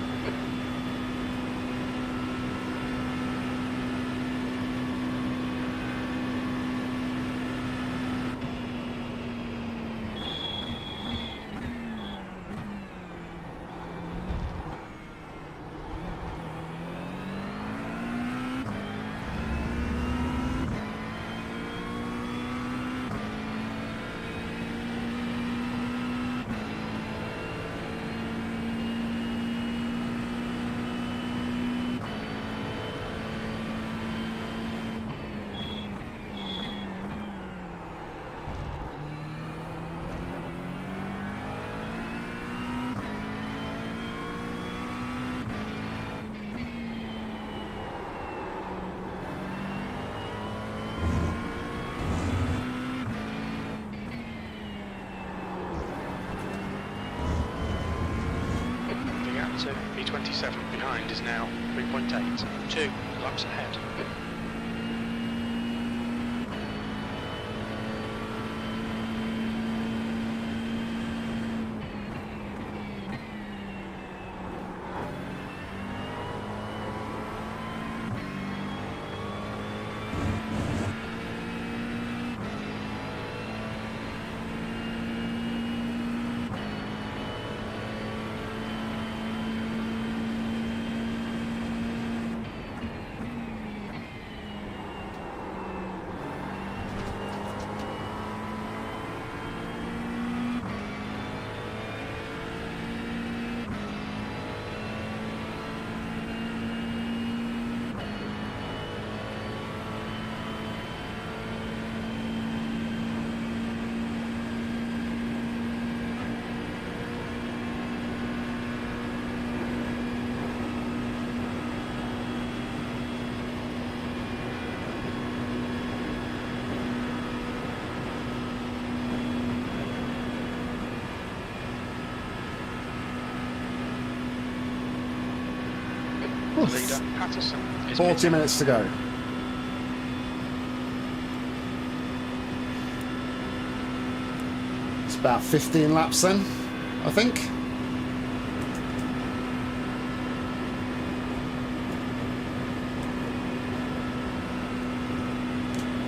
27 behind is now 3.8. 2 laps ahead. Leader Patterson is 40 minutes to go. It's about 15 laps then, I think.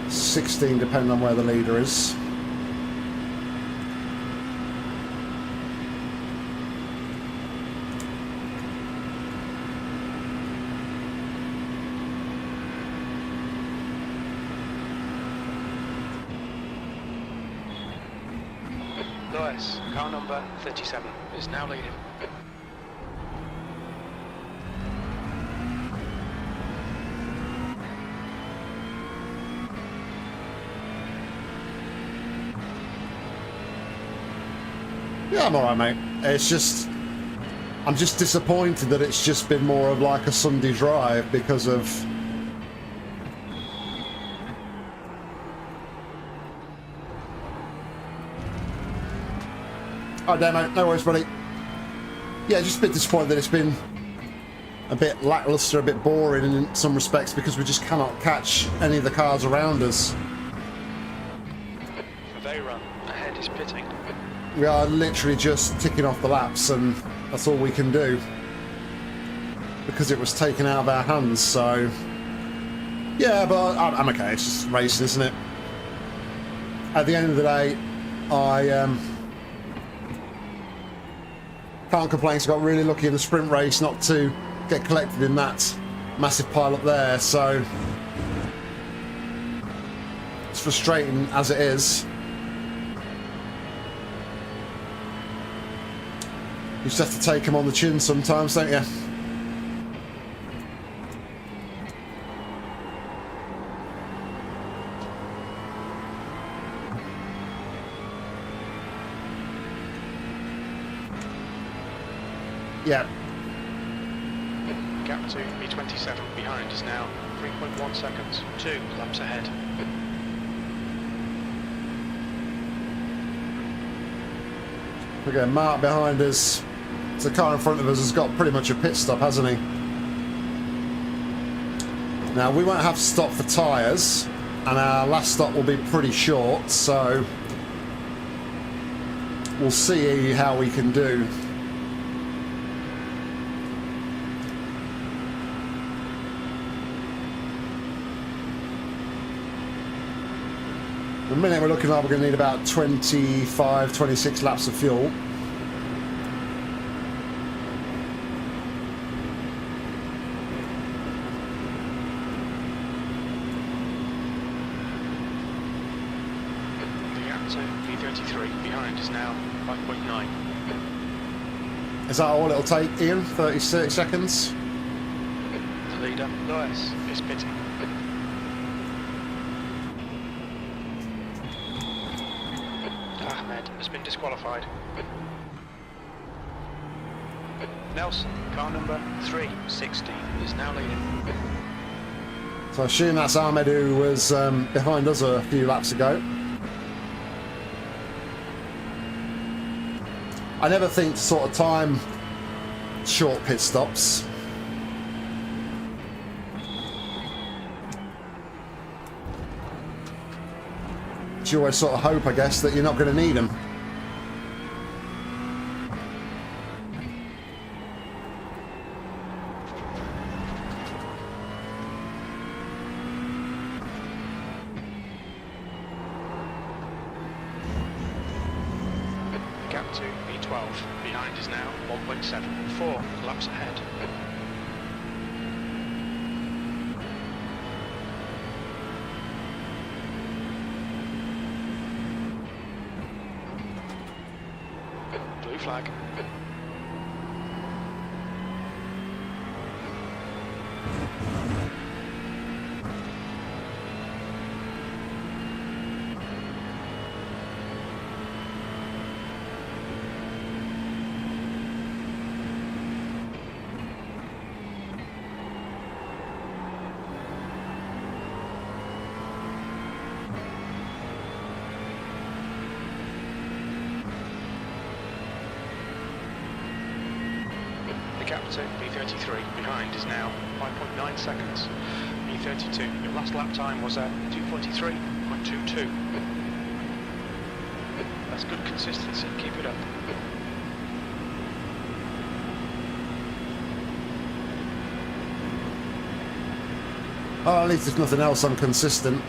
$16 depending on where the leader is. Lewis, car number 37, is now leading. Yeah, I'm alright, mate. It's just, I'm just disappointed that it's just been more of like a Sunday drive because of... Oh, damn, mate. No worries, buddy. Yeah, just a bit disappointed that it's been a bit lackluster, a bit boring in some respects because we just cannot catch any of the cars around us. They run. Ahead is pitting. We are literally just ticking off the laps and that's all we can do because it was taken out of our hands. So yeah, but I'm okay. It's just racing, isn't it? At the end of the day, I can't complain. I got really lucky in the sprint race not to get collected in that massive pile up there, so it's frustrating as it is. You just have to take them on the chin sometimes, don't you? Yeah. Gap to B27 behind is now 3.1 seconds. 2 laps ahead. Again, Mark behind us. The car in front of us has got pretty much a pit stop, hasn't he? Now, we won't have to stop for tyres, and our last stop will be pretty short, so we'll see how we can do. The minute we're looking like we're going to need about 25, 26 laps of fuel. The gap to B33 behind is now 5.9. Is that all it'll take, Ian? 36 seconds? The leader, Lewis, is pitting. Ahmed has been disqualified. Nelson, car number 316, is now leading. So I assume that's Ahmed who was behind us a few laps ago. I never think to sort of time short pit stops. You always sort of hope, I guess, that you're not going to need them. Gap to B12. Behind is now 1.74 laps ahead. Blue flag. Gap to B33 behind is now 5.9 seconds. B32, your last lap time was at 2:43.22. That's good consistency, keep it up. Oh, at least if nothing else, I'm consistent.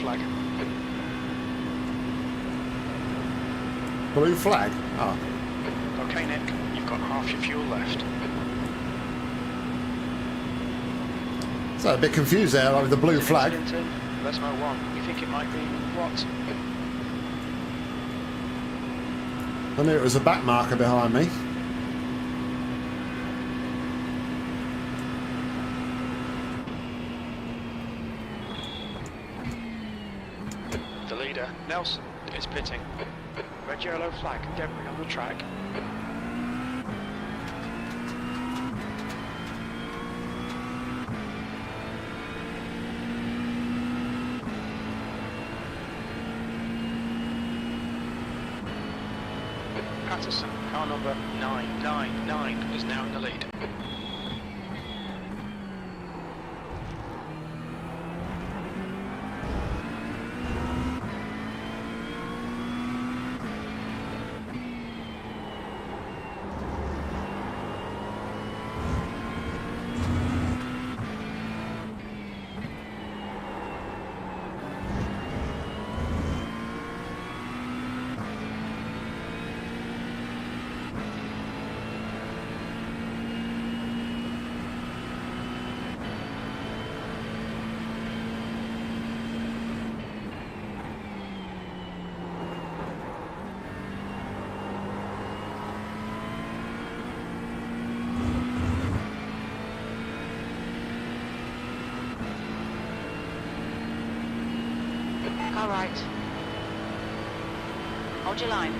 Flag. Blue flag? Oh. Okay, Nick, you've got half your fuel left. So a bit confused there with the blue flag. Let's know one. You think it might be what? I knew it was a back marker behind me. The leader, Nelson, is pitting. Red yellow flag, debris on the track. Patterson, car number 999, is now in the lead. Car right. Hold your line.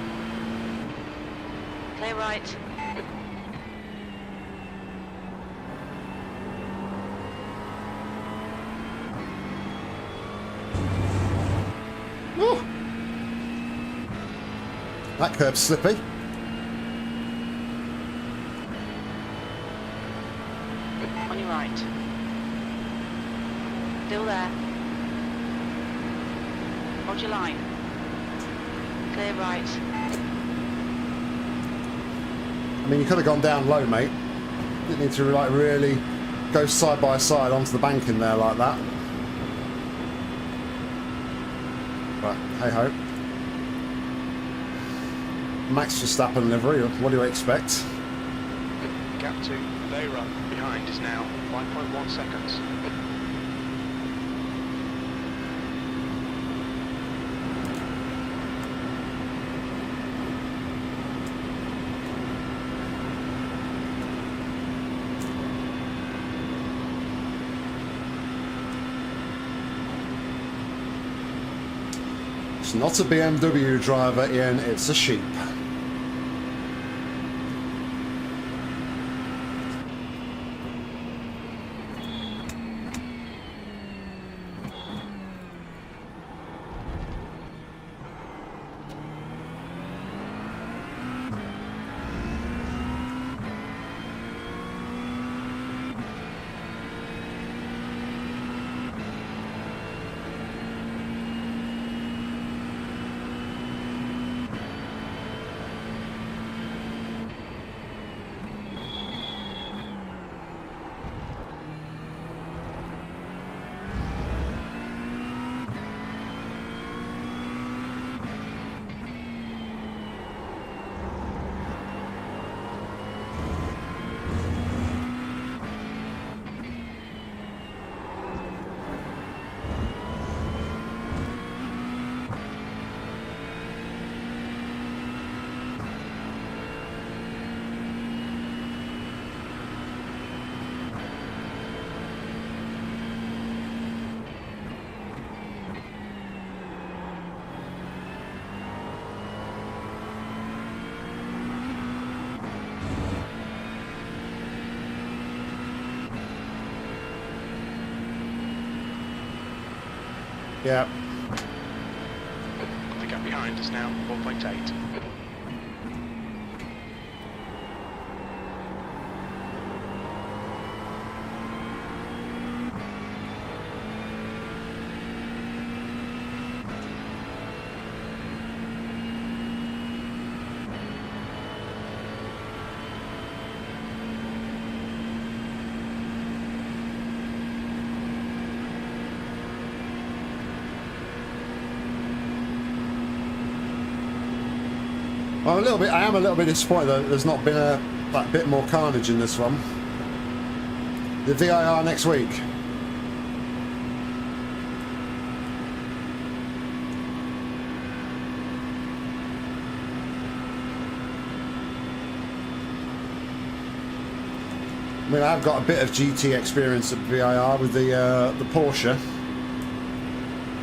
Clear right. Woo. That curb's slippy. On your right. Still there. Hold your line. Clear right. I mean, you could have gone down low, mate. Didn't need to like really go side by side onto the banking there like that. But hey ho. Max Verstappen livery. What do you expect? Gap to they run behind is now 5.1 seconds. It's not a BMW driver, Ian, it's a sheep. Yeah. The gap behind is now 4.8. I am a little bit disappointed that there's not been that bit more carnage in this one. The VIR next week. I mean, I've got a bit of GT experience at VIR with the Porsche,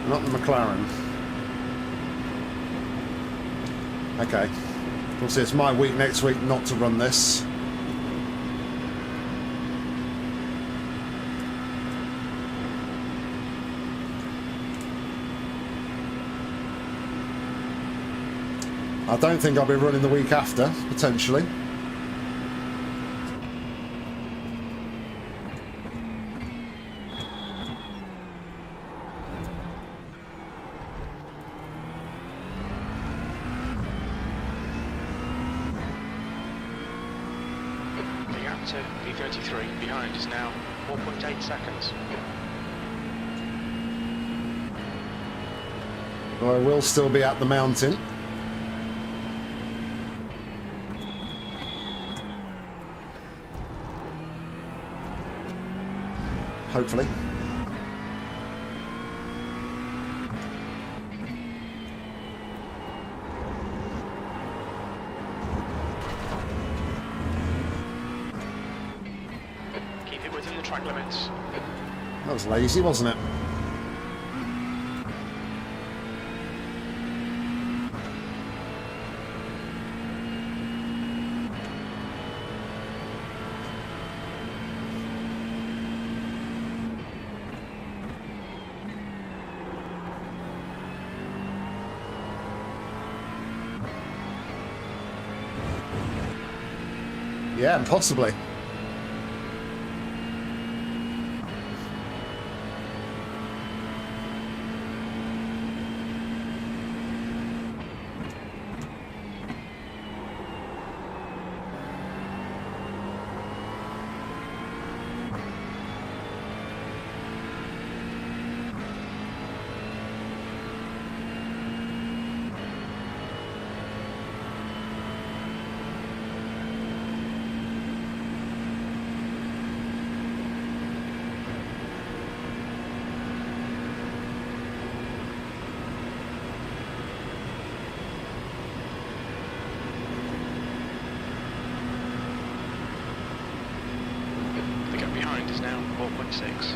not the McLaren. Okay. Obviously, it's my week next week not to run this. I don't think I'll be running the week after, potentially. To P33 behind is now 4.8 seconds. I will still be at the mountain. Hopefully. Track limits. That was lazy, wasn't it? Yeah, possibly. Is now 4.6.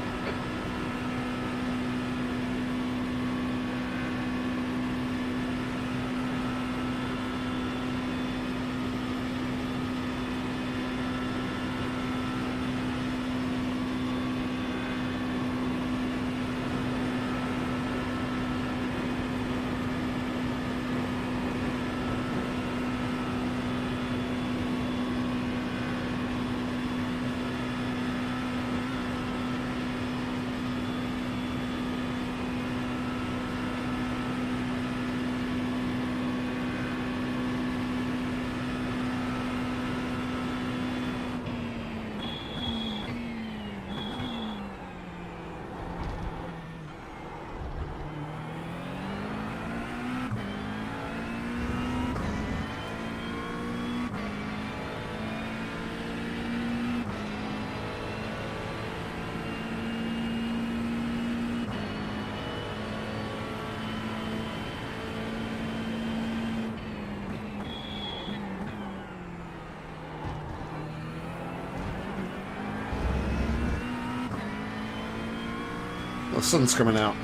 The sun's coming out.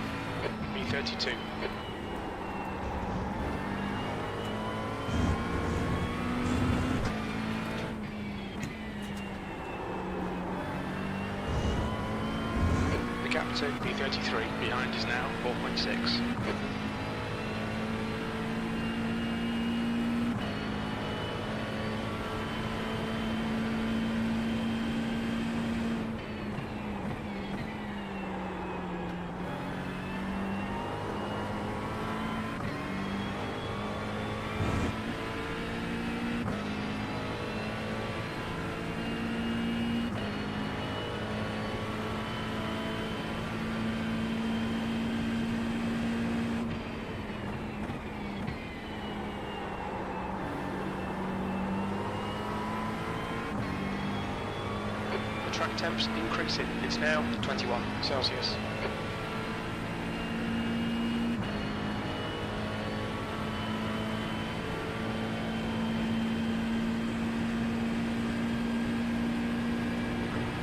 B32. gap to P33 behind is now 4.6. Track temps increasing, it's now 21 Celsius.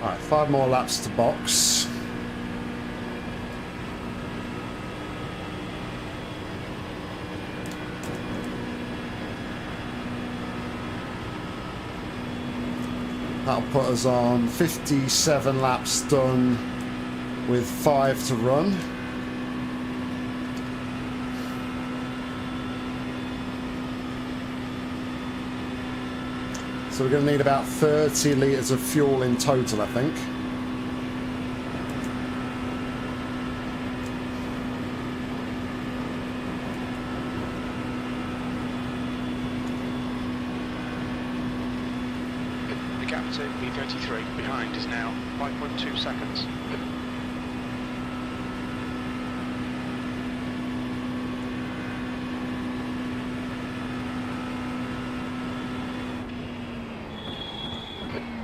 Alright, 5 more laps to box. That'll put us on 57 laps done with 5 to run. So we're going to need about 30 litres of fuel in total, I think. The gap to P33 behind is now 5.2 seconds.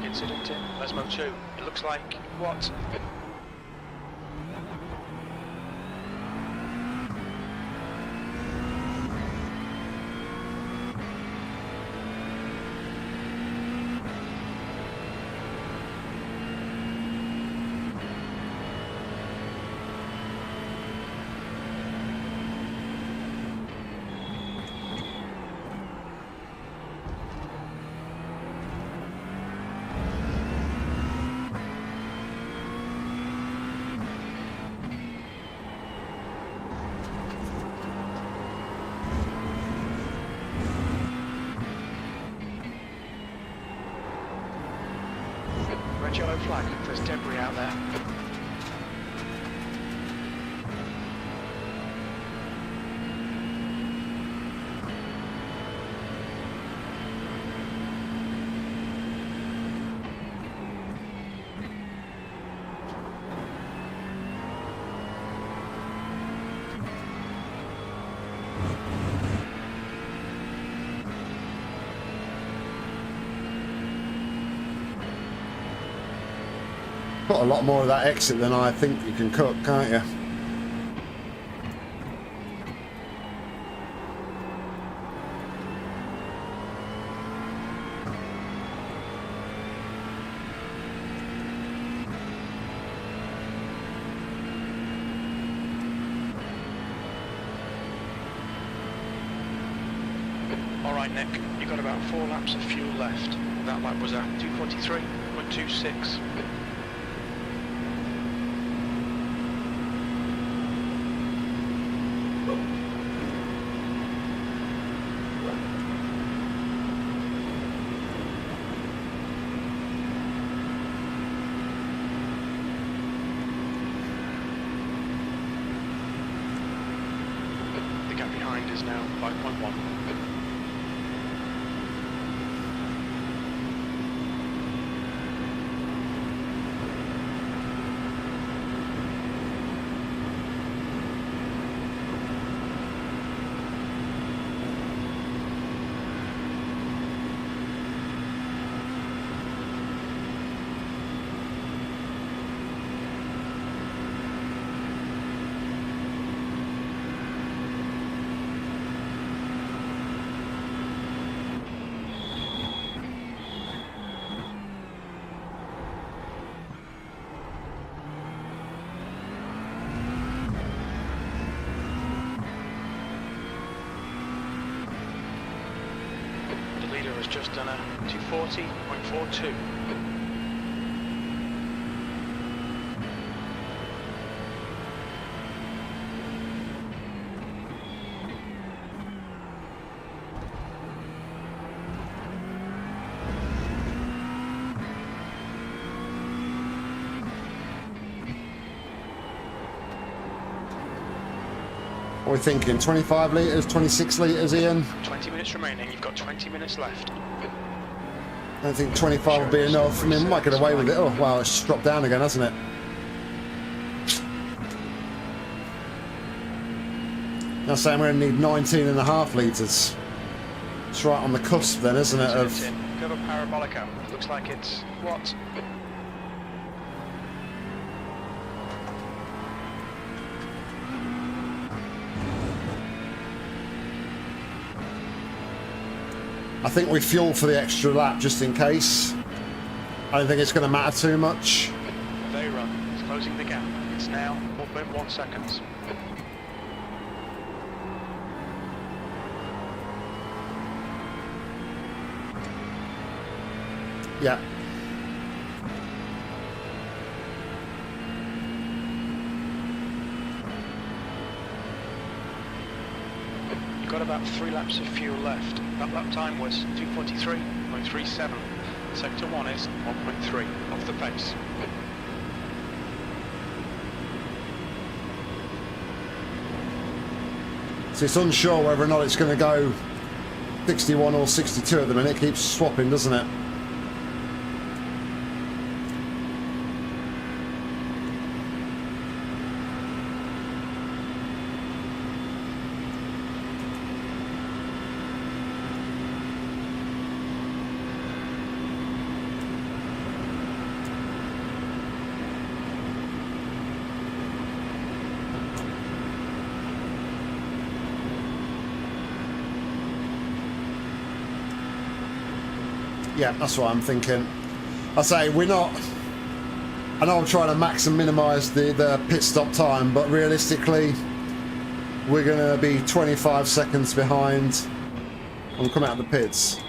Incident in Lesmo 2. It looks like what? Red yellow flag, there's debris out there. Got a lot more of that exit than I think you can cook, can't you? Alright Nick, you've got about 4 laps of fuel left. That lap was at 2:43.26. The gap behind is now 5.1. Has just done a 240.42. What are we thinking? 25 litres, 26 litres, Ian? 20 minutes remaining. You've got 20 minutes left. I don't think 25 will be enough. I mean, we might get away with it. Oh, wow, it's just dropped down again, hasn't it? Now saying we're going to need 19.5 litres. It's right on the cusp then, isn't it? Of Cover parabolica. Looks like it's what? I think we fuel for the extra lap just in case. I don't think it's going to matter too much. They run. It's closing the gap. It's now 4.1 seconds. Yeah. You've got about 3 laps of fuel left. That lap time was 2:43.37. Sector 1 is 1.3 off the pace. So it's unsure whether or not it's going to go 61 or 62 at the minute. It keeps swapping, doesn't it? Yeah, that's what I'm thinking. I say we're not. I know I'm trying to max and minimise the pit stop time, but realistically, we're going to be 25 seconds behind when we come out of the pits.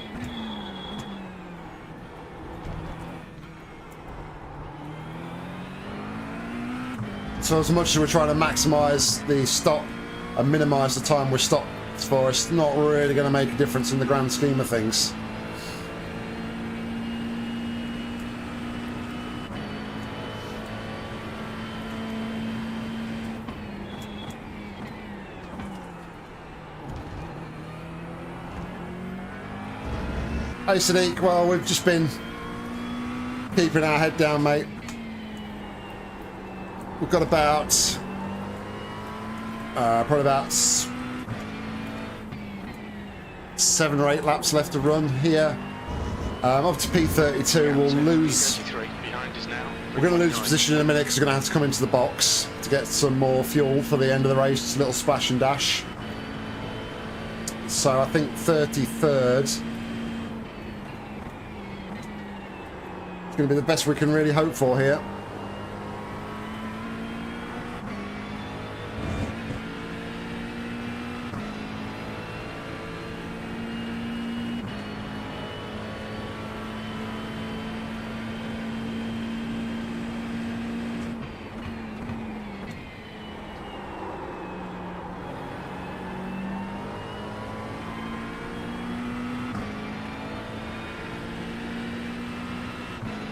So as much as we're trying to maximise the stop and minimise the time we're stopped for, it's not really going to make a difference in the grand scheme of things. Hey Sadiq, well we've just been keeping our head down, mate. We've got about probably about 7 or 8 laps left to run here. Up to P32, we'll lose. We're going to lose position in a minute because we're going to have to come into the box to get some more fuel for the end of the race. Just a little splash and dash. So I think 33rd. It's going to be the best we can really hope for here.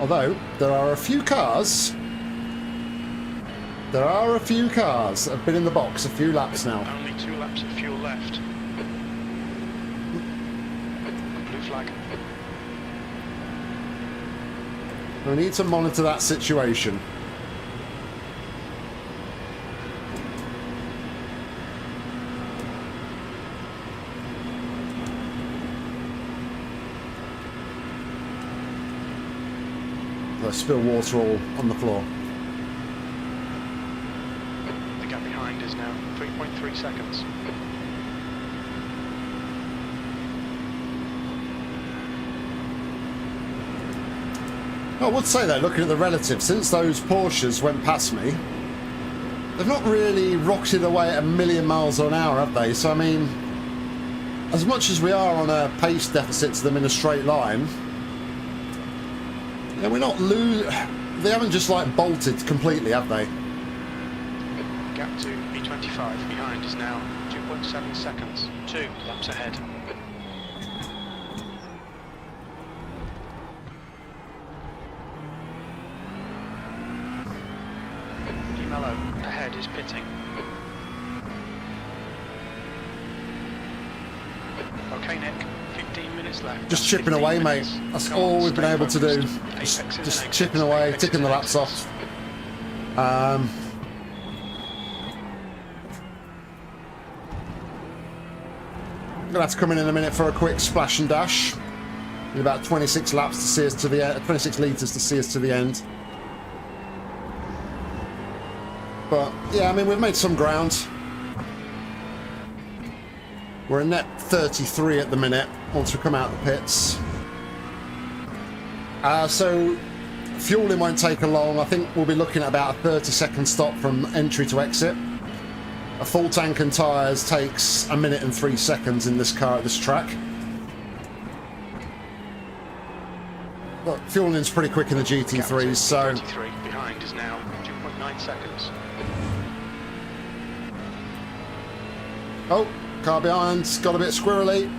Although, there are a few cars that have been in the box a few laps now. Only 2 laps of fuel left. Blue flag. We need to monitor that situation. Spill water all on the floor. The gap behind is now 3.3 seconds. I would say though, looking at the relative, since those Porsches went past me, they've not really rocketed away at 1,000,000 miles an hour, have they? So I mean, as much as we are on a pace deficit to them in a straight line, yeah, we're not they haven't just like bolted completely, have they? Gap to P25 behind is now 2.7 seconds. 2 laps ahead. Di Mello ahead is pitting. minutes left. Just chipping away, mate. That's all we've been able to do. Just chipping away, ticking the laps off. I'm gonna have to come in a minute for a quick splash and dash. In about 26 laps to see us to the end, 26 litres to see us to the end. But yeah, I mean, we've made some ground. We're a net 33 at the minute once we come out of the pits. So fueling won't take long. I think we'll be looking at about a 30-second stop from entry to exit. A full tank and tyres takes 1 minute and 3 seconds in this car at this track. But fueling's pretty quick in the GT3s, so... 33 behind is now 2.9 seconds. Oh, car behind's got a bit squirrely.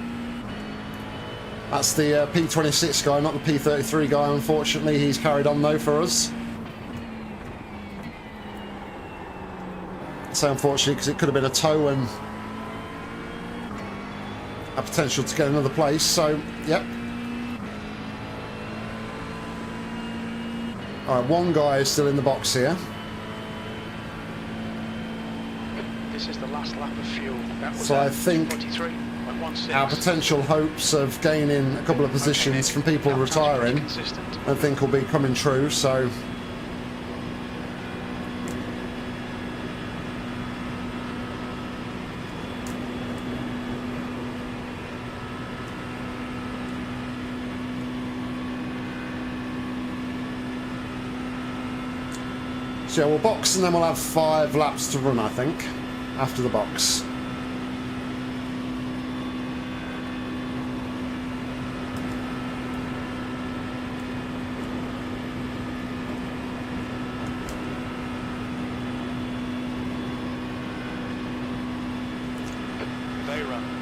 That's the P26 guy, not the P33 guy, unfortunately. He's carried on though for us. So unfortunately, because it could have been a tow and a potential to get another place, so yep. Alright, one guy is still in the box here. This is the last lap of fuel. That was So I think our potential hopes of gaining a couple of positions from people retiring, I think will be coming true, so... So yeah, we'll box and then we'll have 5 laps to run, I think, after the box.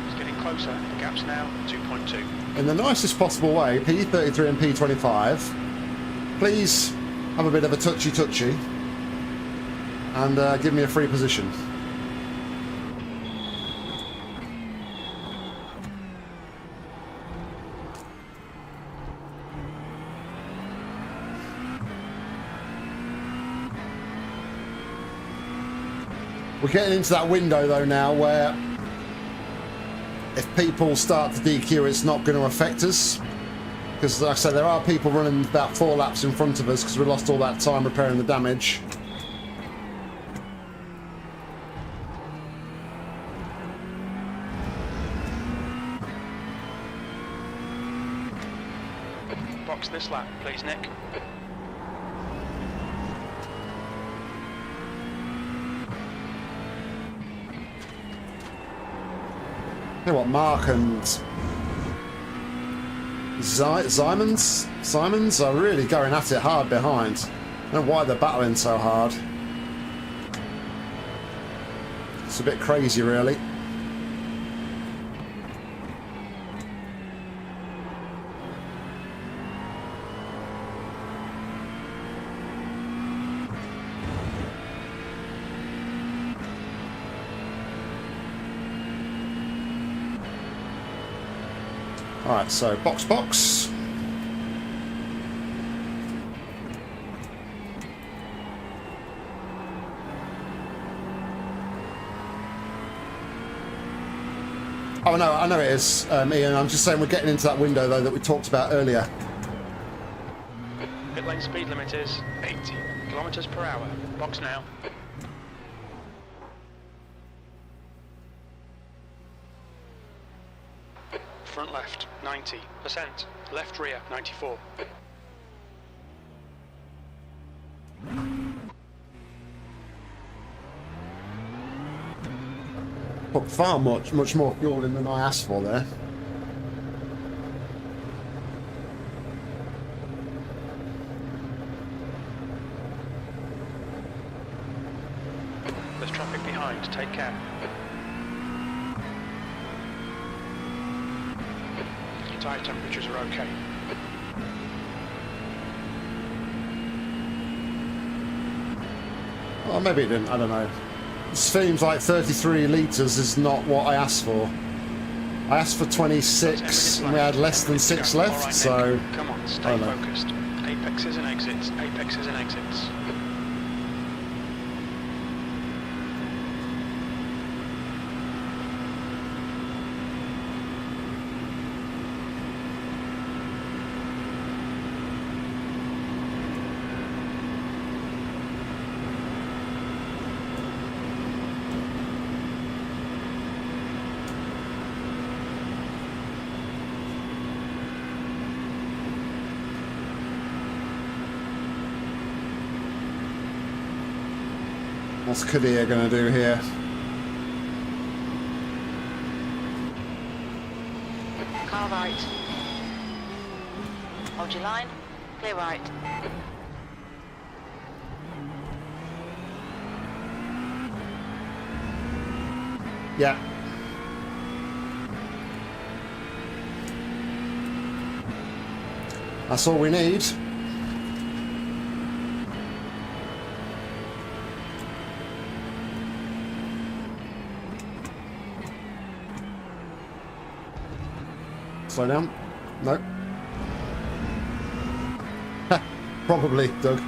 It's getting closer. The gap's now 2.2. In the nicest possible way, P33 and P25, please have a bit of a touchy-touchy and give me a free position. We're getting into that window though now where if people start to DQ, it's not going to affect us. Because like I said, there are people running about 4 laps in front of us because we lost all that time repairing the damage. Box this lap, please, Nick. You know what, Mark and Simons are really going at it hard behind. I don't know why they're battling so hard. It's a bit crazy, really. Alright, so box. Oh no, I know it is, Ian. I'm just saying we're getting into that window though that we talked about earlier. Pit lane speed limit is 80 kilometers per hour. Box now. Front left, 90%. Left rear, 94. Put far much more fuel in than I asked for there. There's traffic behind, take care. Tyre temperatures are okay. Well, maybe it didn't, I don't know. It seems like 33 litres is not what I asked for. I asked for 26 and we had less than 6 left, Alright, so Nick, come on, I stay don't know. focused. Apexes and exits, apexes and exits. What's Kadir going to do here? Car right. Hold your line. Clear right. Yeah. That's all we need. Slow down. No. Probably, Doug.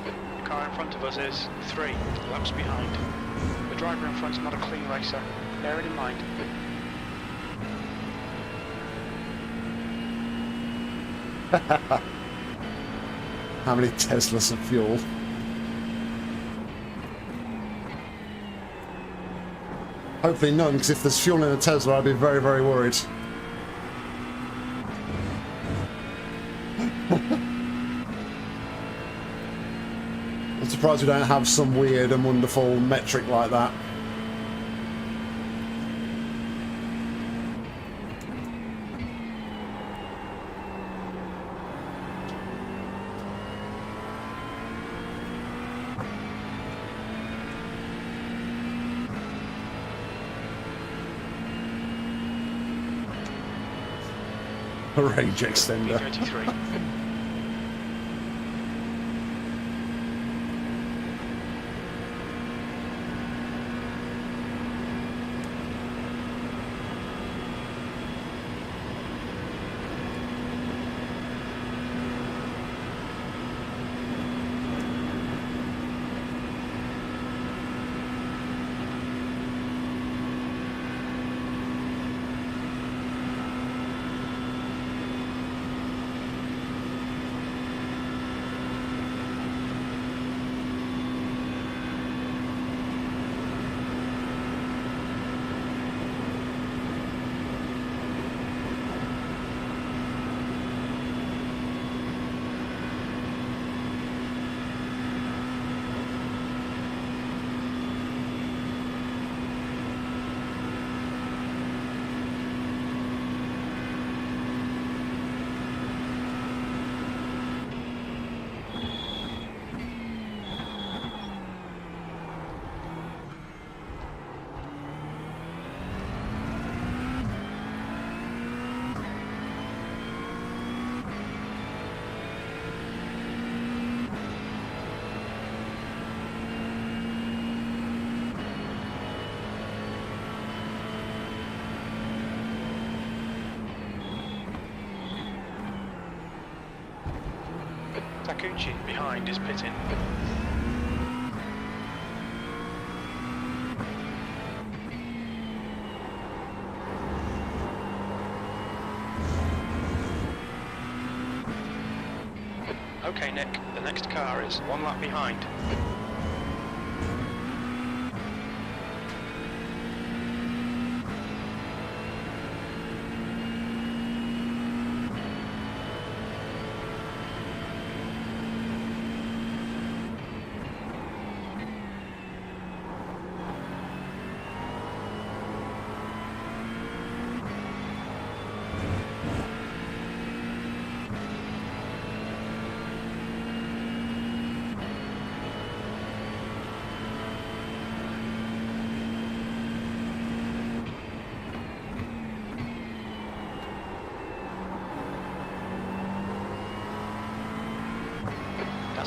The car in front of us is 3 laps behind. The driver in front's not a clean racer. Bear it in mind. How many Teslas of fuel? Hopefully none, because if there's fuel in a Tesla, I'd be very, very worried. I'm surprised we don't have some weird and wonderful metric like that. A range extender. P33. Takuchi behind is pitting. Okay, Nick, the next car is 1 lap behind.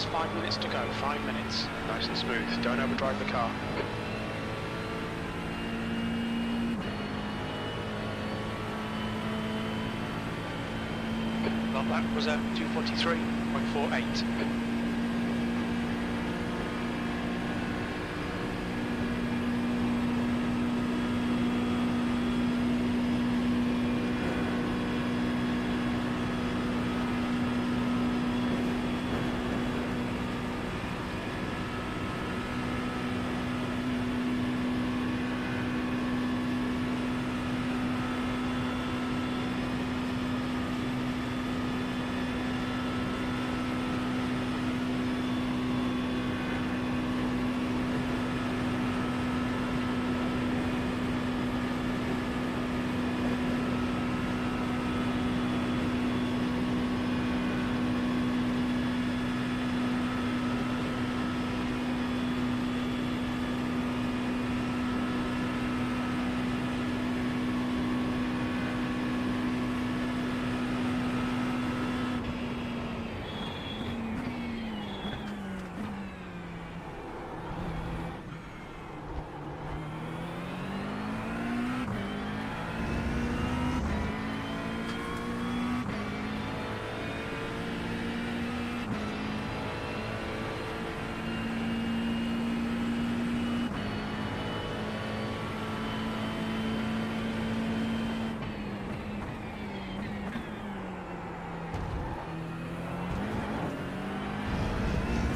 Last 5 minutes to go, 5 minutes. Nice and smooth, don't overdrive the car. Well, that was a 2:43.48.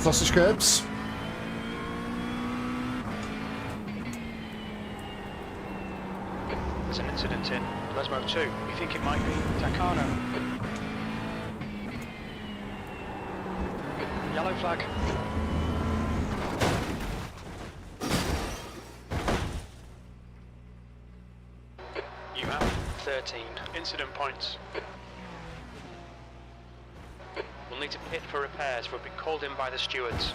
Sausage curbs. There's an incident in Lesmo 2. We think it might be Takano. Yellow flag. You have 13 incident points. We'll need to pit for repairs. We'll be called in by the stewards.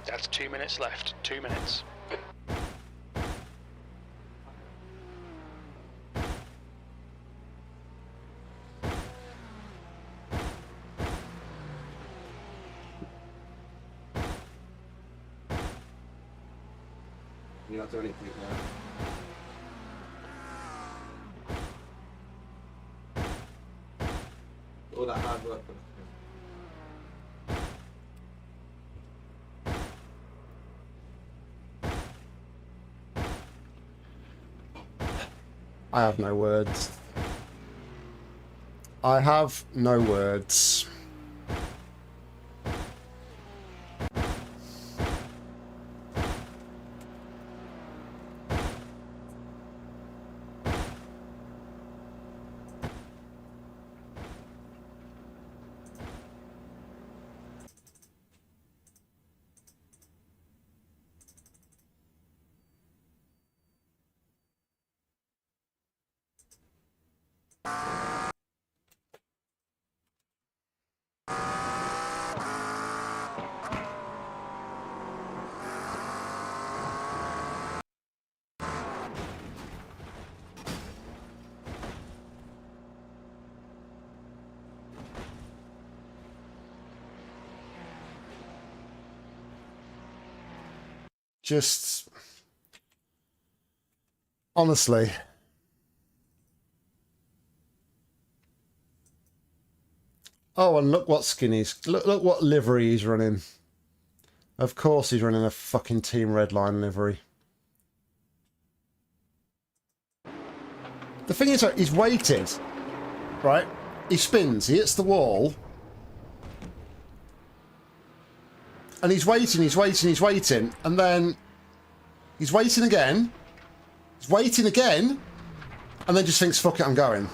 That's 2 minutes left. 2 minutes. You're not doing anything now. All that hard work. I have no words. I have no words. Just honestly, oh, and look what skin he's look what livery he's running. Of course he's running a fucking Team Redline livery. The thing is, he's waited, right? He spins, he hits the wall, And he's waiting, he's waiting, he's waiting. And then he's waiting again. He's waiting again. And then just thinks, fuck it, I'm going.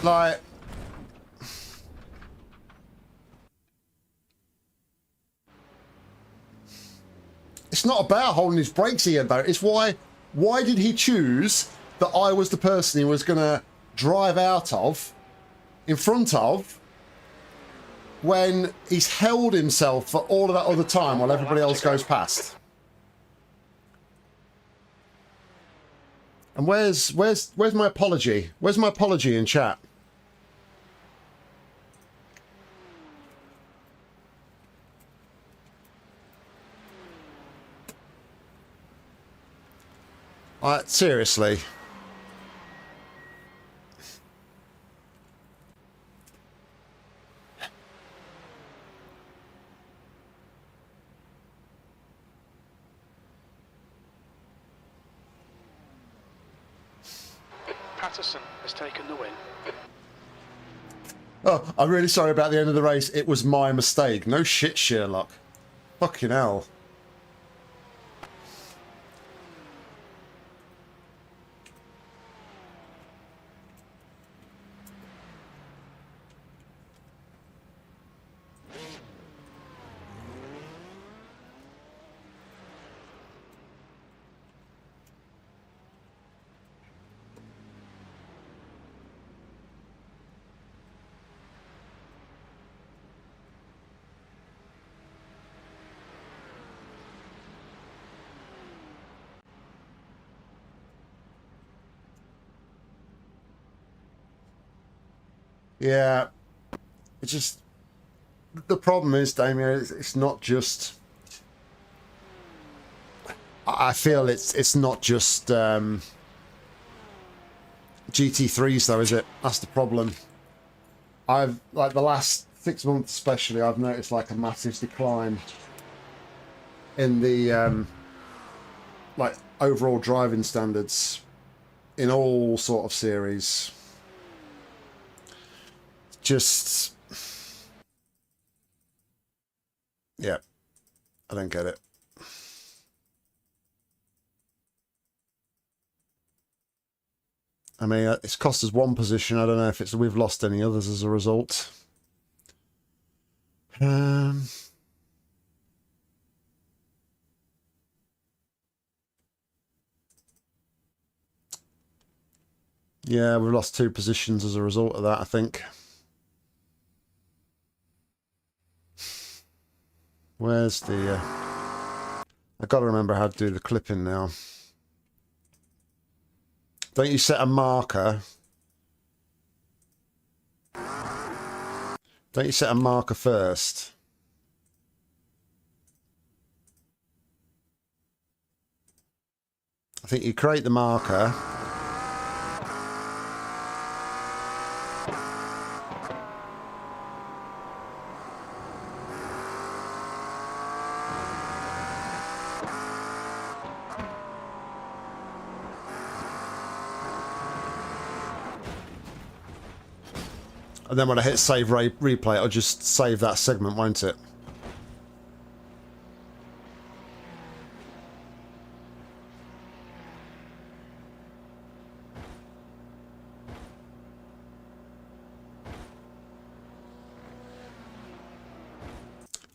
Like... It's not about holding his brakes here, though. It's why did he choose that I was the person he was going to drive out of, in front of, when he's held himself for all of that other time while everybody else goes past? And where's my apology? Where's my apology in chat? Seriously. Patterson has taken the win. Oh, I'm really sorry about the end of the race. It was my mistake. No shit, Sherlock. Fucking hell. Yeah, it's just, the problem is, Damien, it's not just, I feel it's not just GT3s though, is it? That's the problem. I've, like the last 6 months especially, I've noticed like a massive decline in the like overall driving standards in all sort of series. Just, yeah, I don't get it. I mean, it's cost us one position. I don't know if we've lost any others as a result. Yeah, we've lost 2 positions as a result of that, I think. Where's the... I've got to remember how to do the clipping now. Don't you set a marker? Don't you set a marker first? I think you create the marker. And then when I hit save replay, it'll just save that segment, won't it?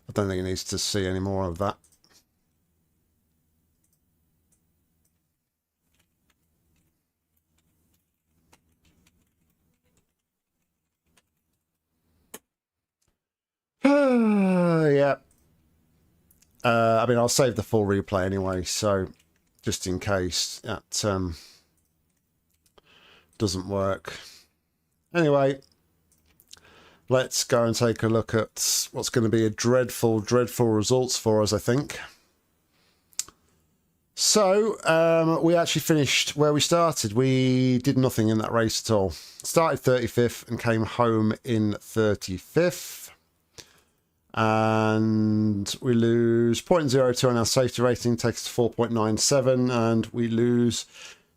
I don't think it needs to see any more of that. Yeah. I mean, I'll save the full replay anyway, so just in case that doesn't work. Anyway, let's go and take a look at what's going to be a dreadful, dreadful results for us, I think. So, we actually finished where we started. We did nothing in that race at all. Started 35th and came home in 35th. And we lose 0.02 on our safety rating, takes us to 4.97, and we lose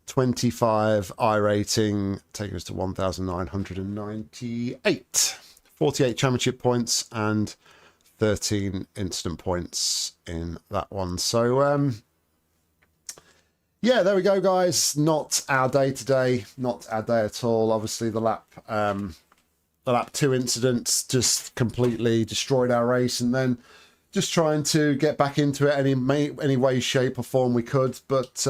25 iRating, taking us to 1,998. 48 championship points and 13 incident points in that one. So yeah, there we go, guys. Not our day today, not our day at all. Obviously the lap 2 incidents just completely destroyed our race, and then just trying to get back into it any way, shape or form we could, but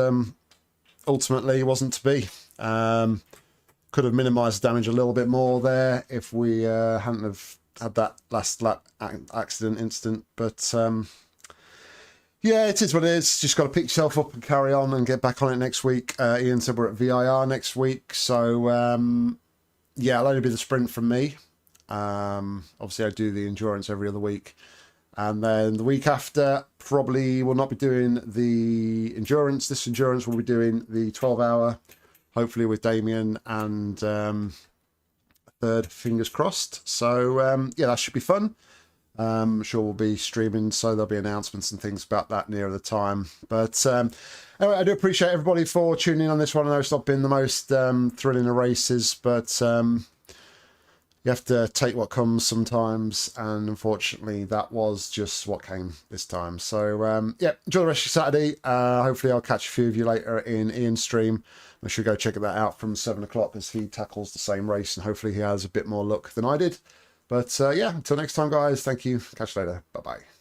ultimately it wasn't to be. Could have minimized the damage a little bit more there if we hadn't have had that last lap accident incident, but yeah, it is what it is. Just got to pick yourself up and carry on and get back on it next week. Ian said we're at VIR next week, so yeah, it'll only be the sprint from me. Obviously I do the endurance every other week, and then the week after probably will not be doing the endurance. This endurance will be doing the 12-hour, hopefully with Damien, and third, fingers crossed. So yeah, that should be fun. I'm sure we'll be streaming, so there'll be announcements and things about that nearer the time. But anyway, I do appreciate everybody for tuning in on this one. I know it's not been the most thrilling of races, but you have to take what comes sometimes, and unfortunately that was just what came this time. So yeah, enjoy the rest of your Saturday. Hopefully I'll catch a few of you later in Ian's stream. I should go check that out from 7 o'clock as he tackles the same race, and hopefully he has a bit more luck than I did. But yeah, until next time, guys, thank you. Catch you later. Bye-bye.